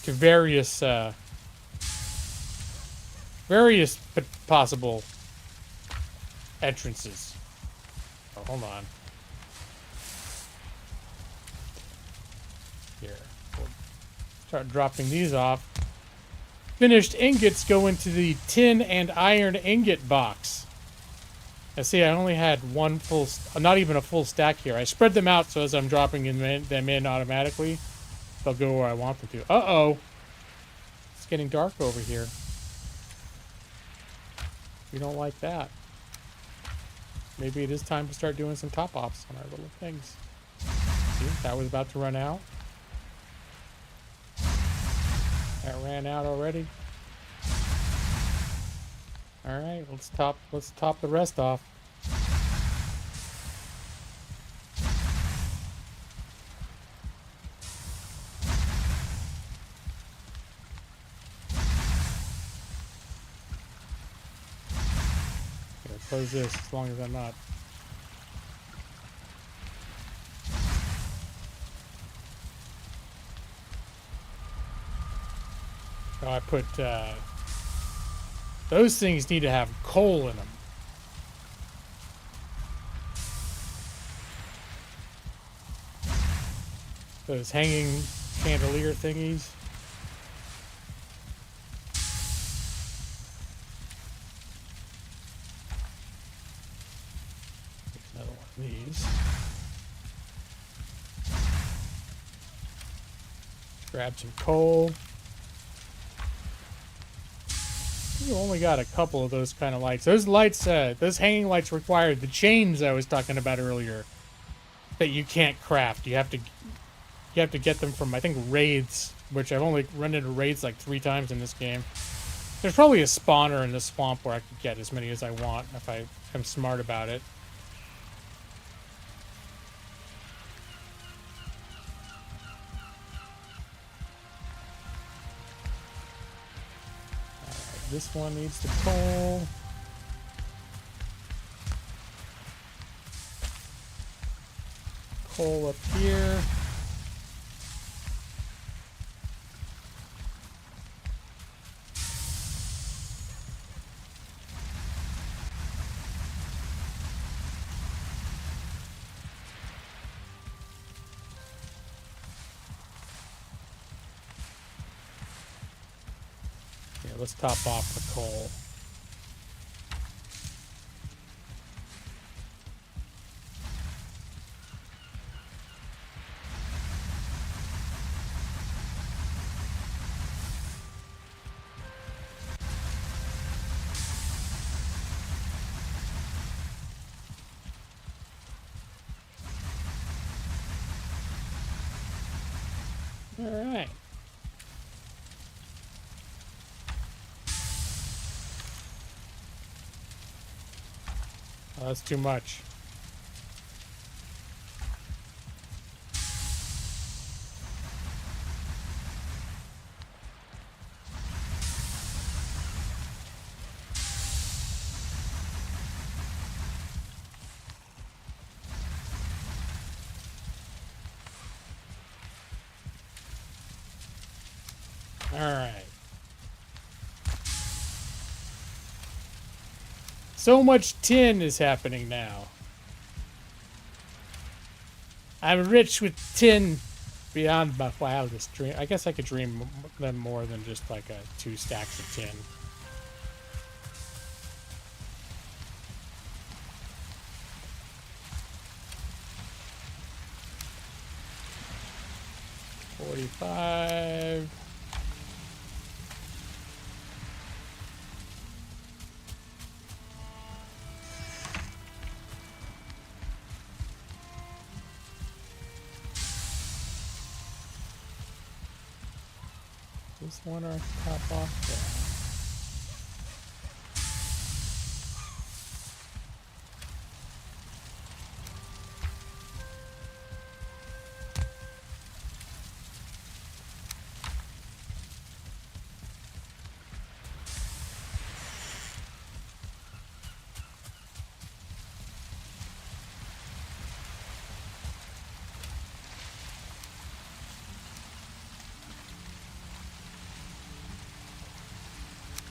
To various possible entrances. Oh, hold on. Here. We'll start dropping these off. Finished ingots go into the tin and iron ingot box. I see I only had one full, not even a full stack here. I spread them out so as I'm dropping them in automatically, they'll go where I want them to. Uh-oh. It's getting dark over here. We don't like that. Maybe it is time to start doing some top offs on our little things. See, that was about to run out. That ran out already. Alright, let's top the rest off. Here, close this as long as I'm not. Oh, I put those things need to have coal in them. Those hanging chandelier thingies. Another one of these. Grab some coal. You only got a couple of those kind of lights. Those lights, those hanging lights require the chains I was talking about earlier that you can't craft. You have to get them from, I think, raids, which I've only run into raids like 3 times in this game. There's probably a spawner in the swamp where I could get as many as I want if I am smart about it. This one needs the coal. Coal up here. Let's top off the coal. All right. Oh, that's too much. All right. So much tin is happening now. I'm rich with tin beyond my wildest dream. I guess I could dream them more than just like 2 stacks of tin. $45. This one or top off there.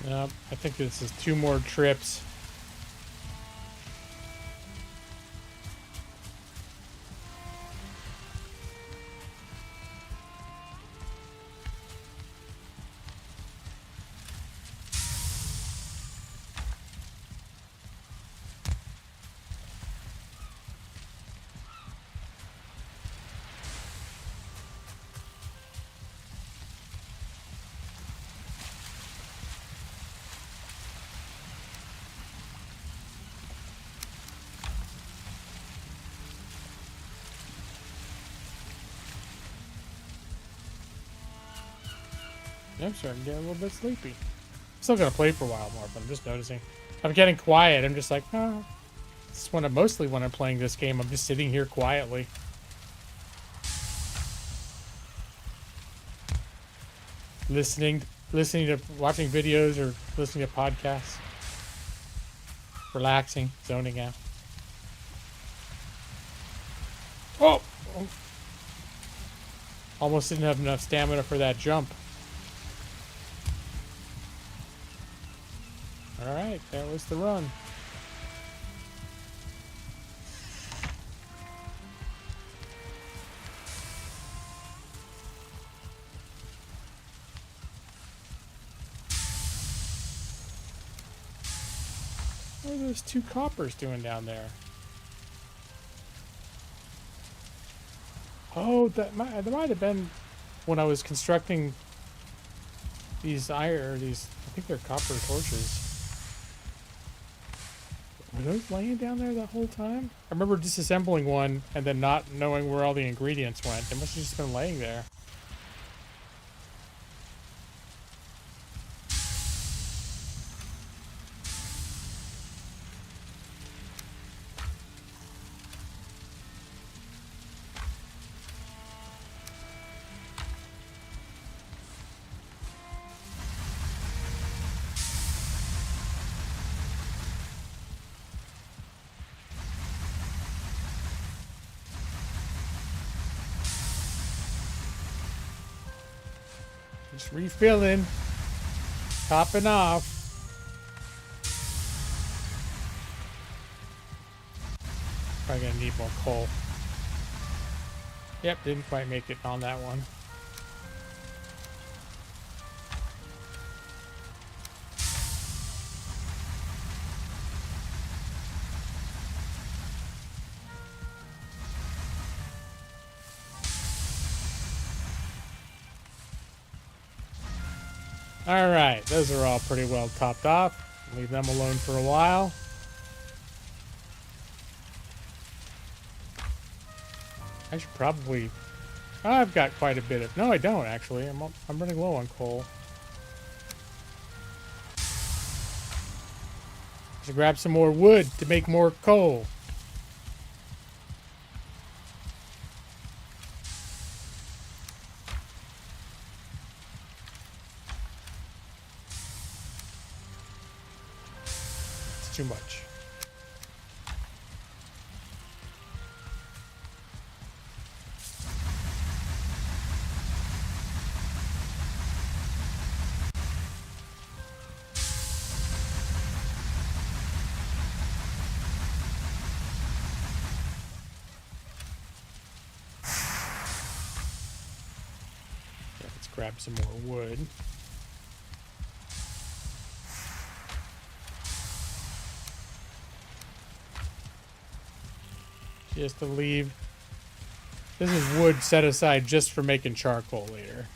Yep, I think this is 2 more trips. I'm starting to get a little bit sleepy. Still gonna play for a while more, but I'm just noticing. I'm getting quiet. I'm just like, oh. This is mostly when I'm playing this game. I'm just sitting here quietly. Listening to watching videos or listening to podcasts. Relaxing, zoning out. Oh! Almost didn't have enough stamina for that jump. Alright, that was the run. What are those 2 coppers doing down there? Oh, that might have been when I was constructing these I think they're copper torches. Were those laying down there that whole time? I remember disassembling one and then not knowing where all the ingredients went. They must have just been laying there. Just refilling, topping off. Probably gonna need more coal. Yep, didn't quite make it on that one. All right, those are all pretty well topped off. Leave them alone for a while. I should probably I've got quite a bit of... No, I don't, actually. I'm running low on coal. To grab some more wood to make more coal. It's too much. Grab some more wood. Just to leave. This is wood set aside just for making charcoal later.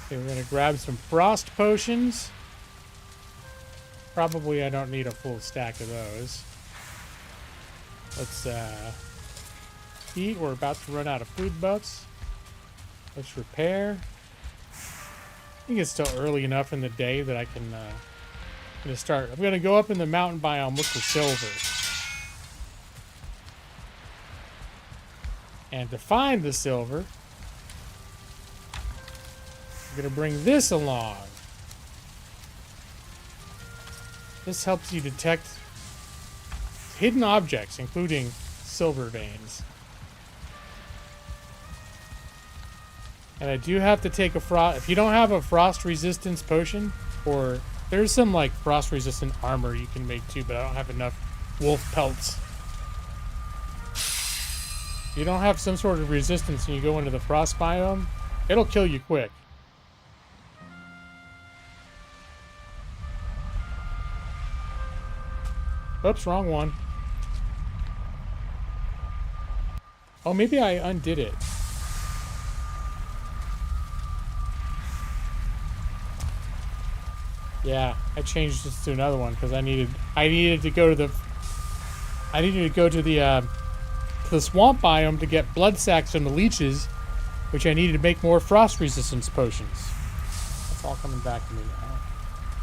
Okay, we're gonna grab some frost potions. Probably I don't need a full stack of those. Let's eat. We're about to run out of food buffs. Let's repair. I think it's still early enough in the day that I can gonna start. I'm gonna go up in the mountain biome, look for silver. And to find the silver, I'm gonna bring this along. This helps you detect hidden objects, including silver veins. And I do have to take a frost... If you don't have a frost resistance potion, or... There's some, like, frost resistant armor you can make too, but I don't have enough wolf pelts. If you don't have some sort of resistance and you go into the frost biome, it'll kill you quick. Oops, wrong one. Oh, maybe I undid it. Yeah, I changed this to another one because I needed to go to the swamp biome to get blood sacks from the leeches, which I needed to make more frost resistance potions. That's all coming back to me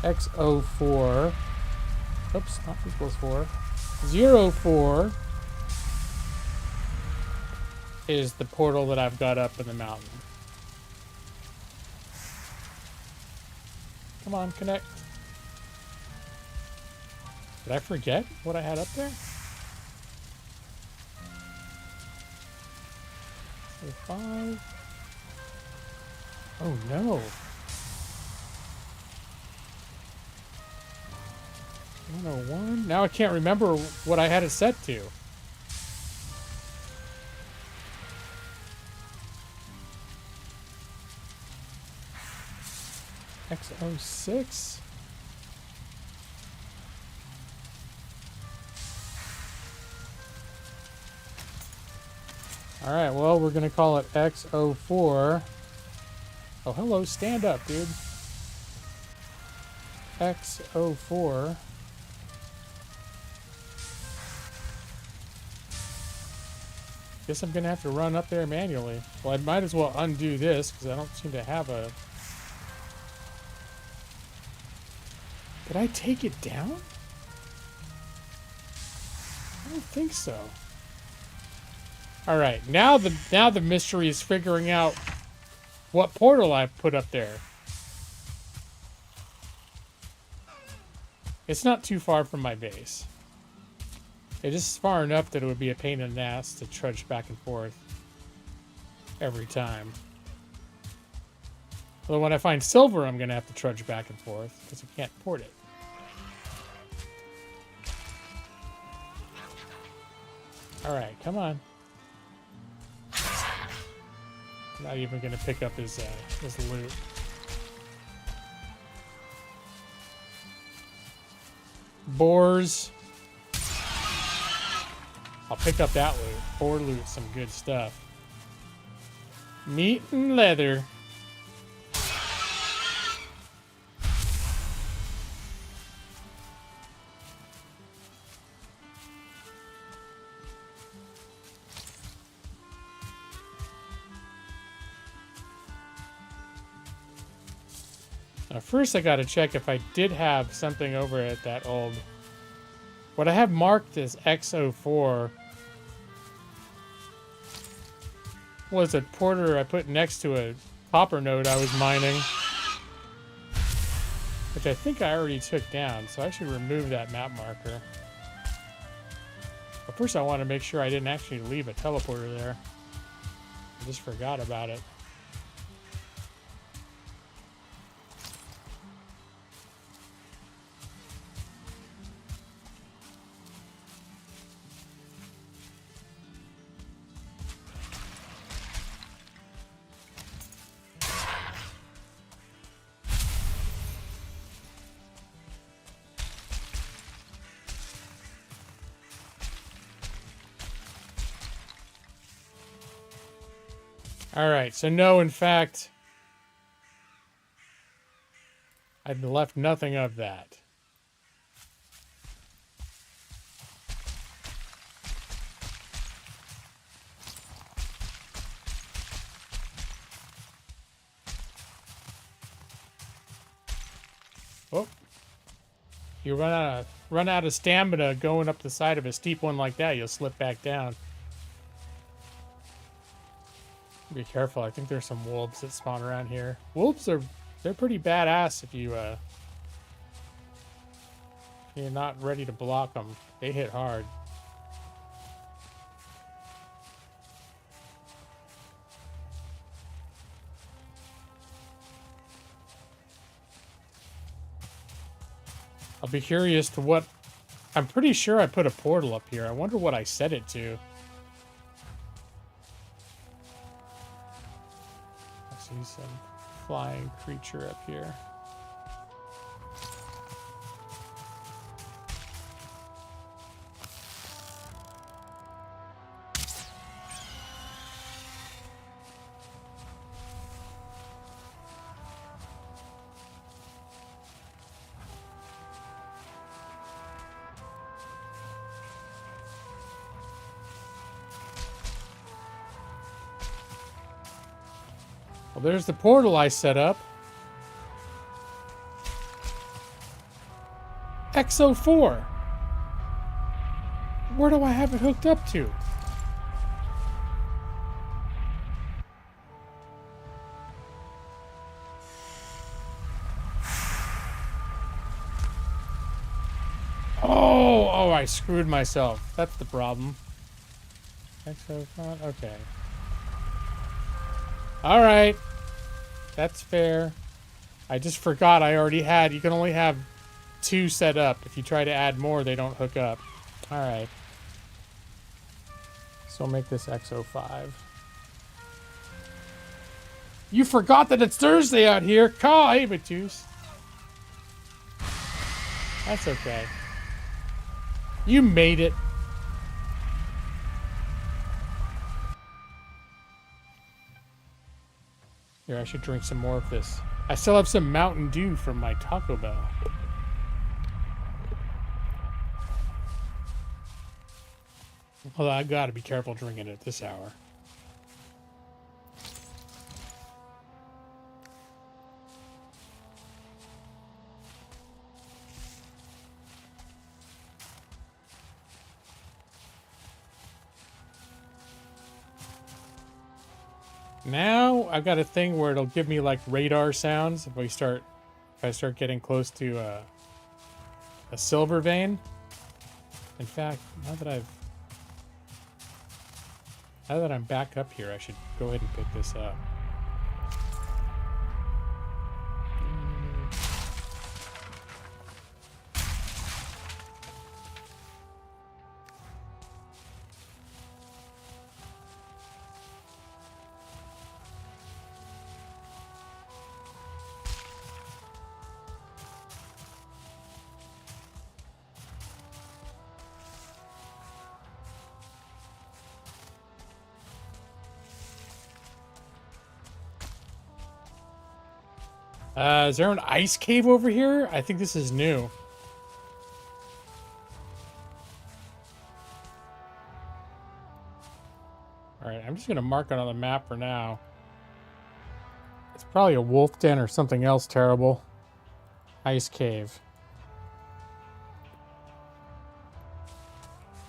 now. XO4. Oops, not equals 4. 04 is the portal that I've got up in the mountain. Come on, connect. Did I forget what I had up there? 5. Oh no. 101. Now I can't remember what I had it set to. X06. All right, well, we're going to call it X04. Oh, hello, stand up, dude. X04. Guess I'm going to have to run up there manually. Well, I might as well undo this because I don't seem to have a... Did I take it down? I don't think so. All right, now the mystery is figuring out what portal I've put up there. It's not too far from my base. It is far enough that it would be a pain in the ass to trudge back and forth every time. Although when I find silver, I'm going to have to trudge back and forth because I can't port it. All right, come on. I'm not even going to pick up his loot. Boars. I'll pick up that loot. Boar loot, some good stuff. Meat and leather. First, I gotta check if I did have something over at that old... What I have marked as X04 was a porter I put next to a copper node I was mining, which I think I already took down, so I should remove that map marker. But first I want to make sure I didn't actually leave a teleporter there. I just forgot about it. Alright, so no, in fact, I'd left nothing of that. Oh. You run out of stamina going up the side of a steep one like that, you'll slip back down. Be careful, I think there's some wolves that spawn around here. Wolves they're pretty badass if you're not ready to block them. They hit hard. I'll be curious to what... I'm pretty sure I put a portal up here. I wonder what I set it to. I see some flying creature up here. Well, there's the portal I set up. X04. Where do I have it hooked up to? Oh, I screwed myself. That's the problem. X05, okay. All right. That's fair. I just forgot I already had... You can only have 2 set up. If you try to add more, they don't hook up. All right. So I'll make this X05. You forgot that it's Thursday out here. Kai, Batus. That's okay. You made it. Here, I should drink some more of this. I still have some Mountain Dew from my Taco Bell. Although I gotta be careful drinking it at this hour. Now I've got a thing where it'll give me like radar sounds if I start getting close to a silver vein. In fact, now that I'm back up here, I should go ahead and pick this up. Is there an ice cave over here? I think this is new. Alright, I'm just going to mark it on the map for now. It's probably a wolf den or something else terrible. Ice cave.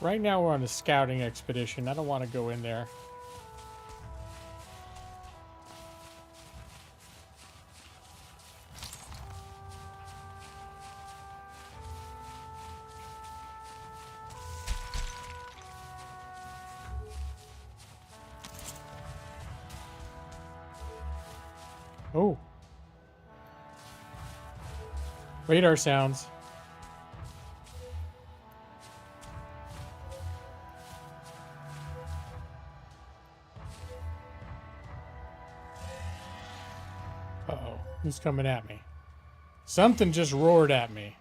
Right now we're on a scouting expedition. I don't want to go in there. Oh. Radar sounds. Uh-oh. Who's coming at me? Something just roared at me.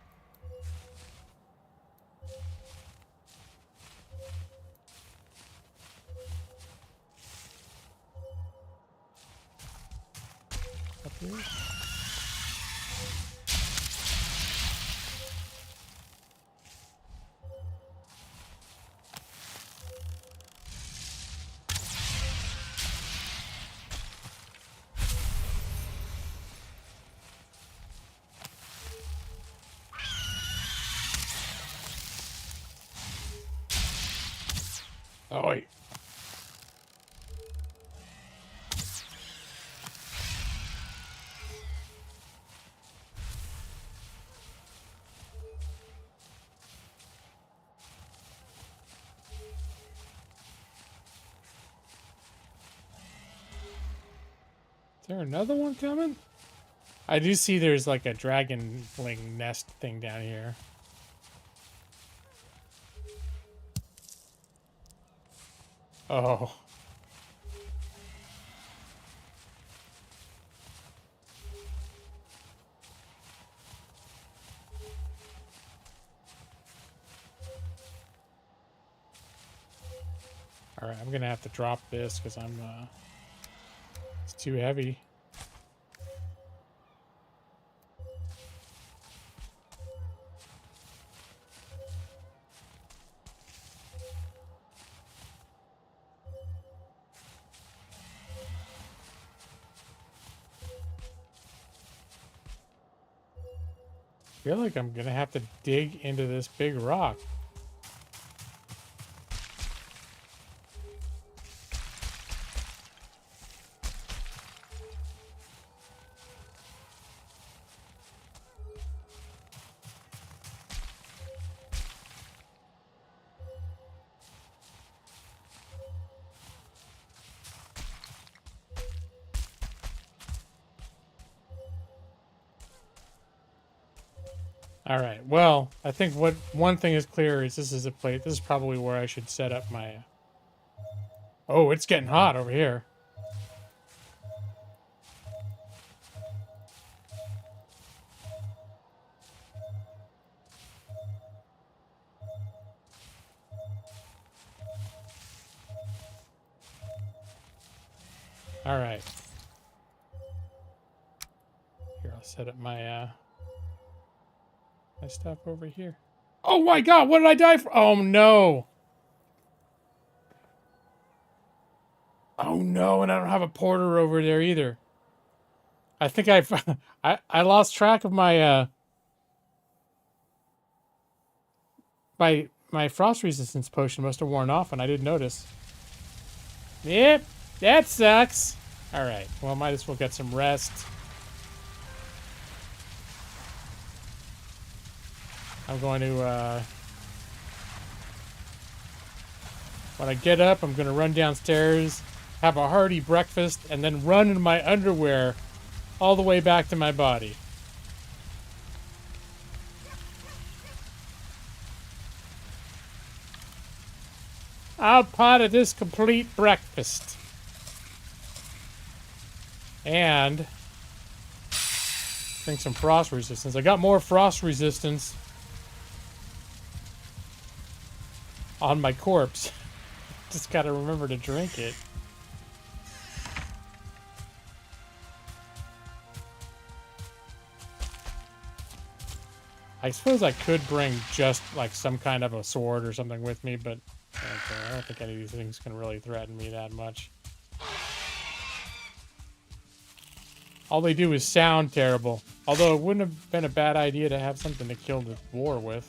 Up here? Oh, wait. Is there another one coming? I do see there's like a dragonling nest thing down here. Oh. All right, I'm gonna have to drop this because it's too heavy. I feel like I'm gonna have to dig into this big rock. All right. Well, I think what one thing is clear is this is a plate. This is probably where I should set up my. Oh, it's getting hot over here. All right. Here, I'll set up my my stuff over here. Oh my God! What did I die for? Oh no! Oh no! And I don't have a porter over there either. I think I lost track of my my frost resistance potion must have worn off, and I didn't notice. Yep, that sucks. All right. Well, might as well get some rest. I'm going to, when I get up, I'm going to run downstairs, have a hearty breakfast, and then run in my underwear all the way back to my body. I'll part of this complete breakfast. And drink some frost resistance. I got more frost resistance on my corpse. Just gotta remember to drink it. I suppose I could bring just like some kind of a sword or something with me, but okay, I don't think any of these things can really threaten me that much. All they do is sound terrible. Although it wouldn't have been a bad idea to have something to kill the boar with.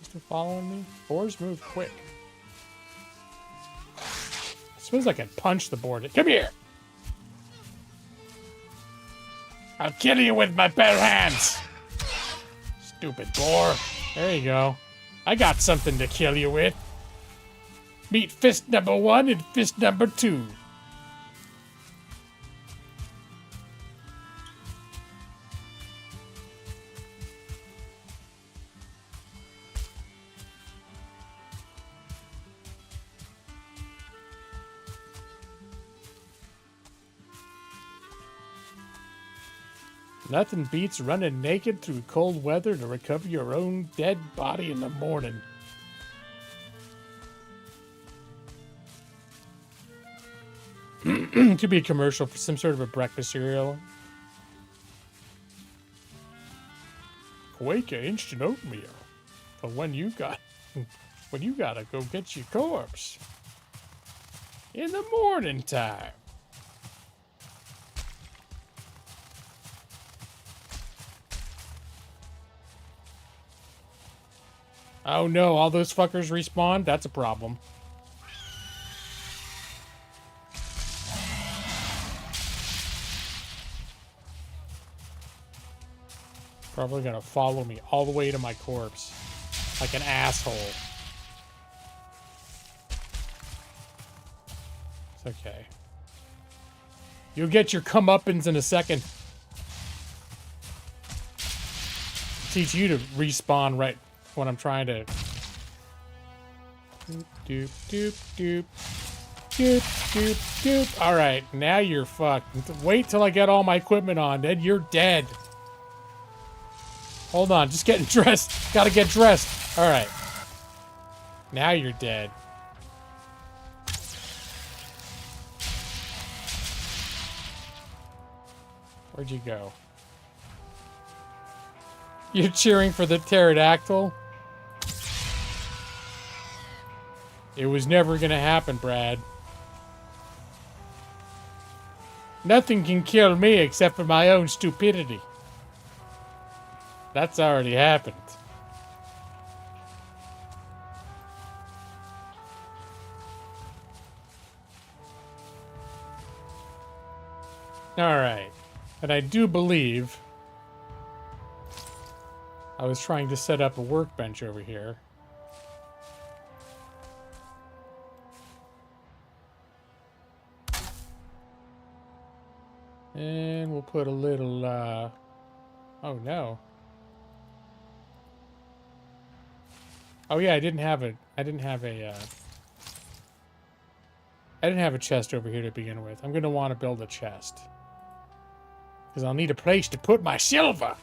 Still following me? Boars move quick. I suppose I could punch the boar. Come here! I'll kill you with my bare hands! Stupid boar. There you go. I got something to kill you with. Meet fist number 1 and fist number 2. Nothing beats running naked through cold weather to recover your own dead body in the morning. Could be a commercial for some sort of a breakfast cereal. Quaker instant oatmeal for when you gotta go get your corpse in the morning time. Oh no, all those fuckers respawn? That's a problem. Probably gonna follow me all the way to my corpse. Like an asshole. It's okay. You'll get your comeuppance in a second. Teach you to respawn right when I'm trying to... Doop, doop, doop, doop. Doop, doop, doop. Alright, now you're fucked. Wait till I get all my equipment on, then you're dead. Hold on, just getting dressed. Gotta get dressed. Alright. Now you're dead. Where'd you go? You're cheering for the pterodactyl? It was never gonna happen, Brad. Nothing can kill me except for my own stupidity. That's already happened. Alright. And I do believe I was trying to set up a workbench over here. And we'll put a little, oh no. Oh yeah, I didn't have a chest over here to begin with. I'm gonna want to build a chest. Because I'll need a place to put my silver.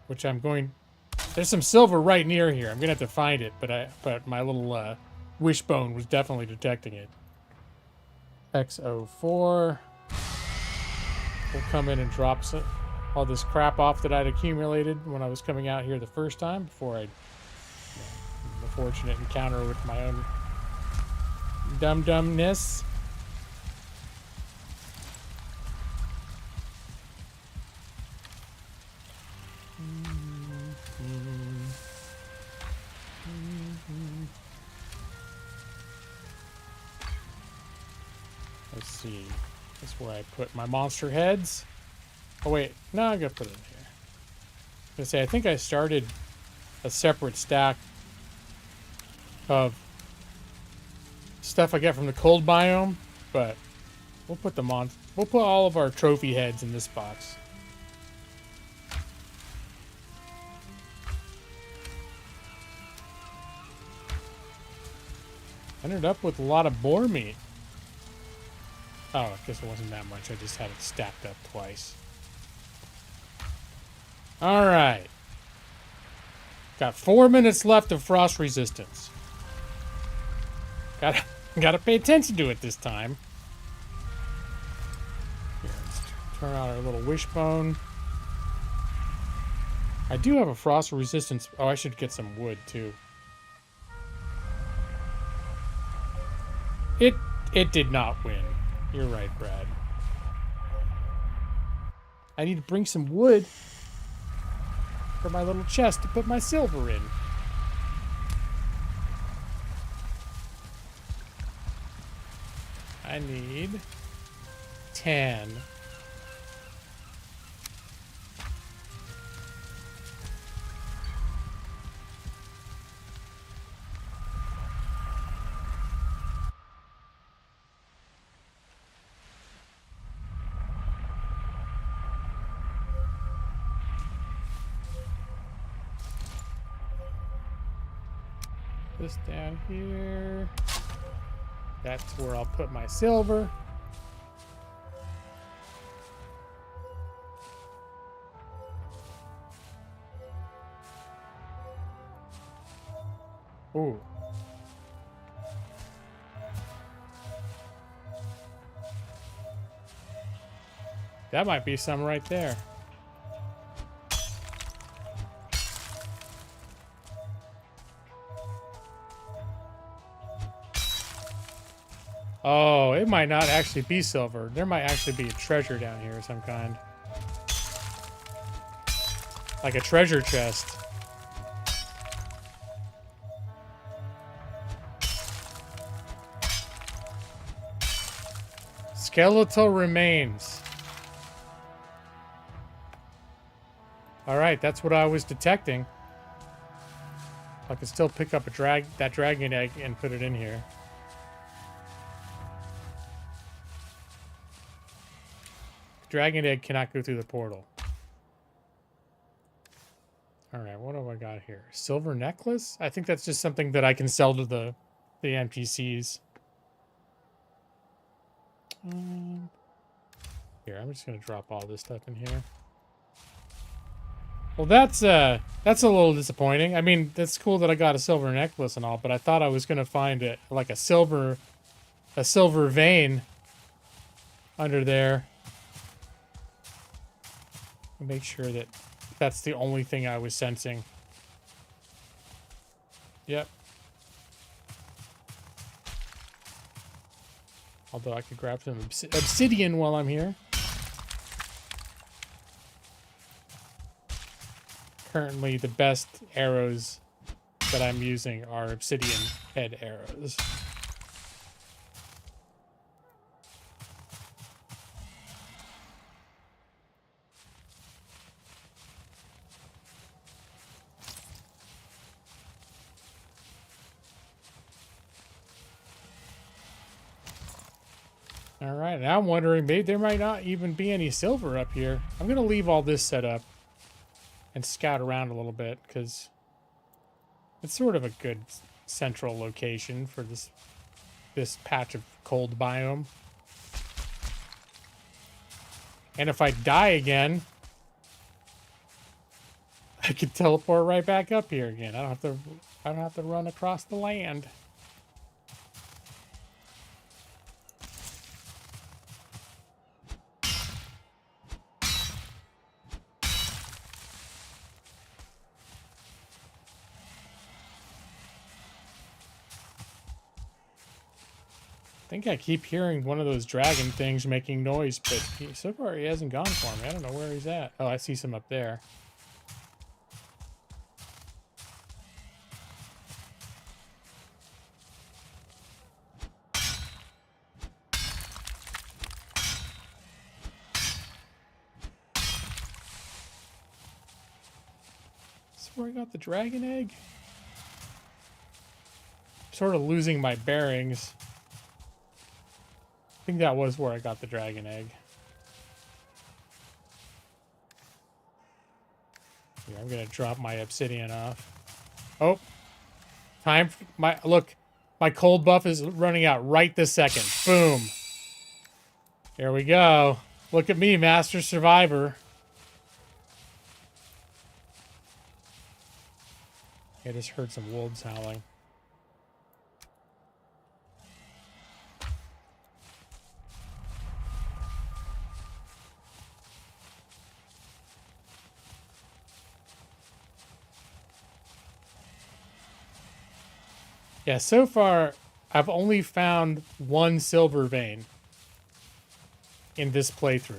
Which I'm going... There's some silver right near here. I'm gonna have to find it, but my little wishbone was definitely detecting it. XO4. We'll come in and drop all this crap off that I'd accumulated when I was coming out here the first time before I... the fortunate encounter with my own dum-dumness. Let's see. That's where I put my monster heads. Oh wait, no, I gotta put it in here. I was gonna say, I think I started a separate stack of stuff I get from the cold biome, but we'll put them on. We'll put all of our trophy heads in this box. Ended up with a lot of boar meat. Oh, I guess it wasn't that much. I just had it stacked up twice. Alright. Got 4 minutes left of frost resistance. Gotta pay attention to it this time. Here, let's turn on our little wishbone. I do have a frost resistance. Oh, I should get some wood too. It did not win. You're right, Brad. I need to bring some wood for my little chest to put my silver in. I need 10. This down here. That's where I'll put my silver. Ooh. That might be some right there. Oh, it might not actually be silver. There might actually be a treasure down here of some kind. Like a treasure chest. Skeletal remains. Alright, that's what I was detecting. I can still pick up that dragon egg and put it in here. Dragon egg cannot go through the portal. Alright, what do I got here? Silver necklace? I think that's just something that I can sell to the NPCs. Here, I'm just gonna drop all this stuff in here. Well, that's a little disappointing. I mean, that's cool that I got a silver necklace and all, but I thought I was gonna find it like a silver vein under there. Make sure that that's the only thing I was sensing. Yep. Although I could grab some obsidian while I'm here. Currently, the best arrows that I'm using are obsidian head arrows. All right, now I'm wondering, maybe there might not even be any silver up here. I'm going to leave all this set up and scout around a little bit, because it's sort of a good central location for this patch of cold biome. And if I die again, I can teleport right back up here again. I don't have to run across the land. I think I keep hearing one of those dragon things making noise, but so far he hasn't gone for me. I don't know where he's at. Oh, I see some up there. That's where I got the dragon egg. Sort of losing my bearings. I think that was where I got the dragon egg. Here, I'm gonna drop my obsidian off. Oh, time for my cold buff is running out right this second. Boom. There we go. Look at me, Master Survivor. I just heard some wolves howling. Yeah, so far, I've only found one silver vein in this playthrough.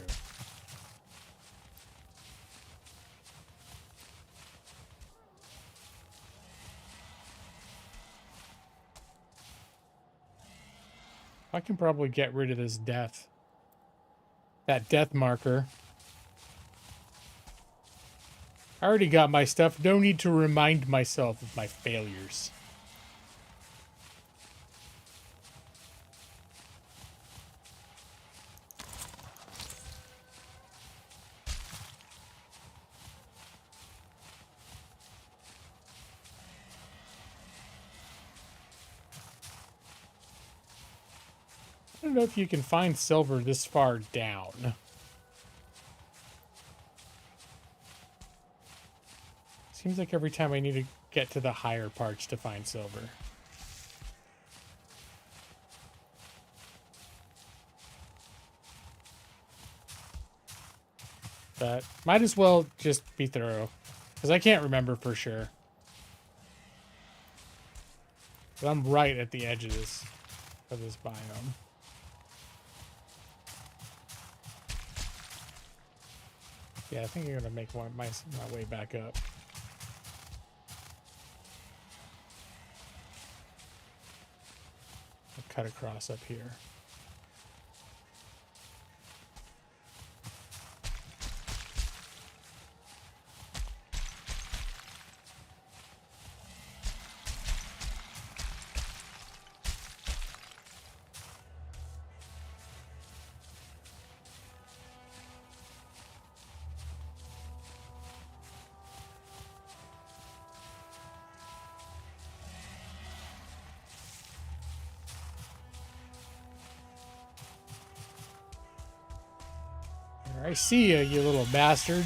I can probably get rid of this death. That death marker. I already got my stuff. No need to remind myself of my failures. I don't know if you can find silver this far down. Seems like every time I need to get to the higher parts to find silver. But might as well just be thorough, because I can't remember for sure. But I'm right at the edge of this biome. Yeah, I think I'm gonna make my way back up. I'll cut across up here. I see you, you little bastard.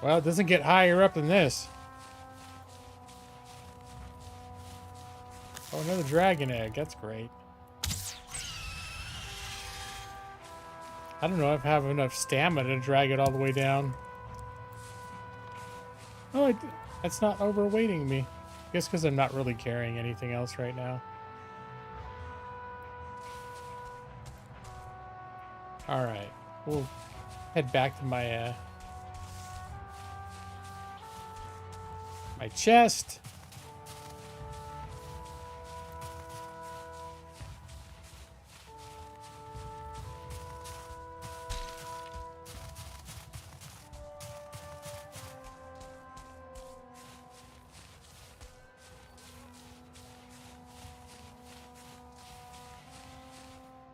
Well, it doesn't get higher up than this. Oh, another dragon egg. That's great. I don't know if I have enough stamina to drag it all the way down. Oh, that's not overweighting me. I guess because I'm not really carrying anything else right now. Alright. We'll head back to my my chest.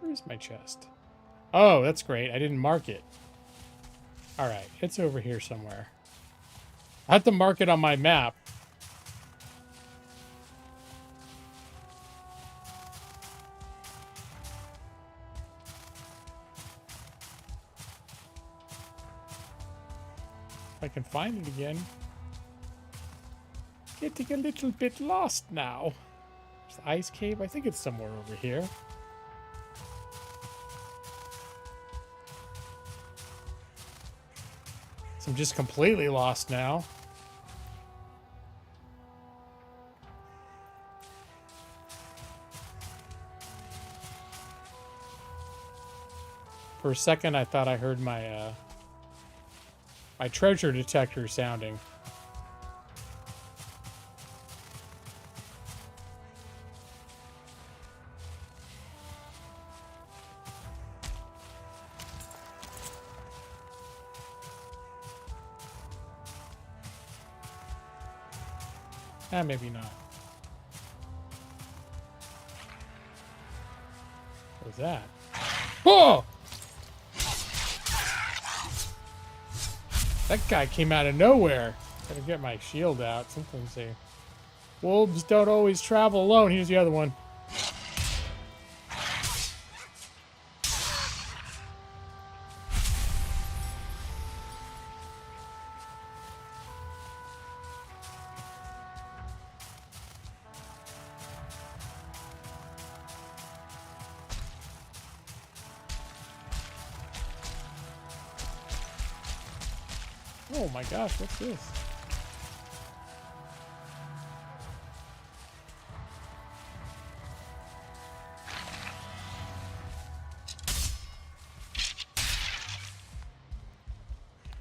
Where's my chest? Oh, that's great. I didn't mark it. All right, it's over here somewhere. I have to mark it on my map. If I can find it again. Getting a little bit lost now. There's the ice cave. I think it's somewhere over here. So I'm just completely lost now. For a second, I thought I heard my my treasure detector sounding. Maybe not. What was that? Oh! That guy came out of nowhere. Gotta get my shield out. Something's there. Wolves don't always travel alone. Here's the other one. Oh my gosh, what's this?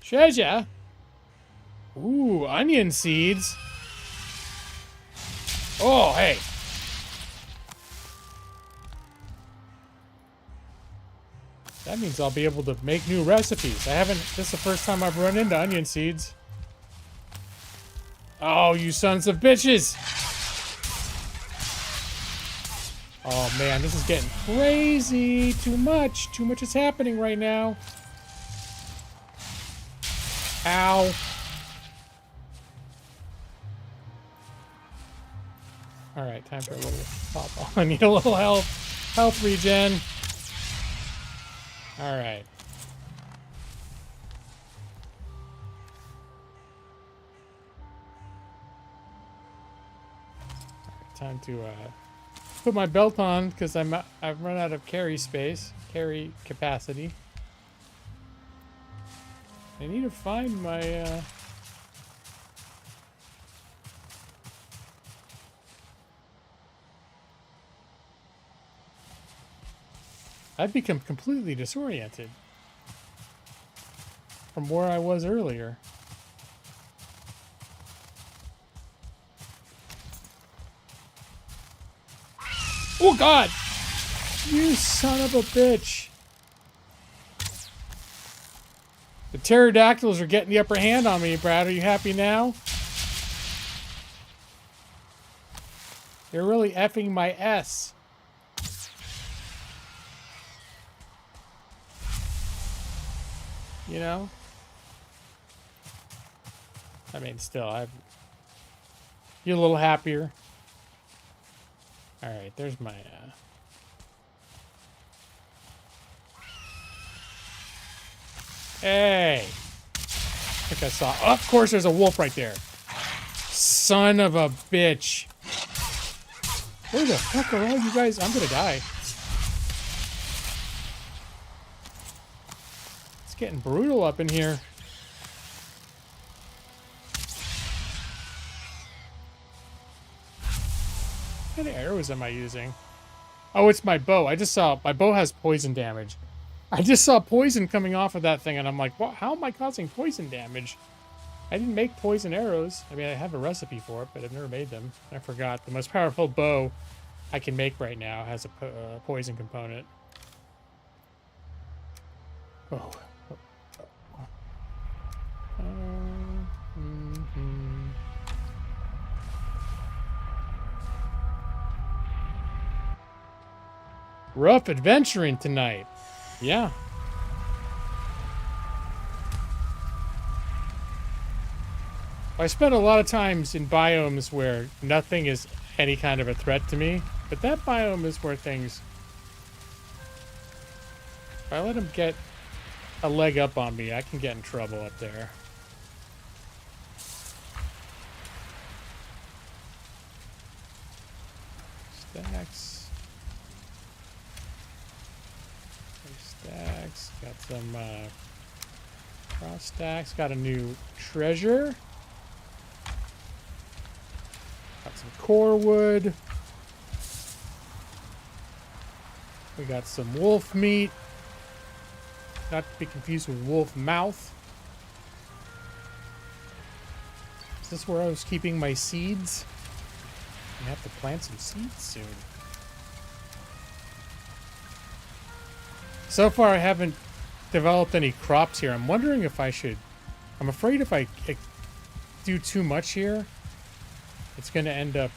Treasure? Ooh, onion seeds. Oh, hey. That means I'll be able to make new recipes. This is the first time I've run into onion seeds. Oh, you sons of bitches. Oh man, this is getting crazy. Too much is happening right now. Ow. Alright, time for a little pop. I need a little help. Health regen. Alright. Time to put my belt on because I've run out of carry capacity. I need to find my I've become completely disoriented from where I was earlier. Oh God! You son of a bitch! The pterodactyls are getting the upper hand on me, Brad. Are you happy now? You're really effing my S. You know? I mean, still, you're a little happier. Alright, there's my, Hey! I think I saw... Oh, of course there's a wolf right there. Son of a bitch. Where the fuck are all you guys? I'm gonna die. It's getting brutal up in here. What kind of arrows am I using? Oh, it's my bow. I just saw... My bow has poison damage. I just saw poison coming off of that thing, and I'm like, well, how am I causing poison damage? I didn't make poison arrows. I mean, I have a recipe for it, but I've never made them. I forgot. The most powerful bow I can make right now has a poison component. Oh. Rough adventuring tonight. Yeah. I spent a lot of times in biomes where nothing is any kind of a threat to me, but that biome is where things... If I let them get a leg up on me, I can get in trouble up there. Stacks. Stacks. Got some cross stacks. Got a new treasure. Got some core wood. We got some wolf meat. Not to be confused with wolf mouth. Is this where I was keeping my seeds? I have to plant some seeds soon. So far I haven't developed any crops here. I'm wondering if I should... I'm afraid if I do too much here, it's going to end up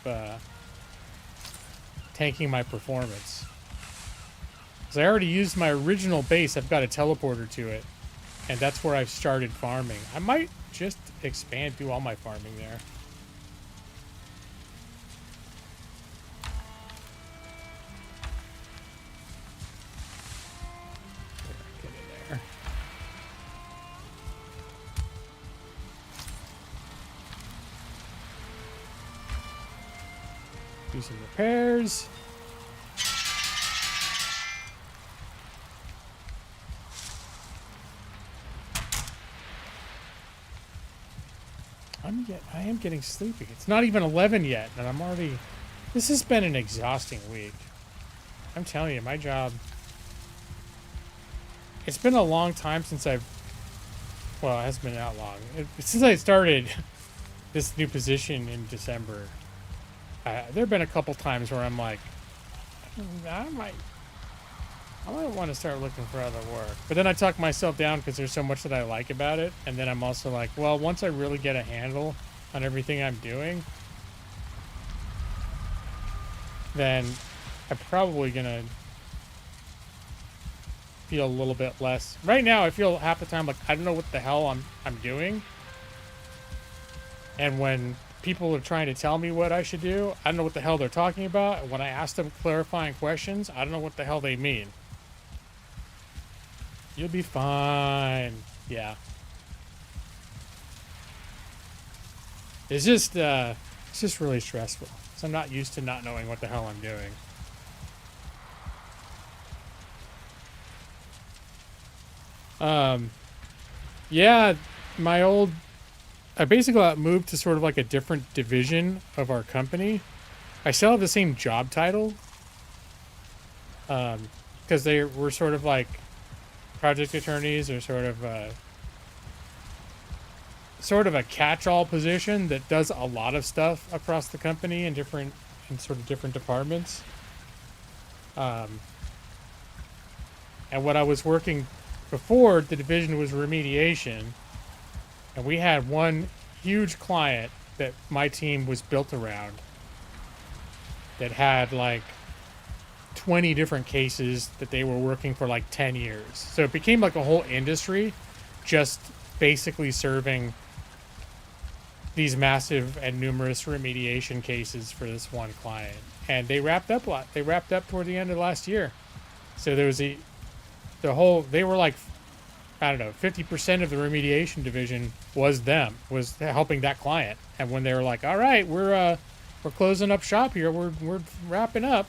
tanking my performance. Because I already used my original base. I've got a teleporter to it. And that's where I've started farming. I might just expand, do all my farming there. Get in there. Do some repairs. I am getting sleepy. It's not even 11 yet, and I'm already. This has been an exhausting week. I'm telling you, my job. It's been a long time since I've. Well, it hasn't been that long. Since I started this new position in December, there have been a couple times where I'm like, I might want to start looking for other work. But then I talk myself down because there's so much that I like about it. And then I'm also like, well, once I really get a handle on everything I'm doing, then I'm probably going to feel a little bit less. Right now, I feel half the time like I don't know what the hell I'm doing. And when people are trying to tell me what I should do, I don't know what the hell they're talking about. And when I ask them clarifying questions, I don't know what the hell they mean. You'll be fine. Yeah. It's just really stressful. So I'm not used to not knowing what the hell I'm doing. Yeah, I basically got moved to sort of like a different division of our company. I still have the same job title. Because they were sort of like project attorneys or sort of a catch-all position that does a lot of stuff across the company in different departments. And what I was working before, the division was remediation, and we had one huge client that my team was built around that had like 20 different cases that they were working for like 10 years. So it became like a whole industry just basically serving these massive and numerous remediation cases for this one client. And they wrapped up toward the end of last year. So there was they were like, I don't know, 50% of the remediation division was helping that client. And when they were like, all right, we're closing up shop here, we're wrapping up.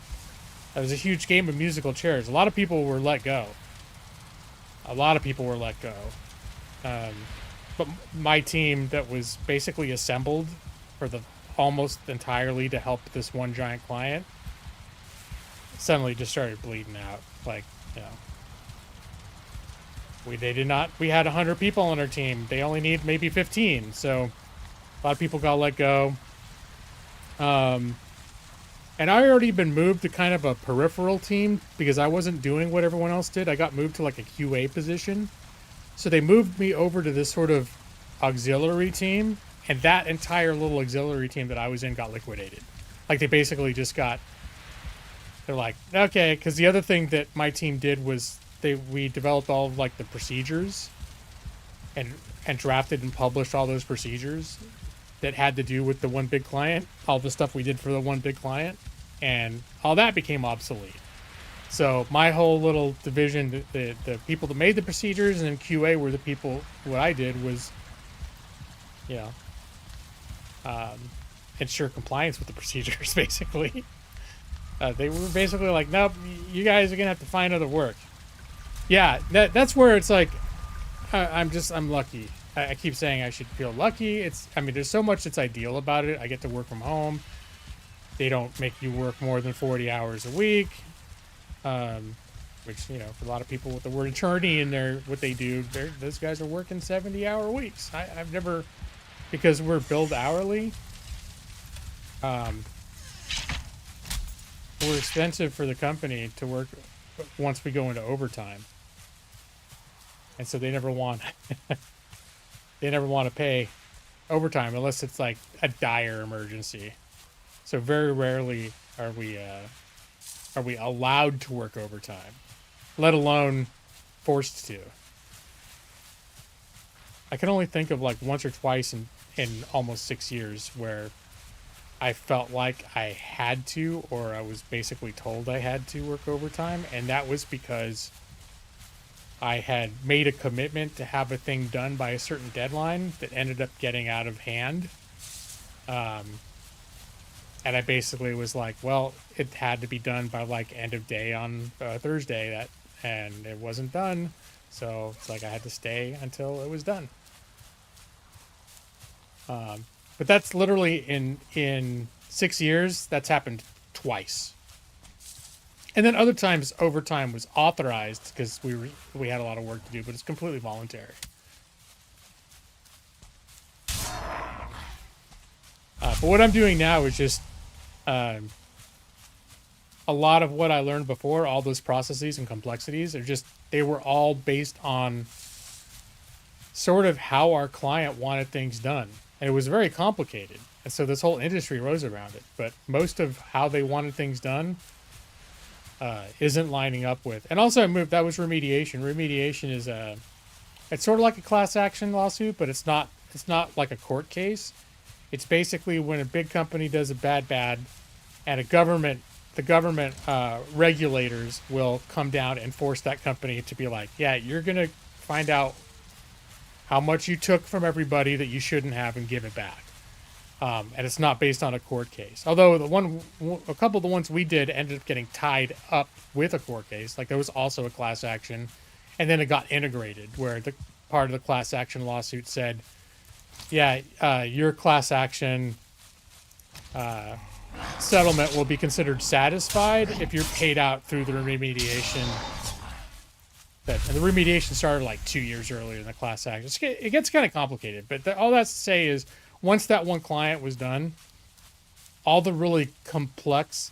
That was a huge game of musical chairs. A lot of people were let go. But my team that was basically assembled for the almost entirely to help this one giant client suddenly just started bleeding out. Like, you know, we had 100 people on our team. They only need maybe 15. So a lot of people got let go. And I already been moved to kind of a peripheral team because I wasn't doing what everyone else did. I got moved to like a QA position. So they moved me over to this sort of auxiliary team, and that entire little auxiliary team that I was in got liquidated. Like they basically just they're like, okay, because the other thing that my team did was we developed all of like the procedures and drafted and published all those procedures that had to do with the one big client, all the stuff we did for the one big client, and all that became obsolete. So my whole little division, the people that made the procedures and then QA were the people, what I did was, you know, ensure compliance with the procedures, basically. They were basically like, nope, you guys are going to have to find other work. Yeah, that's where it's like, I'm lucky. I keep saying I should feel lucky. There's so much that's ideal about it. I get to work from home. They don't make you work more than 40 hours a week. Which, you know, for a lot of people with the word attorney in what they do, those guys are working 70-hour weeks. I've never, because we're billed hourly, we're expensive for the company to work once we go into overtime. And so they never want to pay overtime unless it's like a dire emergency. So very rarely are we allowed to work overtime, let alone forced to. I can only think of like once or twice in almost 6 years where I felt like I had to, or I was basically told I had to work overtime. And that was because I had made a commitment to have a thing done by a certain deadline that ended up getting out of hand. And I basically was like, well, it had to be done by like end of day on Thursday, and it wasn't done. So it's like I had to stay until it was done. But that's literally in 6 years, that's happened twice. And then other times overtime was authorized because we had a lot of work to do, but it's completely voluntary. But what I'm doing now is just a lot of what I learned before, all those processes and complexities, they were all based on sort of how our client wanted things done. And it was very complicated. And so this whole industry rose around it. But most of how they wanted things done isn't lining up with. And also that was remediation. Remediation is it's sort of like a class action lawsuit, but it's not like a court case. It's basically when a big company does a bad, and the government regulators will come down and force that company to be like, yeah, you're going to find out how much you took from everybody that you shouldn't have and give it back. And it's not based on a court case. Although a couple of the ones we did ended up getting tied up with a court case. Like there was also a class action, and then it got integrated where the part of the class action lawsuit said, yeah, your class action settlement will be considered satisfied if you're paid out through the remediation. And the remediation started like 2 years earlier than the class action. It gets kind of complicated, but all that's to say is once that one client was done, all the really complex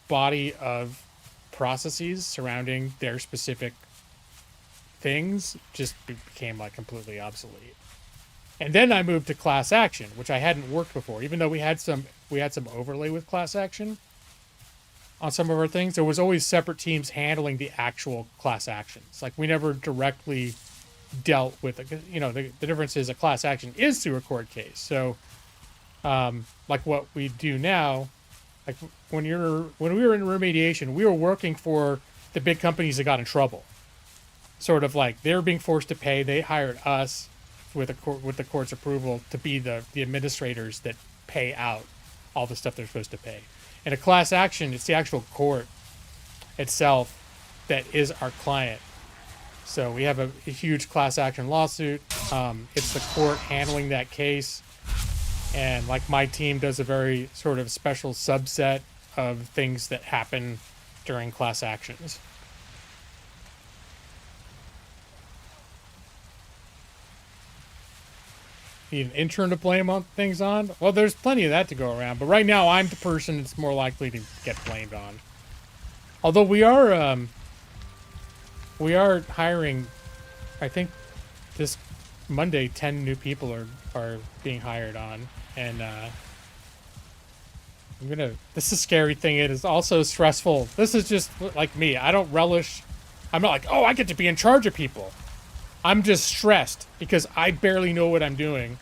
body of processes surrounding their specific things just became like completely obsolete. And then I moved to class action, which I hadn't worked before, even though we had some overlay with class action on some of our things. There was always separate teams handling the actual class actions. Like we never directly dealt with it. The difference is a class action is through a court case. So like what we do now, like when we were in remediation, we were working for the big companies that got in trouble. Sort of like they were being forced to pay. They hired us with the court's approval to be the administrators that pay out all the stuff they're supposed to pay. In a class action, it's the actual court itself that is our client. So we have a huge class action lawsuit. It's the court handling that case. And like my team does a very sort of special subset of things that happen during class actions. Need an intern to blame on things on? Well, there's plenty of that to go around. But right now, I'm the person that's more likely to get blamed on. Although we are hiring, I think this Monday, 10 new people are being hired on. And this is a scary thing. It is also stressful. This is just like me. I don't relish. I'm not like, oh, I get to be in charge of people. I'm just stressed because I barely know what I'm doing.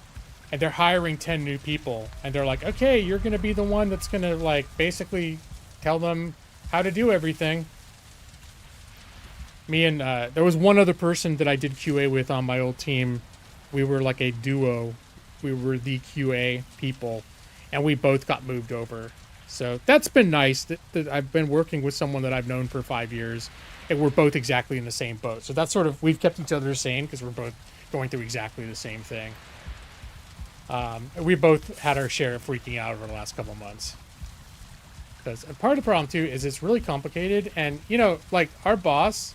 And they're hiring 10 new people. And they're like, okay, you're going to be the one that's going to like basically tell them how to do everything. Me and there was one other person that I did QA with on my old team. We were like a duo. We were the QA people. And we both got moved over. So that's been nice that I've been working with someone that I've known for 5 years. And we're both exactly in the same boat. So that's sort of, we've kept each other sane because we're both going through exactly the same thing. We both had our share of freaking out over the last couple of months. Because part of the problem too is it's really complicated. And, like our boss,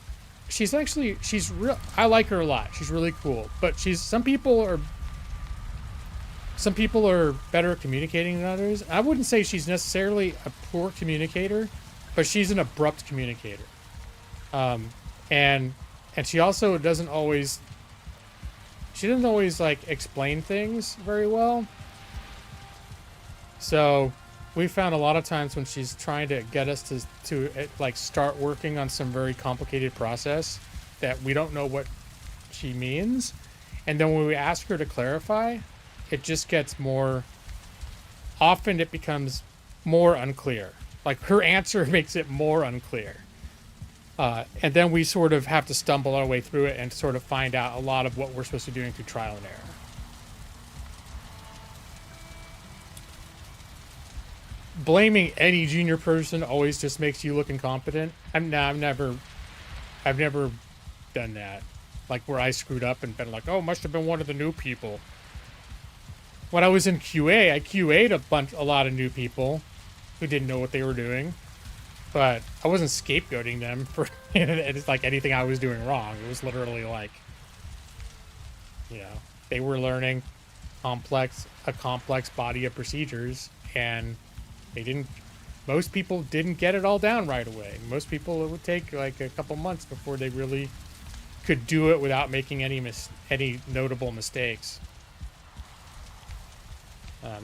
she's real. I like her a lot. She's really cool. But some people are better at communicating than others. I wouldn't say she's necessarily a poor communicator, but she's an abrupt communicator. And she also doesn't always like explain things very well. So we found a lot of times when she's trying to get us to like start working on some very complicated process that we don't know what she means. And then when we ask her to clarify, it just gets often it becomes more unclear. Like her answer makes it more unclear. And then we sort of have to stumble our way through it and sort of find out a lot of what we're supposed to be doing through trial and error. Blaming any junior person always just makes you look incompetent. I've never done that. Like where I screwed up and been like, oh, must have been one of the new people. when I was in QA, I QA'd a lot of new people who didn't know what they were doing, but I wasn't scapegoating them for it's like anything I was doing wrong. It was literally like, you know, they were learning a complex body of procedures, and most people didn't get it all down right away. Most people, it would take like a couple months before they really could do it without making any notable mistakes.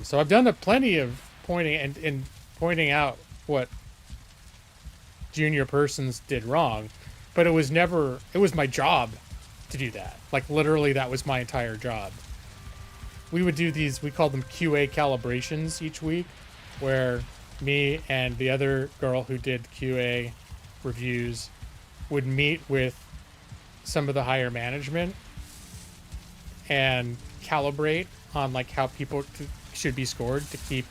So I've done plenty of pointing out what junior persons did wrong, but it was my job to do that. Like literally that was my entire job. We would do these, we called them QA calibrations each week, where me and the other girl who did QA reviews would meet with some of the higher management and calibrate on like how people should be scored to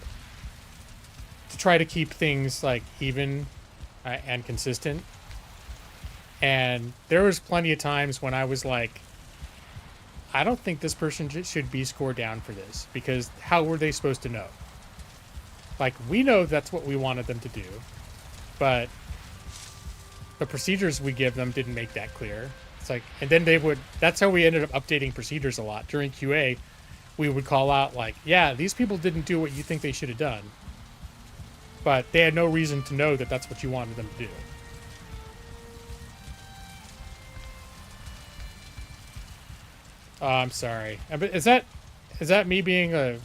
try to keep things like even and consistent. And there was plenty of times when I was like, I don't think this person should be scored down for this, because how were they supposed to know? Like, we know that's what we wanted them to do, but the procedures we give them didn't make that clear. It's like, and then that's how we ended up updating procedures a lot. During QA, we would call out like, yeah, these people didn't do what you think they should have done, but they had no reason to know that that's what you wanted them to do. Oh, I'm sorry. Is that me being a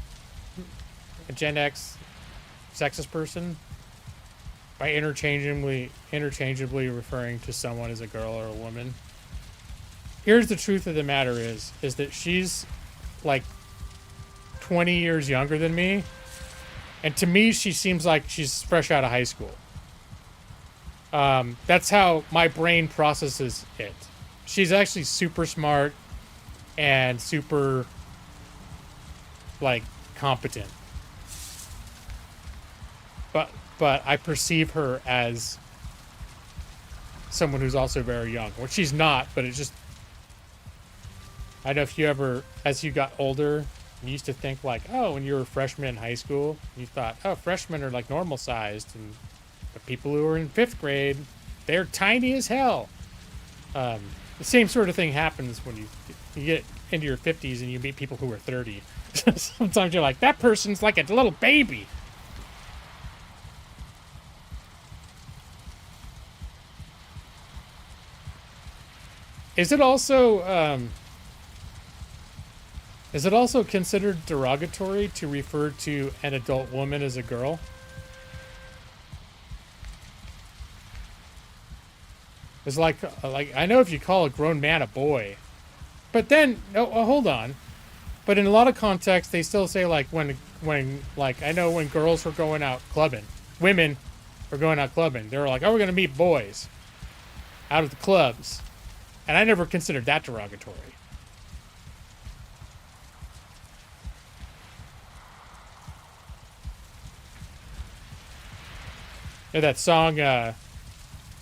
Gen X sexist person? By interchangeably referring to someone as a girl or a woman? Here's the truth of the matter is that she's like 20 years younger than me. And to me, she seems like she's fresh out of high school. That's how my brain processes it. She's actually super smart and super, like, competent. But I perceive her as someone who's also very young. Well, she's not, but it's just... I don't know if you ever, as you got older, you used to think like, oh, when you were a freshman in high school, you thought, oh, freshmen are like normal sized, and the people who are in 5th grade, they're tiny as hell. The same sort of thing happens when you get into your 50s and you meet people who are 30. Sometimes you're like, that person's like a little baby. Is it also considered derogatory to refer to an adult woman as a girl? It's like I know if you call a grown man a boy, but then hold on. But in a lot of contexts, they still say like when like I know when girls were going out clubbing, women were going out clubbing. They were like, oh, we're gonna meet boys out of the clubs, and I never considered that derogatory. Yeah, that song,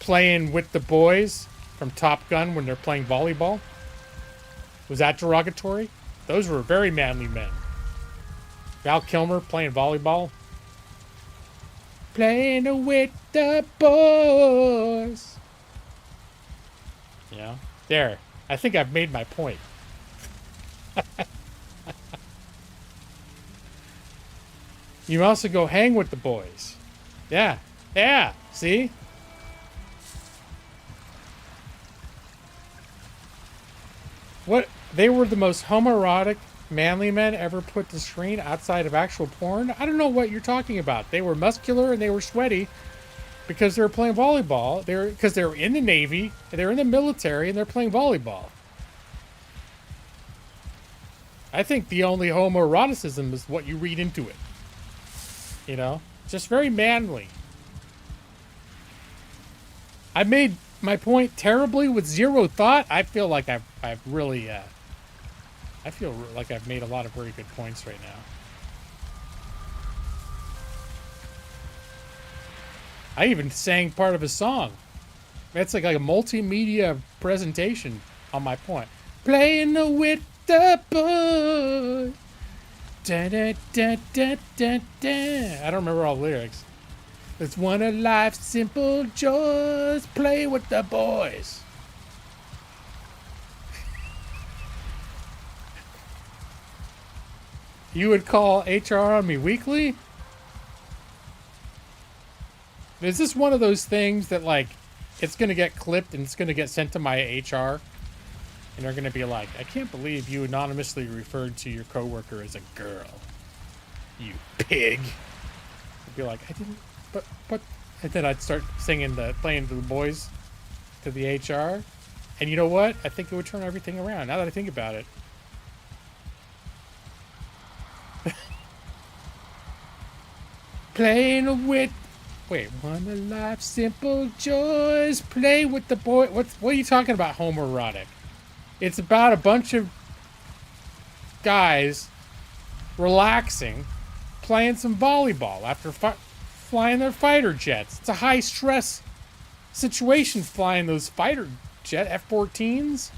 Playing with the Boys from Top Gun when they're playing volleyball. Was that derogatory? Those were very manly men. Val Kilmer playing volleyball. Playing with the boys. Yeah. There. I think I've made my point. You also go hang with the boys. Yeah. Yeah. See? What? They were the most homoerotic, manly men ever put to screen outside of actual porn? I don't know what you're talking about. They were muscular and they were sweaty because they were playing volleyball. Because they were in the Navy, and they were in the military, and they're playing volleyball. I think the only homoeroticism is what you read into it. You know? Just very manly. I made my point terribly with zero thought. I feel like I've really... I feel like I've made a lot of very good points right now. I even sang part of a song. It's like a multimedia presentation on my point. Playing with the boy. Da, da, da, da, da, da. I don't remember all the lyrics. It's one of life's simple joys. Play with the boys. You would call HR on me weekly? Is this one of those things that, like, it's going to get clipped and it's going to get sent to my HR? And they're going to be like, I can't believe you anonymously referred to your coworker as a girl. You pig. I'd be like, I didn't, but. And then I'd start singing playing to the boys, to the HR. And you know what? I think it would turn everything around, now that I think about it. Playing with... Wait, one of life's simple joys. Play with the boy... What are you talking about, homoerotic? It's about a bunch of guys relaxing, playing some volleyball after flying their fighter jets. It's a high-stress situation flying those fighter jet F-14s.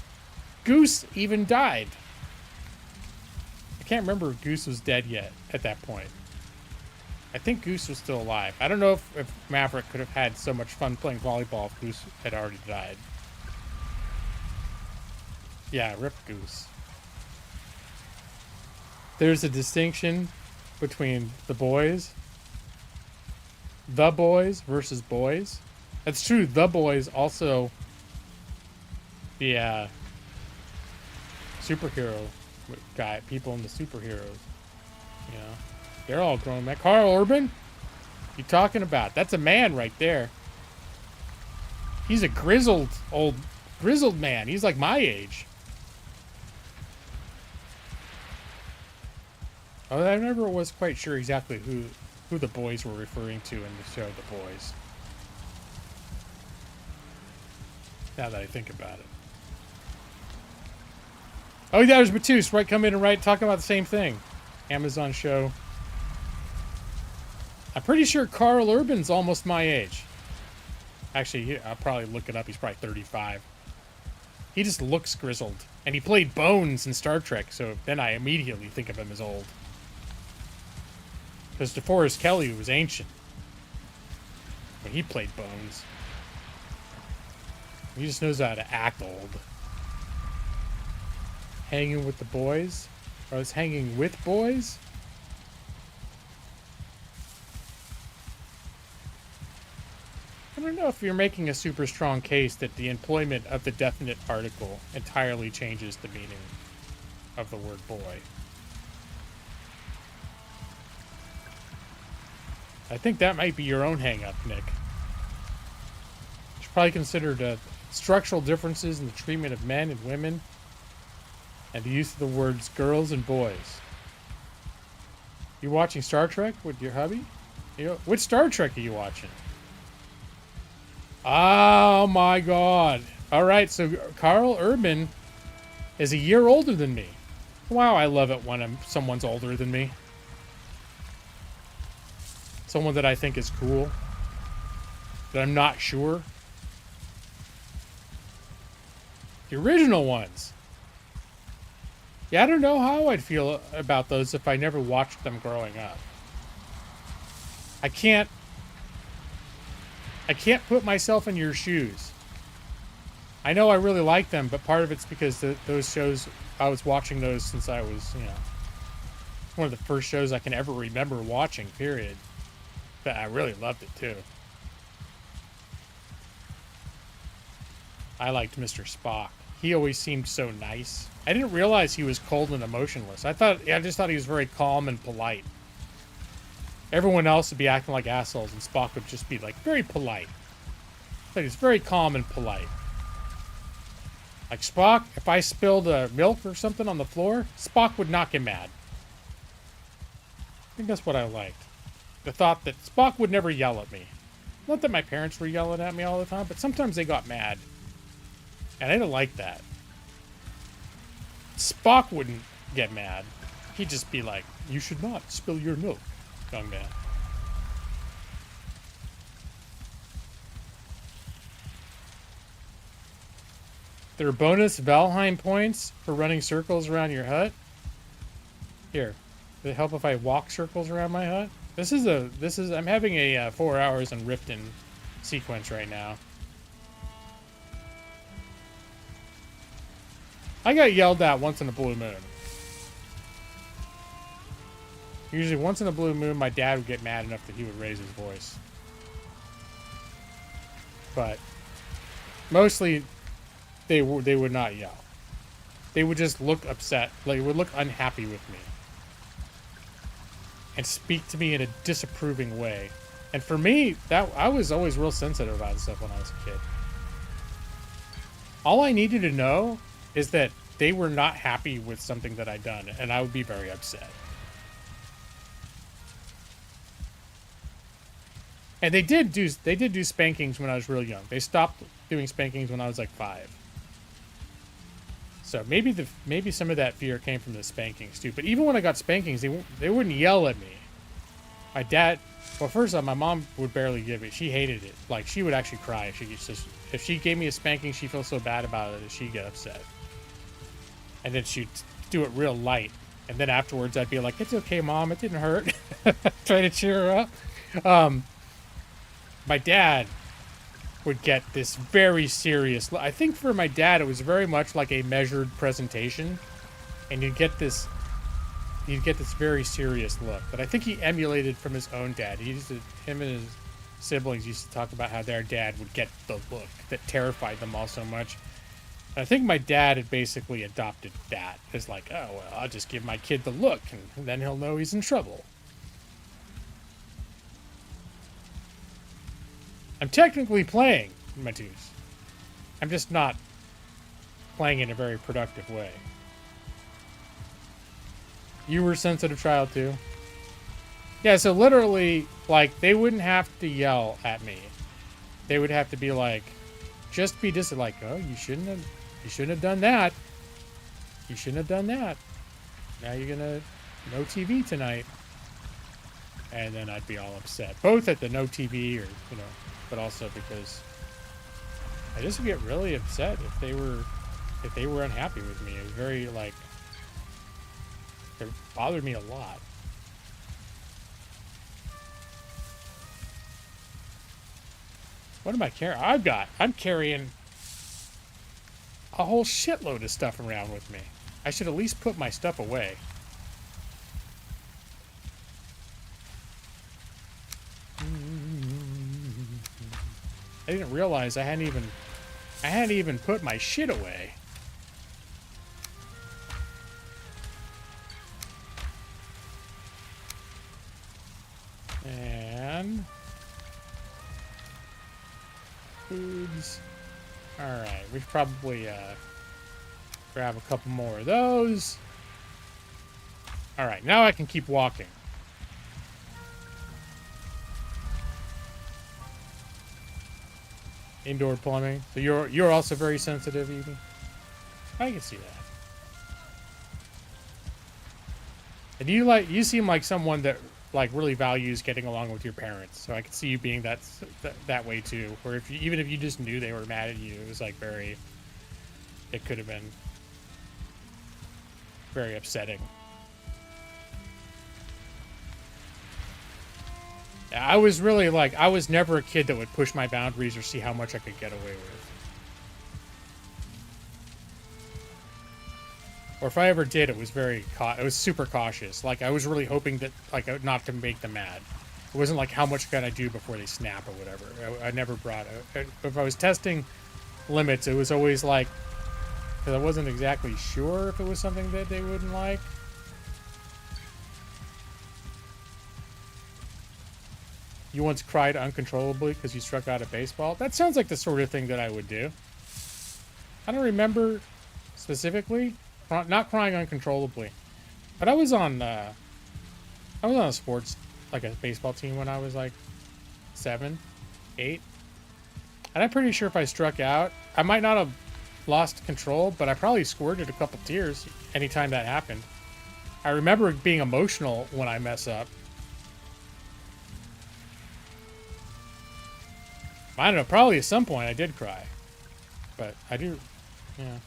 Goose even died. I can't remember if Goose was dead yet at that point. I think Goose was still alive. I don't know if Maverick could have had so much fun playing volleyball if Goose had already died. Yeah, rip Goose. There's a distinction between the boys versus boys. That's true. The boys also the superhero guy, people in the superheroes. You know, they're all grown men. Carl Urban, you talking about? That's a man right there. He's a grizzled man. He's like my age. Oh, I never was quite sure exactly who the boys were referring to in the show The Boys. Now that I think about it. Oh, yeah, there's Matus, right? Come in and right, talking about the same thing. Amazon show. I'm pretty sure Carl Urban's almost my age. Actually, I'll probably look it up. He's probably 35. He just looks grizzled. And he played Bones in Star Trek, so then I immediately think of him as old. Because DeForest Kelly was ancient when he played Bones. He just knows how to act old. Hanging with the boys? I was hanging with boys? I don't know if you're making a super strong case that the employment of the definite article entirely changes the meaning of the word boy. I think that might be your own hang-up, Nick. You should probably consider structural differences in the treatment of men and women and the use of the words girls and boys. You watching Star Trek with your hubby? Which Star Trek are you watching? Oh my god. Alright, so Carl Urban is a year older than me. Wow, I love it when someone's older than me. Someone that I think is cool. That I'm not sure. The original ones. Yeah, I don't know how I'd feel about those if I never watched them growing up. I can't put myself in your shoes. I know I really like them, but part of it's because those shows, I was watching those since I was, one of the first shows I can ever remember watching, period. But I really loved it, too. I liked Mr. Spock. He always seemed so nice. I didn't realize he was cold and emotionless. I just thought he was very calm and polite. Everyone else would be acting like assholes, and Spock would just be, like, very polite. But he's very calm and polite. Like, Spock, if I spilled milk or something on the floor, Spock would not get mad. I think that's what I liked. The thought that Spock would never yell at me. Not that my parents were yelling at me all the time, but sometimes they got mad. And I didn't like that. Spock wouldn't get mad. He'd just be like, you should not spill your milk, young man. There are bonus Valheim points for running circles around your hut. Here, Does it help if I walk circles around my hut? I'm having a 4 hours in Riften sequence right now. I got yelled at once in a blue moon. Usually once in a blue moon, my dad would get mad enough that he would raise his voice. But mostly they would not yell. They would just look upset. Like, would look unhappy with me. And speak to me in a disapproving way. And for me, I was always real sensitive about stuff when I was a kid. All I needed to know is that they were not happy with something that I'd done, and I would be very upset. And they did do spankings when I was real young. They stopped doing spankings when I was like 5. So maybe some of that fear came from the spankings too. But even when I got spankings, they wouldn't yell at me. My dad, well, first off, my mom would barely give it. She hated it. Like, she would actually cry if she gave me a spanking. She felt so bad about it that she'd get upset. And then she'd do it real light. And then afterwards, I'd be like, "It's okay, Mom. It didn't hurt." Try to cheer her up. My dad would get this very serious. I think for my dad, it was very much like a measured presentation, and you'd get this very serious look that I think he emulated from his own dad. Him and his siblings used to talk about how their dad would get the look that terrified them all so much. And I think my dad had basically adopted that as like, oh, well, I'll just give my kid the look, and then he'll know he's in trouble. I'm technically playing Matus. I'm just not playing in a very productive way. You were a sensitive child too? Yeah, so literally, like, they wouldn't have to yell at me. They would have to be like, just be like, "Oh, you shouldn't have done that. You shouldn't have done that. Now you're gonna no TV tonight." And then I'd be all upset, both at the no TV or, but also because I just would get really upset if they were unhappy with me. It was very, like, it bothered me a lot. What am I carrying? I'm carrying a whole shitload of stuff around with me. I should at least put my stuff away. I didn't realize I hadn't even put my shit away. And foods. All right, we should probably grab a couple more of those. All right, now I can keep walking. Indoor plumbing. So you're also very sensitive, Evie? I can see that. And you seem like someone that, like, really values getting along with your parents. So I could see you being that way too. Where even if you just knew they were mad at you, it was like it could have been very upsetting. I was really I was never a kid that would push my boundaries or see how much I could get away with. Or if I ever did, it was it was super cautious. Like, I was really hoping that, like, not to make them mad. It wasn't like, how much can I do before they snap or whatever. I never brought it. If I was testing limits, it was always like, because I wasn't exactly sure if it was something that they wouldn't like. You once cried uncontrollably because you struck out a baseball? That sounds like the sort of thing that I would do. I don't remember specifically. Not crying uncontrollably. But I was on a sports, like a baseball team when I was like 7, 8. And I'm pretty sure if I struck out, I might not have lost control, but I probably squirted a couple tears anytime that happened. I remember being emotional when I mess up. I don't know, probably at some point I did cry. But I do, yeah.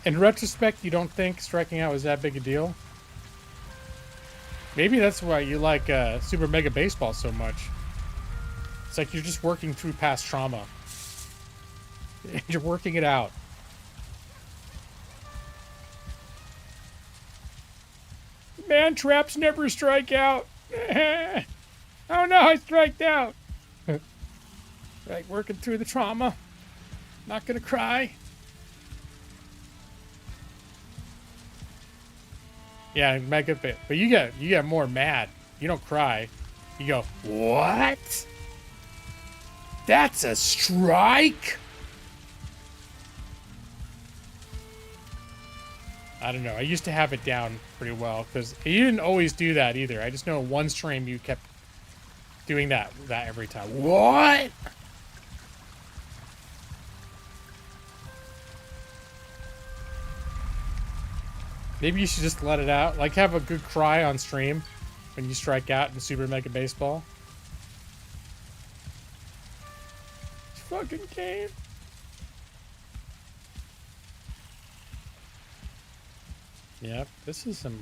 In retrospect, you don't think striking out was that big a deal? Maybe that's why you like Super Mega Baseball so much. It's like you're just working through past trauma. You're working it out. Man, traps never strike out. Oh no, I striked out. Right, working through the trauma. Not gonna cry. Yeah, mega bit. But you get more mad. You don't cry. You go, what? That's a strike? I don't know. I used to have it down pretty well because you didn't always do that either. I just know one stream you kept doing that every time. What? Maybe you should just let it out. Like have a good cry on stream when you strike out in Super Mega Baseball. Fucking game. Yep, this is some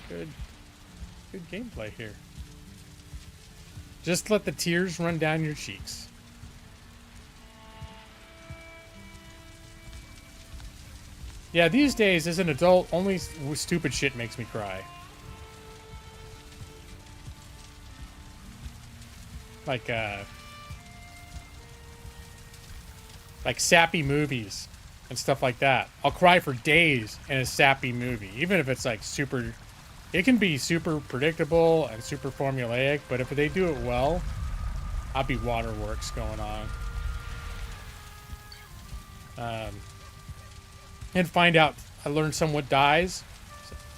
good gameplay here. Just let the tears run down your cheeks. Yeah, these days as an adult, only stupid shit makes me cry. Like sappy movies and stuff like that. I'll cry for days in a sappy movie, even if it's like super. It can be super predictable and super formulaic, but if they do it well, I'll be waterworks going on. And find out I learned someone dies.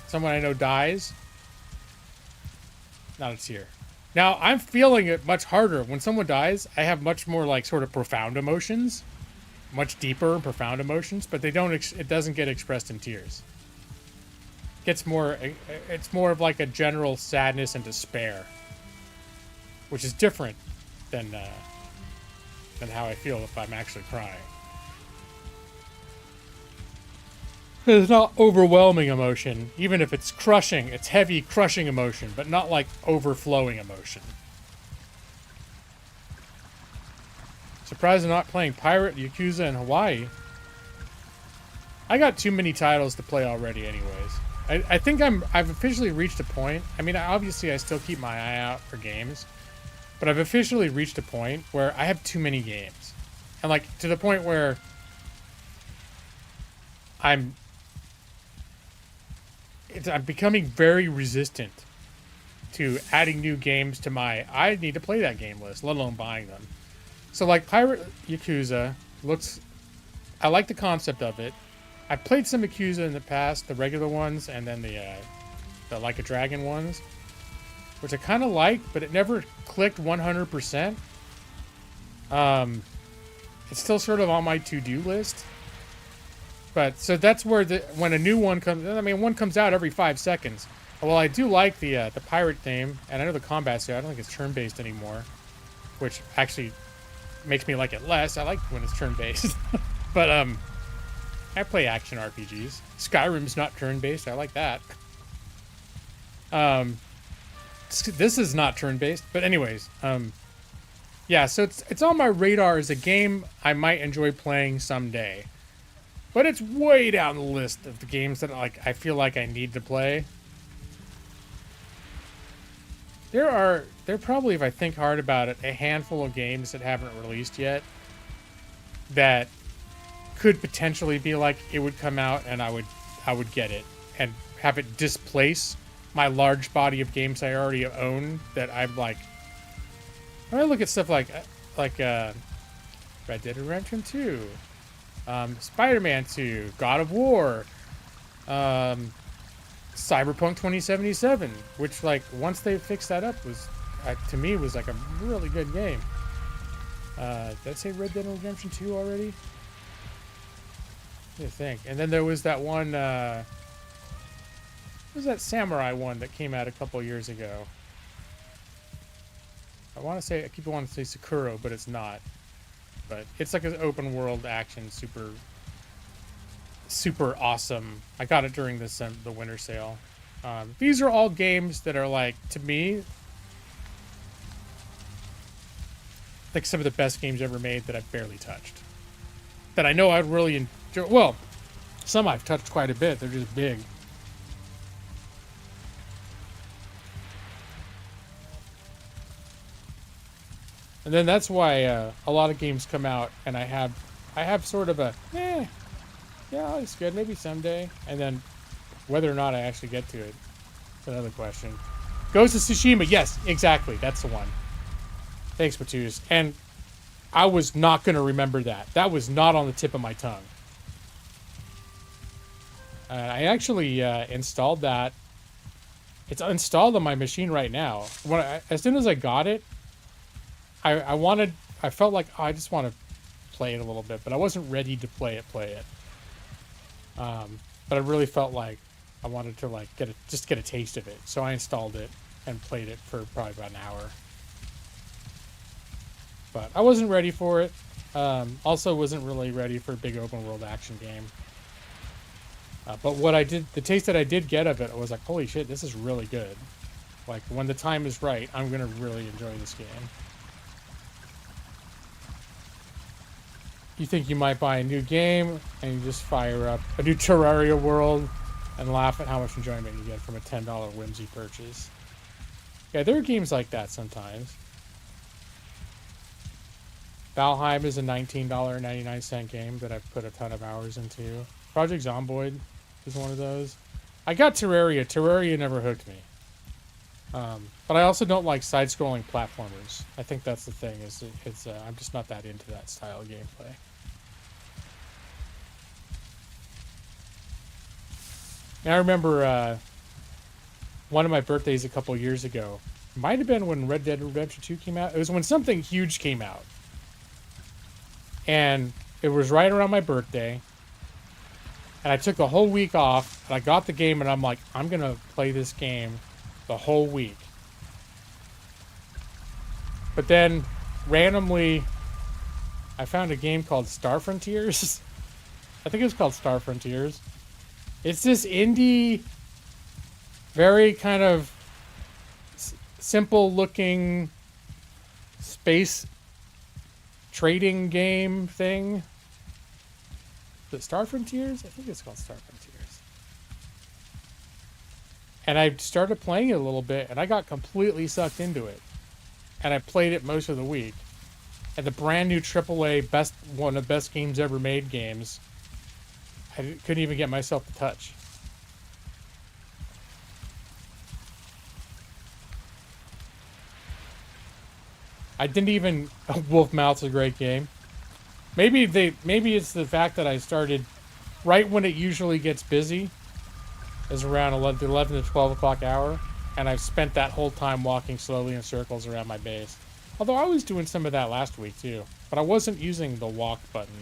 Someone I know dies. Not a tear. Now, I'm feeling it much harder. When someone dies, I have much more like sort of profound emotions. Much deeper and profound emotions, but they don't. It doesn't get expressed in tears. It's more of like a general sadness and despair, which is different than how I feel if I'm actually crying. It's not overwhelming emotion, even if it's crushing. It's heavy, crushing emotion, but not like overflowing emotion. Surprised I'm not playing Pirate, Yakuza, and Hawaii. I got too many titles to play already anyways. I think I've officially reached a point. I mean, obviously I still keep my eye out for games, but I've officially reached a point where I have too many games. And like to the point where I'm becoming very resistant to adding new games to my I need to play that game list, let alone buying them. So like Pirate Yakuza looks, I like the concept of it. I've played some Yakuza in the past, the regular ones, and then the Like a Dragon ones, which I kind of liked, but it never clicked 100%. It's still sort of on my to-do list. But so that's where when a new one comes, I mean, one comes out every 5 seconds. Well, I do like the pirate theme, and I know the combat's there. I don't think it's turn-based anymore, which actually makes me like it less. I like when it's turn-based. But I play action RPGs. Skyrim's not turn-based. I like that. This is not turn-based, but anyways, yeah. So it's on my radar as a game I might enjoy playing someday, but it's way down the list of the games that like I feel like I need to play. There probably, if I think hard about it, a handful of games that haven't released yet that could potentially be like it would come out and I would get it and have it displace my large body of games I already own that I'm like. When I look at stuff like Red Dead Redemption 2, Spider-Man 2, God of War, Cyberpunk 2077, which like once they fixed that up was to me was like a really good game. Did I say Red Dead Redemption 2 already? I think. And then there was that one. What was that samurai one that came out a couple years ago? I keep wanting to say Sakura, but it's not. But it's like an open world action, super super awesome. I got it during the winter sale. These are all games that are like, to me, like some of the best games ever made that I've barely touched. That I know I'd really enjoy. Well, some I've touched quite a bit. They're just big. And then that's why a lot of games come out, and I have sort of a, yeah, it's good, maybe someday. And then whether or not I actually get to it, it's another question. Ghost of Tsushima, yes, exactly, that's the one. Thanks, Matus. And I was not going to remember that. That was not on the tip of my tongue. I actually installed that. It's installed on my machine right now. As soon as I got it, I felt like, oh, I just want to play it a little bit, but I wasn't ready to play it. But I really felt like I wanted to like just get a taste of it. So I installed it and played it for probably about an hour. But I wasn't ready for it. Also wasn't really ready for a big open world action game. But the taste that I did get of it, I was like, holy shit, this is really good. Like, when the time is right, I'm going to really enjoy this game. You think you might buy a new game, and you just fire up a new Terraria world and laugh at how much enjoyment you get from a $10 whimsy purchase. Yeah, there are games like that sometimes. Valheim is a $19.99 game that I've put a ton of hours into. Project Zomboid is one of those. I got Terraria. Terraria never hooked me. But I also don't like side-scrolling platformers. I think that's the thing. I'm just not that into that style of gameplay. And I remember one of my birthdays a couple years ago. Might have been when Red Dead Redemption 2 came out. It was when something huge came out. And it was right around my birthday. And I took the whole week off. And I got the game and I'm like, I'm going to play this game the whole week. But then, randomly, I found a game called Star Frontiers. I think it was called Star Frontiers. It's this indie, very kind of simple-looking space trading game thing. Is it Star Frontiers? I think it's called Star Frontiers. And I started playing it a little bit, and I got completely sucked into it. And I played it most of the week. And the brand new AAA one of the best games ever made games, I couldn't even get myself to touch. I didn't even... Wolfmouth's a great game. Maybe it's the fact that I started right when it usually gets busy, is around the 11 to 12 o'clock hour, and I've spent that whole time walking slowly in circles around my base. Although I was doing some of that last week too, but I wasn't using the walk button.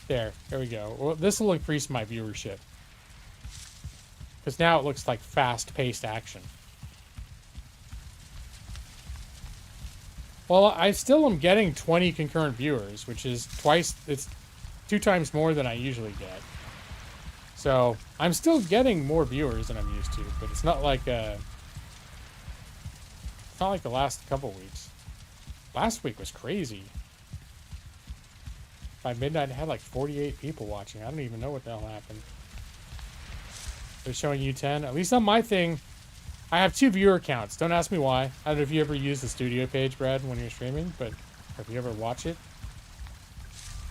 There we go. Well, this will increase my viewership, because now it looks like fast-paced action. Well, I still am getting 20 concurrent viewers, which is it's 2 times more than I usually get. So, I'm still getting more viewers than I'm used to, but it's not like the last couple weeks. Last week was crazy. By midnight, I had like 48 people watching. I don't even know what the hell happened. They're showing you 10. At least on my thing, I have 2 viewer accounts. Don't ask me why. I don't know if you ever use the studio page, Brad, when you're streaming, but if you ever watch it.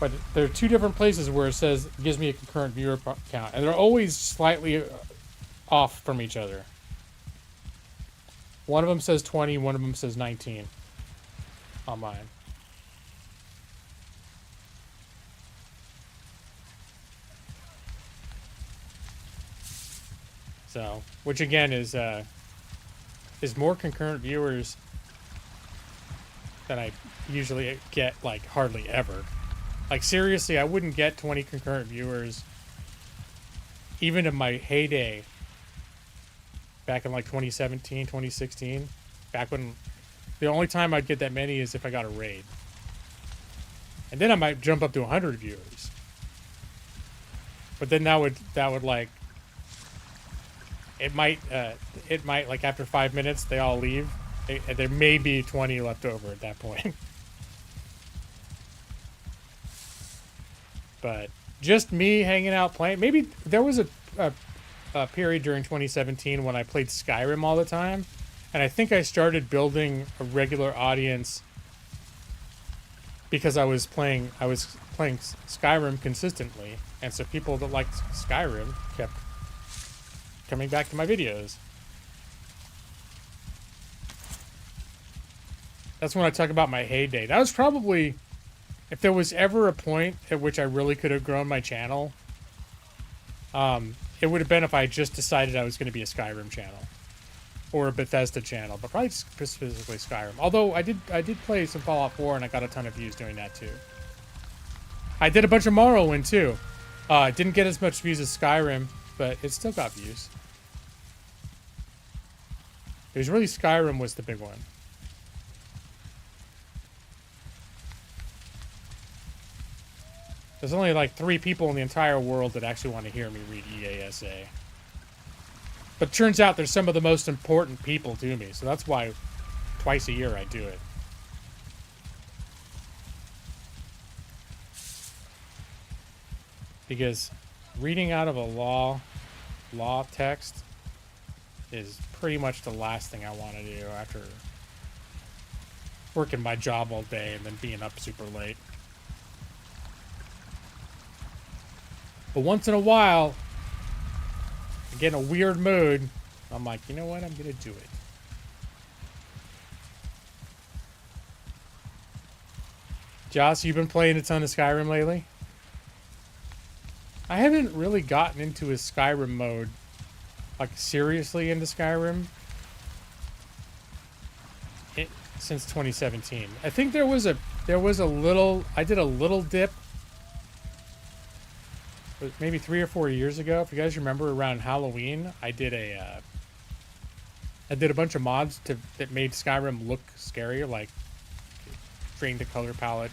But there are 2 different places where it says, it gives me a concurrent viewer count, and they're always slightly off from each other. One of them says 20, one of them says 19 on mine. So, which again is more concurrent viewers than I usually get, like, hardly ever. Like, seriously, I wouldn't get 20 concurrent viewers even in my heyday back in, like, 2017, 2016. Back when the only time I'd get that many is if I got a raid. And then I might jump up to 100 viewers. But then that would like it might like after 5 minutes they all leave. There may be 20 left over at that point. But just me hanging out playing. Maybe there was a period during 2017 when I played Skyrim all the time, and I think I started building a regular audience because I was playing Skyrim consistently, and so people that liked Skyrim kept coming back to my videos. That's when I talk about my heyday. That was probably, if there was ever a point at which I really could have grown my channel, it would have been if I just decided I was going to be a Skyrim channel or a Bethesda channel, but probably specifically Skyrim. Although I did play some Fallout 4 and I got a ton of views doing that too. I did a bunch of Morrowind too. It didn't get as much views as Skyrim, but it still got views. It was really Skyrim was the big one. There's only like 3 people in the entire world that actually want to hear me read EASA. But it turns out there's some of the most important people to me, so that's why twice a year I do it. Because reading out of a law text is pretty much the last thing I want to do after working my job all day and then being up super late. But once in a while, I get in a weird mood. I'm like, you know what? I'm going to do it. Joss, you've been playing a ton of Skyrim lately? I haven't really gotten into a Skyrim mode, like seriously into Skyrim, since 2017. I think there was a little, I did a little dip maybe 3 or 4 years ago. If you guys remember, around Halloween, I did a bunch of mods that made Skyrim look scarier, like drained the color palette,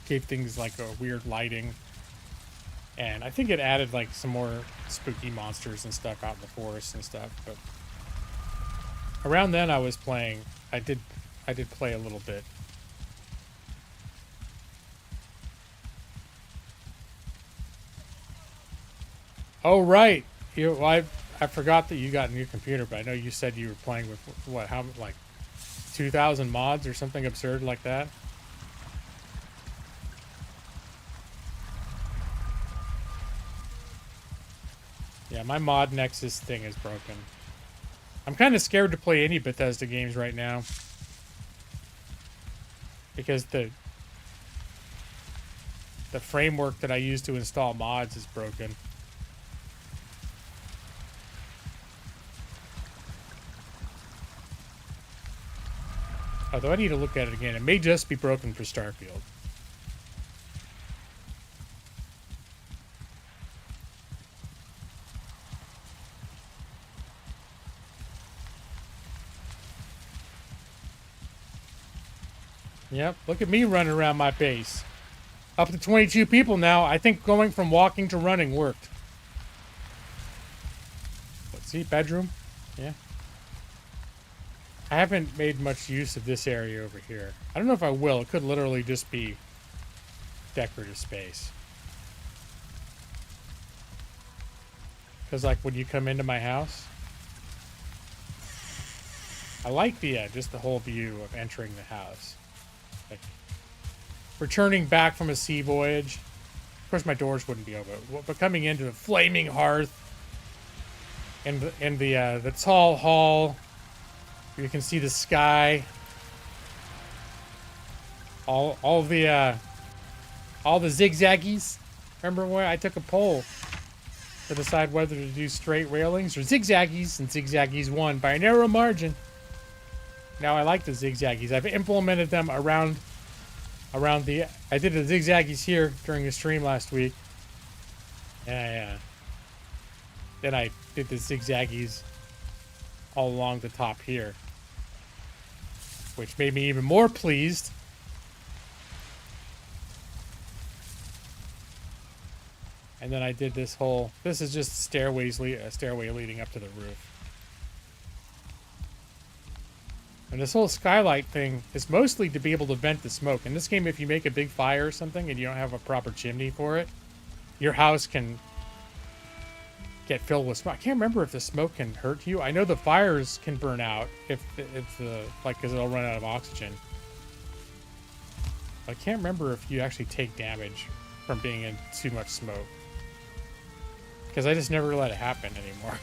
gave things like a weird lighting, and I think it added like some more spooky monsters and stuff out in the forest and stuff. But around then, I was playing. I did play a little bit. Oh, right. I forgot that you got a new computer, but I know you said you were playing with, what, how, like 2,000 mods or something absurd like that? Yeah, my mod Nexus thing is broken. I'm kind of scared to play any Bethesda games right now, because the framework that I use to install mods is broken. Although I need to look at it again. It may just be broken for Starfield. Yep, look at me running around my base. Up to 22 people now. I think going from walking to running worked. Let's see, bedroom. Yeah. I haven't made much use of this area over here. I don't know if I will. It could literally just be decorative space. Because like when you come into my house, I like the just the whole view of entering the house. Like returning back from a sea voyage. Of course my doors wouldn't be open, but coming into the flaming hearth and the tall hall. You can see the sky. All the zigzaggies. Remember when I took a poll to decide whether to do straight railings or zigzaggies, and zigzaggies won by a narrow margin. Now I like the zigzaggies. I've implemented them around the. I did the zigzaggies here during the stream last week. Yeah. Then I did the zigzaggies all along the top here, which made me even more pleased. And then I did this whole, this is just stairway leading up to the roof. And this whole skylight thing is mostly to be able to vent the smoke. In this game, if you make a big fire or something and you don't have a proper chimney for it, your house can get filled with smoke. I can't remember if the smoke can hurt you. I know the fires can burn out if the, like, because it'll run out of oxygen. I can't remember if you actually take damage from being in too much smoke. Because I just never let it happen anymore.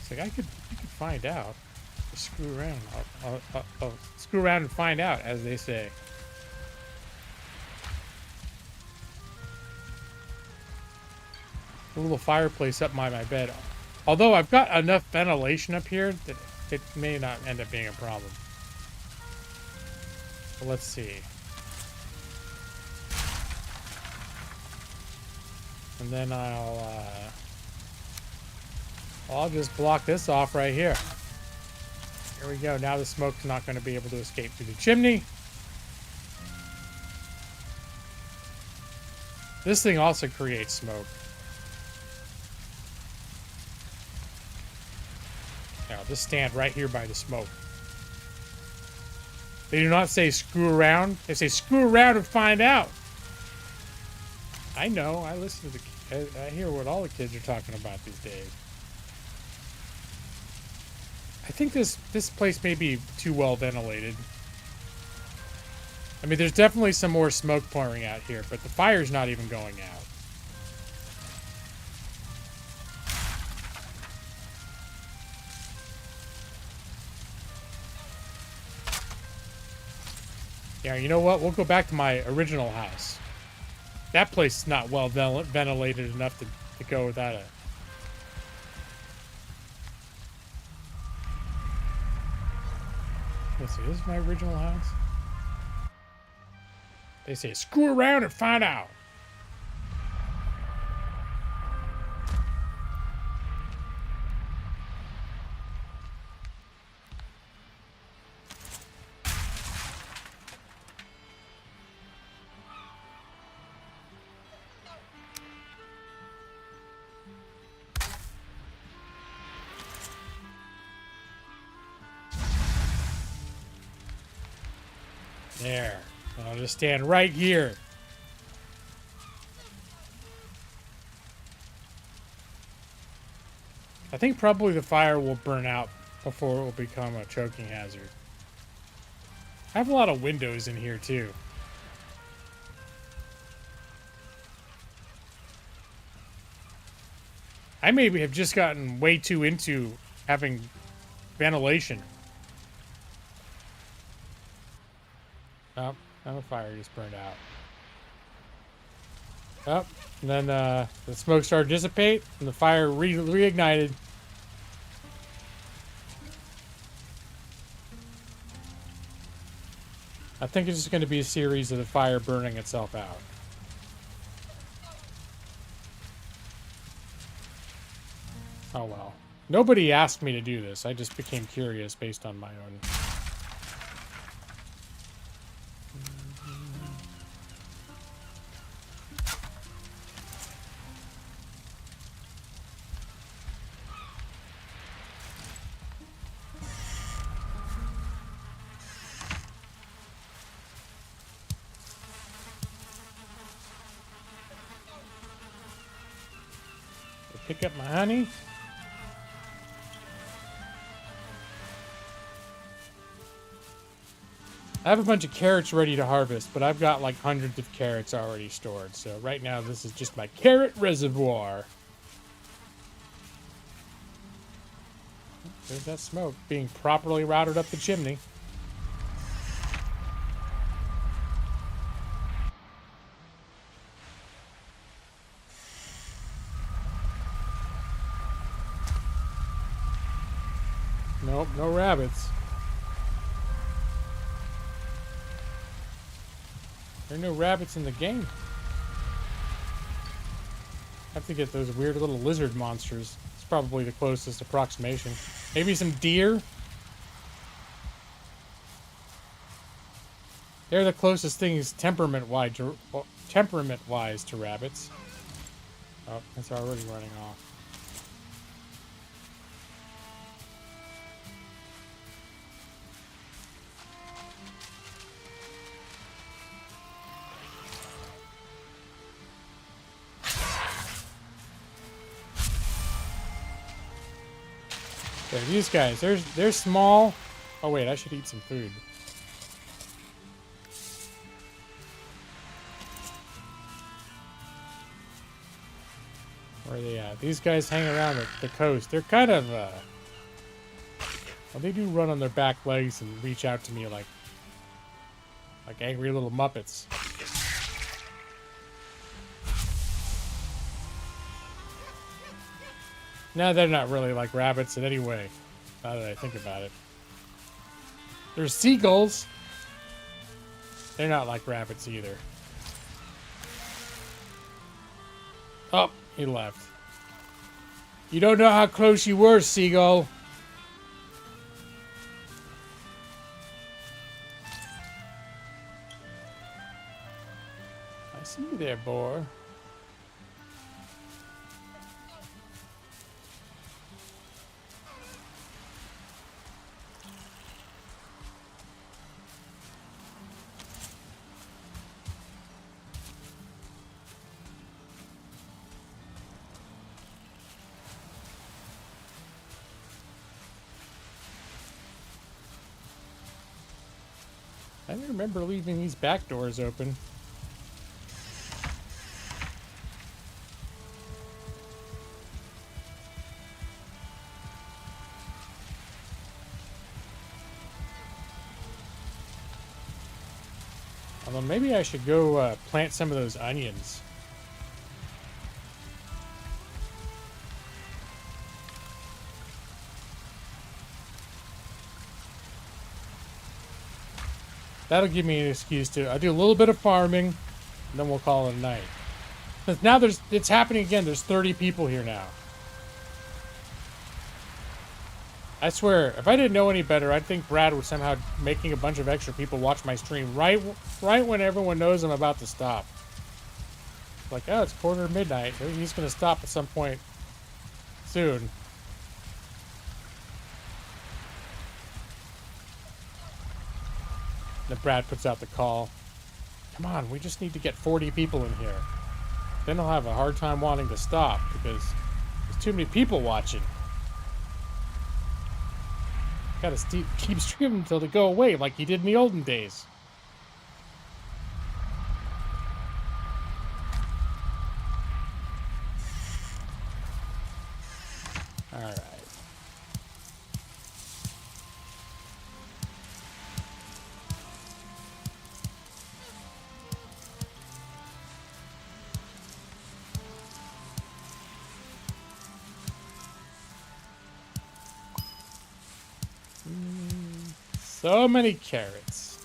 It's like I could find out. Just screw around. I'll screw around and find out, as they say. A little fireplace up by my bed. Although I've got enough ventilation up here that it may not end up being a problem. But let's see. And then I'll just block this off right here. Here we go. Now the smoke's not going to be able to escape through the chimney. This thing also creates smoke. Now, just stand right here by the smoke. They do not say screw around. They say screw around and find out. I know. I listen to the... I hear what all the kids are talking about these days. I think this place may be too well ventilated. I mean, there's definitely some more smoke pouring out here, but the fire's not even going out. Yeah, you know what? We'll go back to my original house. That place is not well ventilated enough to go without a... Let's see, this is my original house. They say, screw around and find out. There. I'll just stand right here. I think probably the fire will burn out before it will become a choking hazard. I have a lot of windows in here too. I maybe have just gotten way too into having ventilation. Oh, now the fire just burned out. Oh, and then the smoke started to dissipate, and the fire reignited. I think it's just going to be a series of the fire burning itself out. Oh well. Nobody asked me to do this. I just became curious based on my own... Pick up my honey. I have a bunch of carrots ready to harvest, but I've got like hundreds of carrots already stored. So right now this is just my carrot reservoir. There's that smoke being properly routed up the chimney. Nope, no rabbits. There are no rabbits in the game. I have to get those weird little lizard monsters. It's probably the closest approximation. Maybe some deer? They're the closest things temperament-wise to rabbits. Oh, it's already running off. Okay, these guys, they're small. Oh wait, I should eat some food. Where are they at? These guys hang around the coast. They're kind of, well, they do run on their back legs and reach out to me like angry little Muppets. No, they're not really like rabbits in any way. Now that I think about it. They're seagulls. They're not like rabbits either. Oh, he left. You don't know how close you were, seagull. I see you there, boy. I remember leaving these back doors open. Although maybe I should go plant some of those onions. That'll give me an excuse to. I'll do a little bit of farming, and then we'll call it a night. Because now it's happening again. There's 30 people here now. I swear, if I didn't know any better, I'd think Brad was somehow making a bunch of extra people watch my stream right when everyone knows I'm about to stop. Like, oh, it's midnight. He's going to stop at some point soon. Then Brad puts out the call. Come on, we just need to get 40 people in here. Then I'll have a hard time wanting to stop because there's too many people watching. Gotta keep streaming until they go away like he did in the olden days. Alright. So many carrots.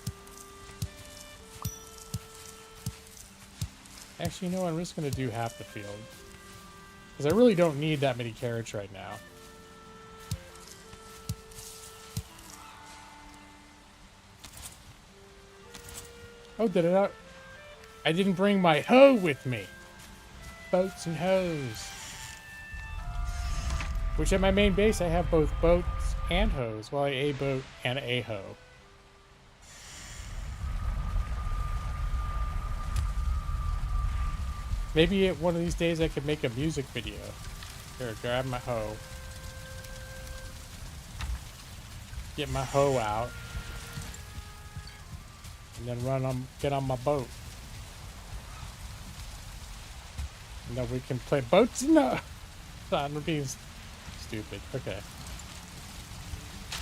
Actually, you know what? I'm just going to do half the field. Because I really don't need that many carrots right now. Oh, did it not? I didn't bring my hoe with me. Boats and hoes. Which at my main base, I have both boats and hoes. Well, a boat and a hoe. Maybe one of these days I could make a music video. Here, grab my hoe. Get my hoe out. And then get on my boat. And then we can play boats. No! I'm being stupid. Okay.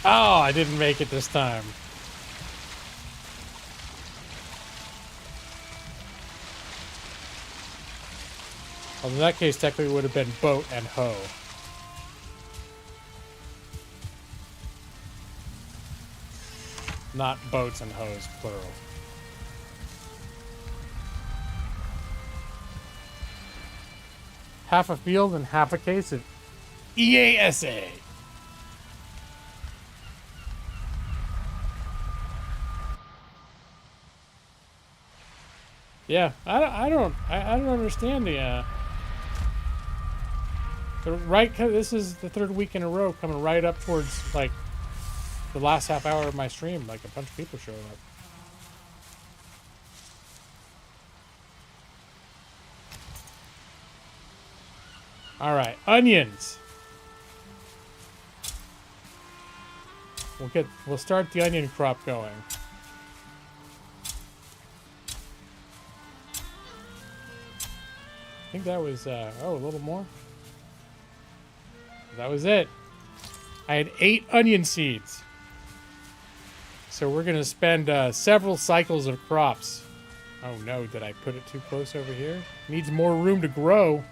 Oh, I didn't make it this time. Well, in that case, technically it would have been boat and hoe. Not boats and hoes, plural. Half a field and half a case of EASA. Yeah, I don't understand this is the third week in a row coming right up towards like the last half hour of my stream. Like a bunch of people showing up. All right, onions. We'll start the onion crop going. I think that was oh, a little more. That was it. I had 8 onion seeds. So we're gonna spend several cycles of crops. Oh no, did I put it too close over here? Needs more room to grow.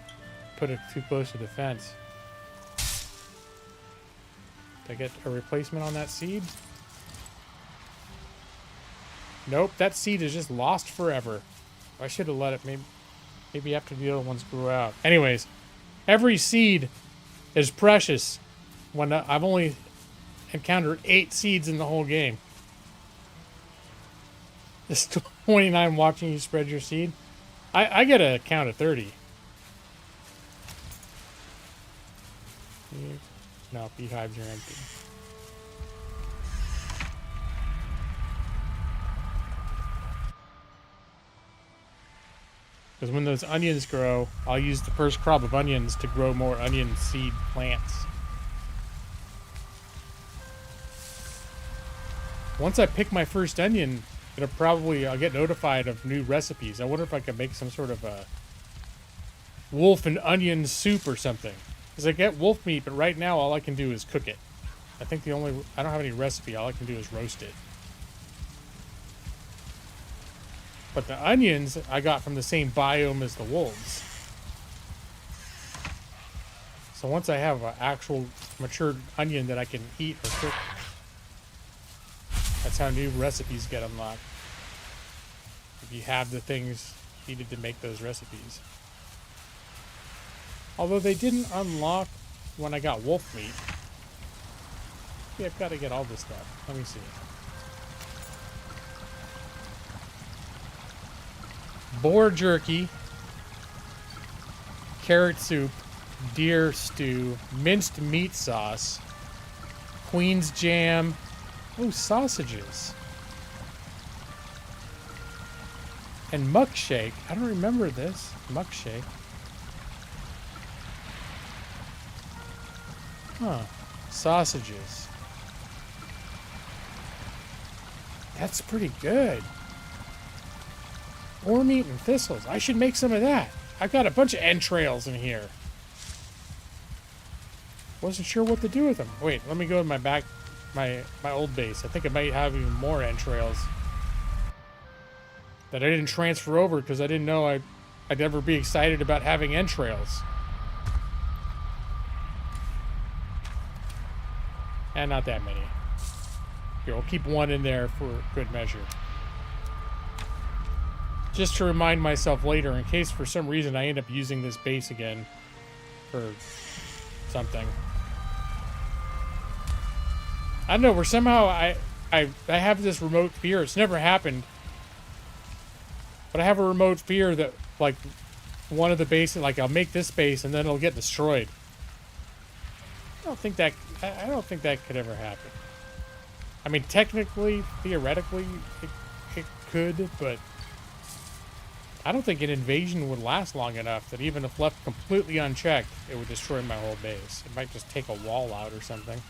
Put it too close to the fence. Did I get a replacement on that seed? Nope, that seed is just lost forever. I should have let it maybe after the other ones grew out. Anyways, every seed is precious when I've only encountered 8 seeds in the whole game. It's 29 watching you spread your seed. I get a count of 30. No, beehives are empty. Because when those onions grow, I'll use the first crop of onions to grow more onion seed plants. Once I pick my first onion, I'll get notified of new recipes. I wonder if I could make some sort of a wolf and onion soup or something. Because I get wolf meat, but right now all I can do is cook it. I don't have any recipe. All I can do is roast it. But the onions I got from the same biome as the wolves. So once I have an actual matured onion that I can eat or cook, that's how new recipes get unlocked. If you have the things needed to make those recipes. Although they didn't unlock when I got wolf meat. Yeah, I've got to get all this stuff. Let me see. Boar jerky, carrot soup, deer stew, minced meat sauce, queen's jam, oh, sausages, and muck shake. I don't remember this. Muck shake. Huh. Sausages. That's pretty good. Boar meat and thistles. I should make some of that. I've got a bunch of entrails in here. Wasn't sure what to do with them. Wait, let me go to my old base. I think I might have even more entrails that I didn't transfer over because I didn't know I'd ever be excited about having entrails. And not that many. Here, we'll keep one in there for good measure. Just to remind myself later, in case for some reason I end up using this base again for something. I don't know, where somehow I have this remote fear. It's never happened. But I have a remote fear that, like, one of the bases, like, I'll make this base and then it'll get destroyed. I don't think that could ever happen. I mean, technically, theoretically, it could, but I don't think an invasion would last long enough that even if left completely unchecked, it would destroy my whole base. It might just take a wall out or something.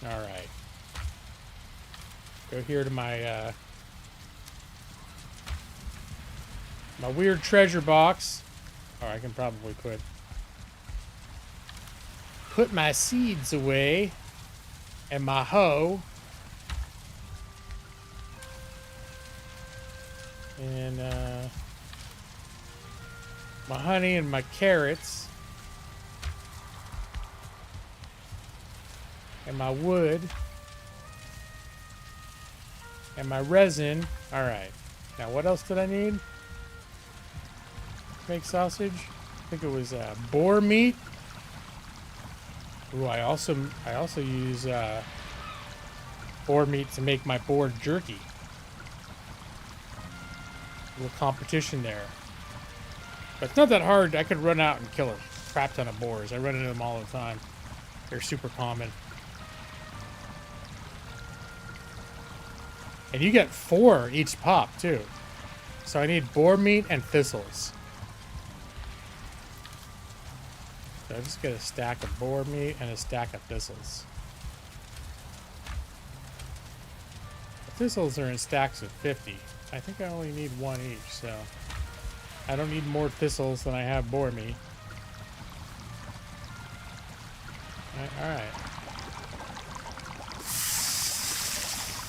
Alright. Go here to my, my weird treasure box. Or I can probably put my seeds away. And my hoe. And my honey and my carrots. And my wood. And my resin. Alright. Now what else did I need? To make sausage? I think it was boar meat. Ooh, I also use boar meat to make my boar jerky. A little competition there. But it's not that hard. I could run out and kill a crap ton of boars. I run into them all the time. They're super common. And you get 4 each pop, too. So I need boar meat and thistles. So I just get a stack of boar meat and a stack of thistles. The thistles are in stacks of 50. I think I only need 1 each, so I don't need more thistles than I have boar meat. Alright.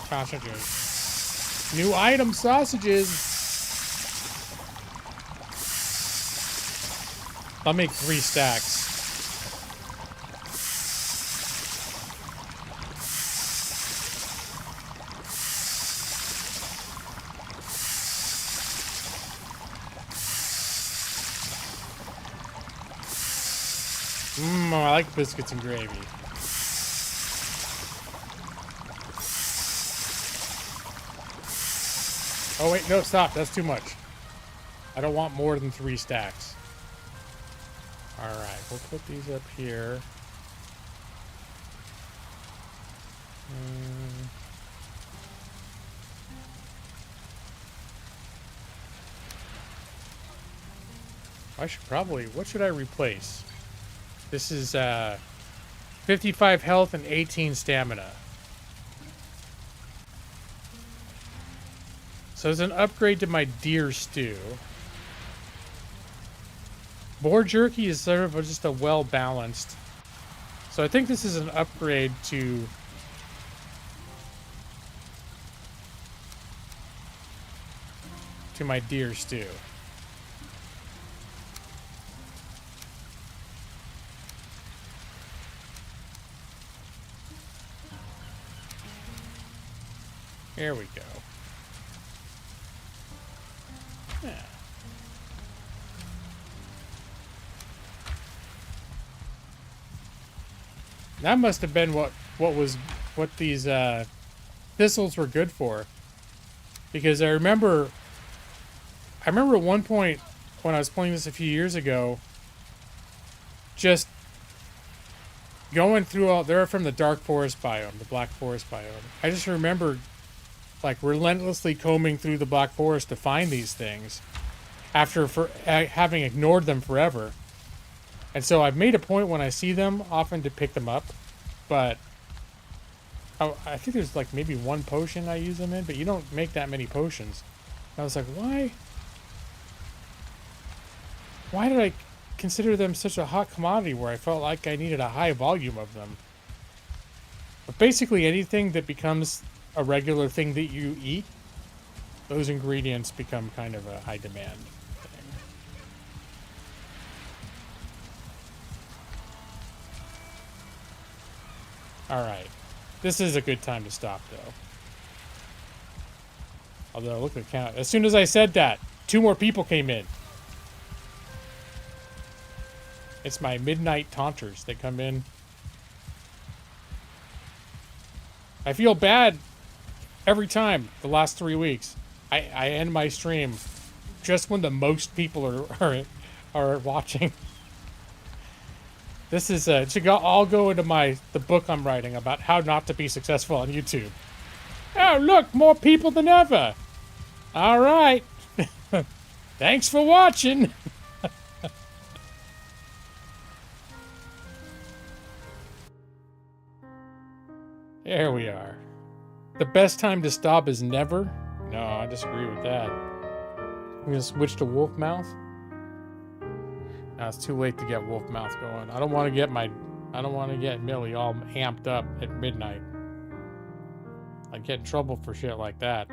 Sausages. New item, sausages! I'll make 3 stacks. I like biscuits and gravy. Oh wait, no, stop. That's too much. I don't want more than 3 stacks. Alright, we'll put these up here. I should probably... What should I replace? This is 55 health and 18 stamina. So it's an upgrade to my deer stew. Boar jerky is sort of just a well-balanced. So I think this is an upgrade to my deer stew. There we go. Yeah. That must have been what these thistles were good for. Because I remember at one point when I was playing this a few years ago, just going through all... They're from the dark forest biome, the black forest biome. I just remember like relentlessly combing through the black forest to find these things after having ignored them forever. And so I've made a point when I see them often to pick them up, but I think there's like maybe 1 potion I use them in, but you don't make that many potions. And I was like, why did I consider them such a hot commodity where I felt like I needed a high volume of them? But basically anything that becomes a regular thing that you eat, those ingredients become kind of a high demand thing. Alright. This is a good time to stop, though. Although, look at the count. As soon as I said that, 2 more people came in. It's my midnight taunters that come in. I feel bad every time the last 3 weeks. I end my stream just when the most people are watching. This is it should all go into the book I'm writing about how not to be successful on YouTube. Oh look, more people than ever. All right. Thanks for watching. There we are. The best time to stop is never? No, I disagree with that. I'm gonna switch to wolf mouth. Now it's too late to get wolf mouth going. I don't want to get Millie all amped up at midnight. I'd get in trouble for shit like that.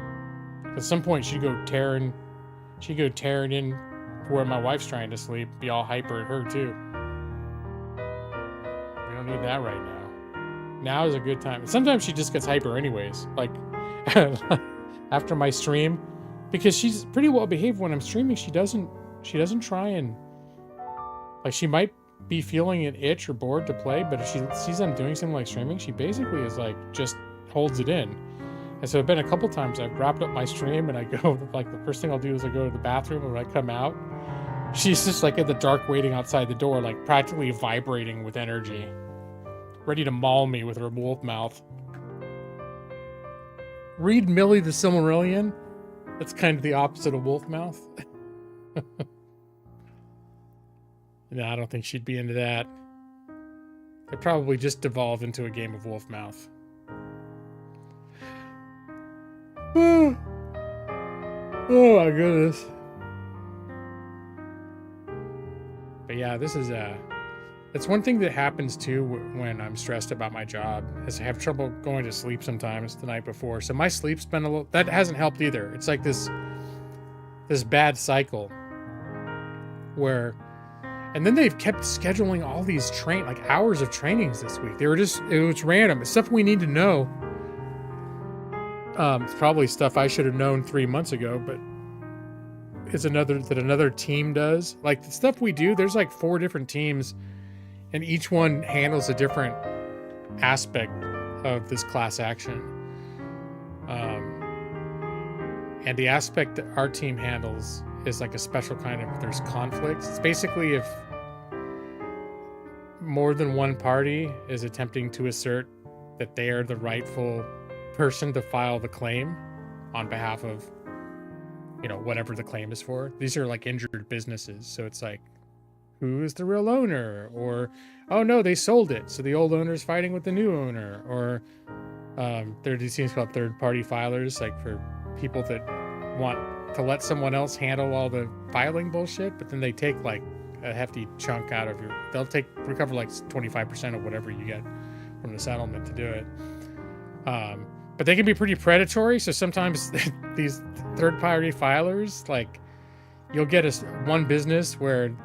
At some point she'd go tearing in where my wife's trying to sleep, be all hyper at her too. We don't need that right now. Now is a good time. Sometimes she just gets hyper anyways, like after my stream, because she's pretty well behaved when I'm streaming. She doesn't try and, like, she might be feeling an itch or bored to play, but if she sees I'm doing something like streaming, she basically is like just holds it in. And so it's been a couple times I've wrapped up my stream and I go, like, the first thing I'll do is I go to the bathroom, and when I come out, she's just like in the dark waiting outside the door, like practically vibrating with energy, ready to maul me with her wolf mouth. Read Millie the Silmarillion. That's kind of the opposite of wolf mouth. No, I don't think she'd be into that. It'd probably just devolve into a game of wolf mouth. Oh my goodness. But yeah, this is that's one thing that happens too when I'm stressed about my job, is I have trouble going to sleep sometimes the night before. So my sleep's been a little, that hasn't helped either. It's like this bad cycle where, and then they've kept scheduling all these hours of trainings this week. It was random. It's stuff we need to know. It's probably stuff I should have known 3 months ago, but it's another team does. Like the stuff we do, there's like 4 different teams, and each one handles a different aspect of this class action. And the aspect that our team handles is like a special kind of, there's conflicts. It's basically if more than one party is attempting to assert that they are the rightful person to file the claim on behalf of, whatever the claim is for. These are like injured businesses. So it's like, who is the real owner? Or, oh no, they sold it, so the old owner's fighting with the new owner. Or there are these things called third-party filers, like for people that want to let someone else handle all the filing bullshit, but then they take like a hefty chunk out of they'll recover like 25% of whatever you get from the settlement to do it. But they can be pretty predatory. So sometimes these third-party filers, like, you'll get one business where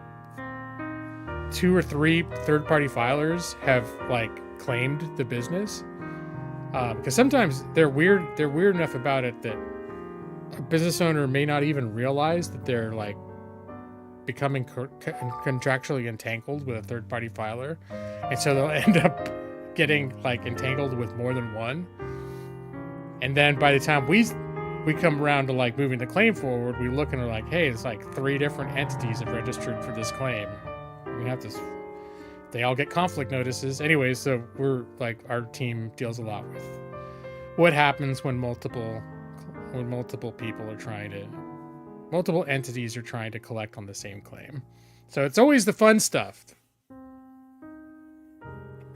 2 or 3 third-party filers have like claimed the business. Because sometimes they're weird enough about it that a business owner may not even realize that they're like becoming contractually entangled with a third-party filer, and so they'll end up getting like entangled with more than one. And then by the time we come around to like moving the claim forward, we look and are like, hey, it's like 3 different entities have registered for this claim. We have this. They all get conflict notices. Anyways, so we're like, our team deals a lot with what happens when multiple entities are trying to collect on the same claim. So it's always the fun stuff.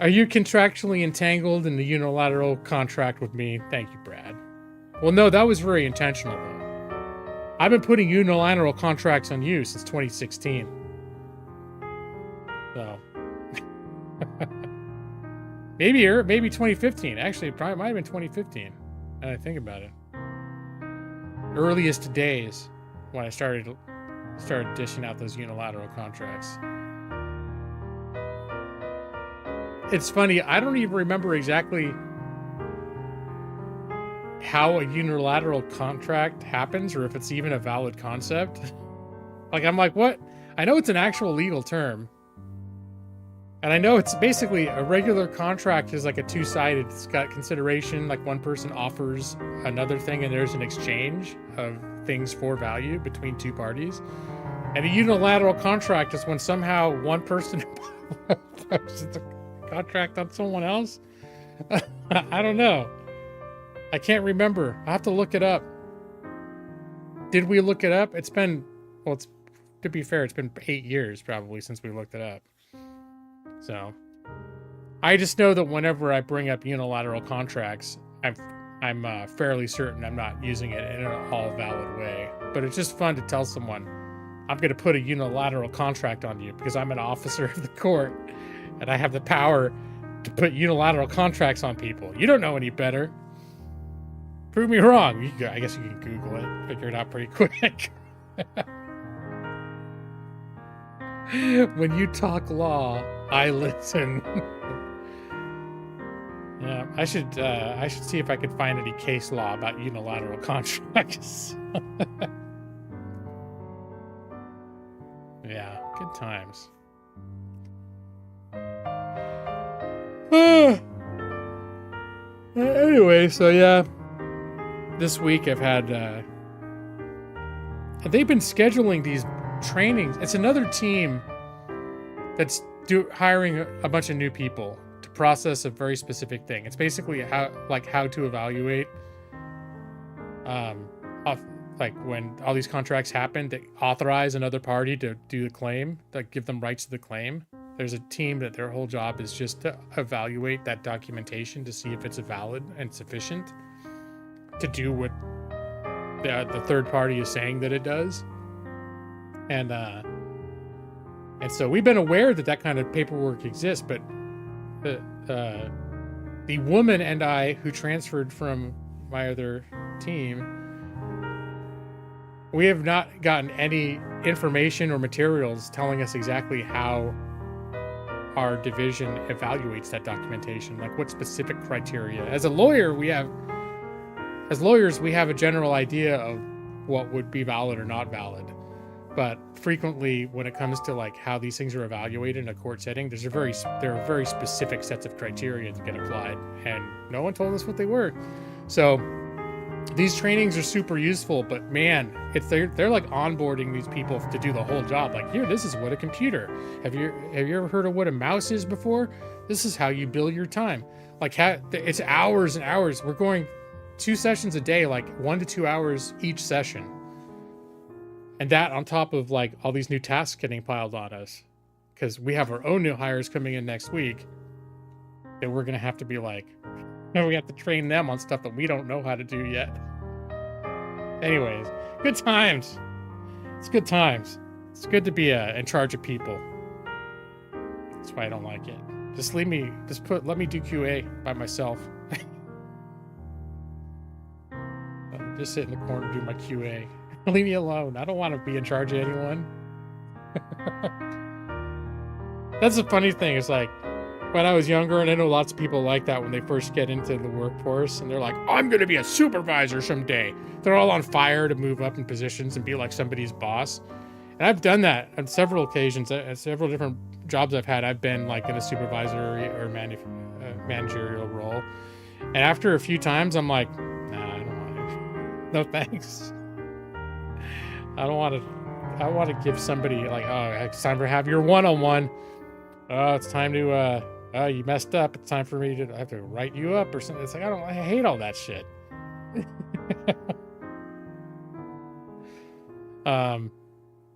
Are you contractually entangled in the unilateral contract with me? Thank you, Brad. Well, no, that was very intentional, though. I've been putting unilateral contracts on you since 2016. So. maybe 2015. Actually, it probably might have been 2015. Now that I think about it. Earliest days when I started dishing out those unilateral contracts. It's funny, I don't even remember exactly how a unilateral contract happens, or if it's even a valid concept. Like, I'm like, what? I know it's an actual legal term. And I know it's basically a regular contract is like a 2-sided, it's got consideration, like one person offers another thing and there's an exchange of things for value between 2 parties. And a unilateral contract is when somehow one person imposes the contract on someone else. I don't know. I can't remember. I have to look it up. Did we look it up? It's been, well, to be fair, it's been 8 years probably since we looked it up. So I just know that whenever I bring up unilateral contracts, I'm fairly certain I'm not using it in an all valid way. But it's just fun to tell someone, I'm going to put a unilateral contract on you because I'm an officer of the court and I have the power to put unilateral contracts on people. You don't know any better. Prove me wrong. I guess you can Google it, figure it out pretty quick. When you talk law, I listen. Yeah, I should see if I could find any case law about unilateral contracts. Yeah, good times. Anyways. Anyway, so yeah, this week I've had, they've been scheduling these trainings. It's another team that's hiring a bunch of new people to process a very specific thing. It's basically how to evaluate, like when all these contracts happen, they authorize another party to do the claim, that give them rights to the claim. There's a team that their whole job is just to evaluate that documentation to see if it's valid and sufficient to do what the third party is saying that it does. And so we've been aware that kind of paperwork exists, but the woman and I who transferred from my other team, we have not gotten any information or materials telling us exactly how our division evaluates that documentation, like what specific criteria. As lawyers, we have a general idea of what would be valid or not valid. But frequently, when it comes to like how these things are evaluated in a court setting, there are very specific sets of criteria that get applied, and no one told us what they were. So these trainings are super useful, but man, they're like onboarding these people to do the whole job. Like, here, this is what a computer. Have you ever heard of what a mouse is before? This is how you bill your time. Like, it's hours and hours. We're going 2 sessions a day, like 1 to 2 hours each session. And that on top of like all these new tasks getting piled on us, because we have our own new hires coming in next week that we're going to have to be like, we have to train them on stuff that we don't know how to do yet. Anyways, good times. It's good times. It's good to be in charge of people. That's why I don't like it. Just let me do QA by myself. Just sit in the corner and do my QA. Leave me alone. I don't want to be in charge of anyone. That's the funny thing. It's like, when I was younger, and I know lots of people like that when they first get into the workforce, and they're like, I'm going to be a supervisor someday. They're all on fire to move up in positions and be like somebody's boss. And I've done that on several occasions. At several different jobs I've had, I've been like in a supervisory or managerial role. And after a few times, I'm like, nah, I don't want to. No thanks. I don't want to. I want to give somebody like, oh, it's time to have your one-on-one. Oh, it's time to, oh, you messed up. It's time for me to, I have to write you up or something. It's like, I hate all that shit.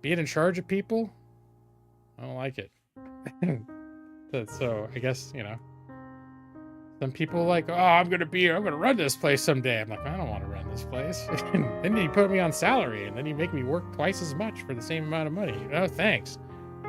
Being in charge of people, I don't like it. So I guess, some people like, oh, I'm going to run this place someday. I'm like, I don't want to run this place. Then you put me on salary, and then you make me work twice as much for the same amount of money. No, thanks.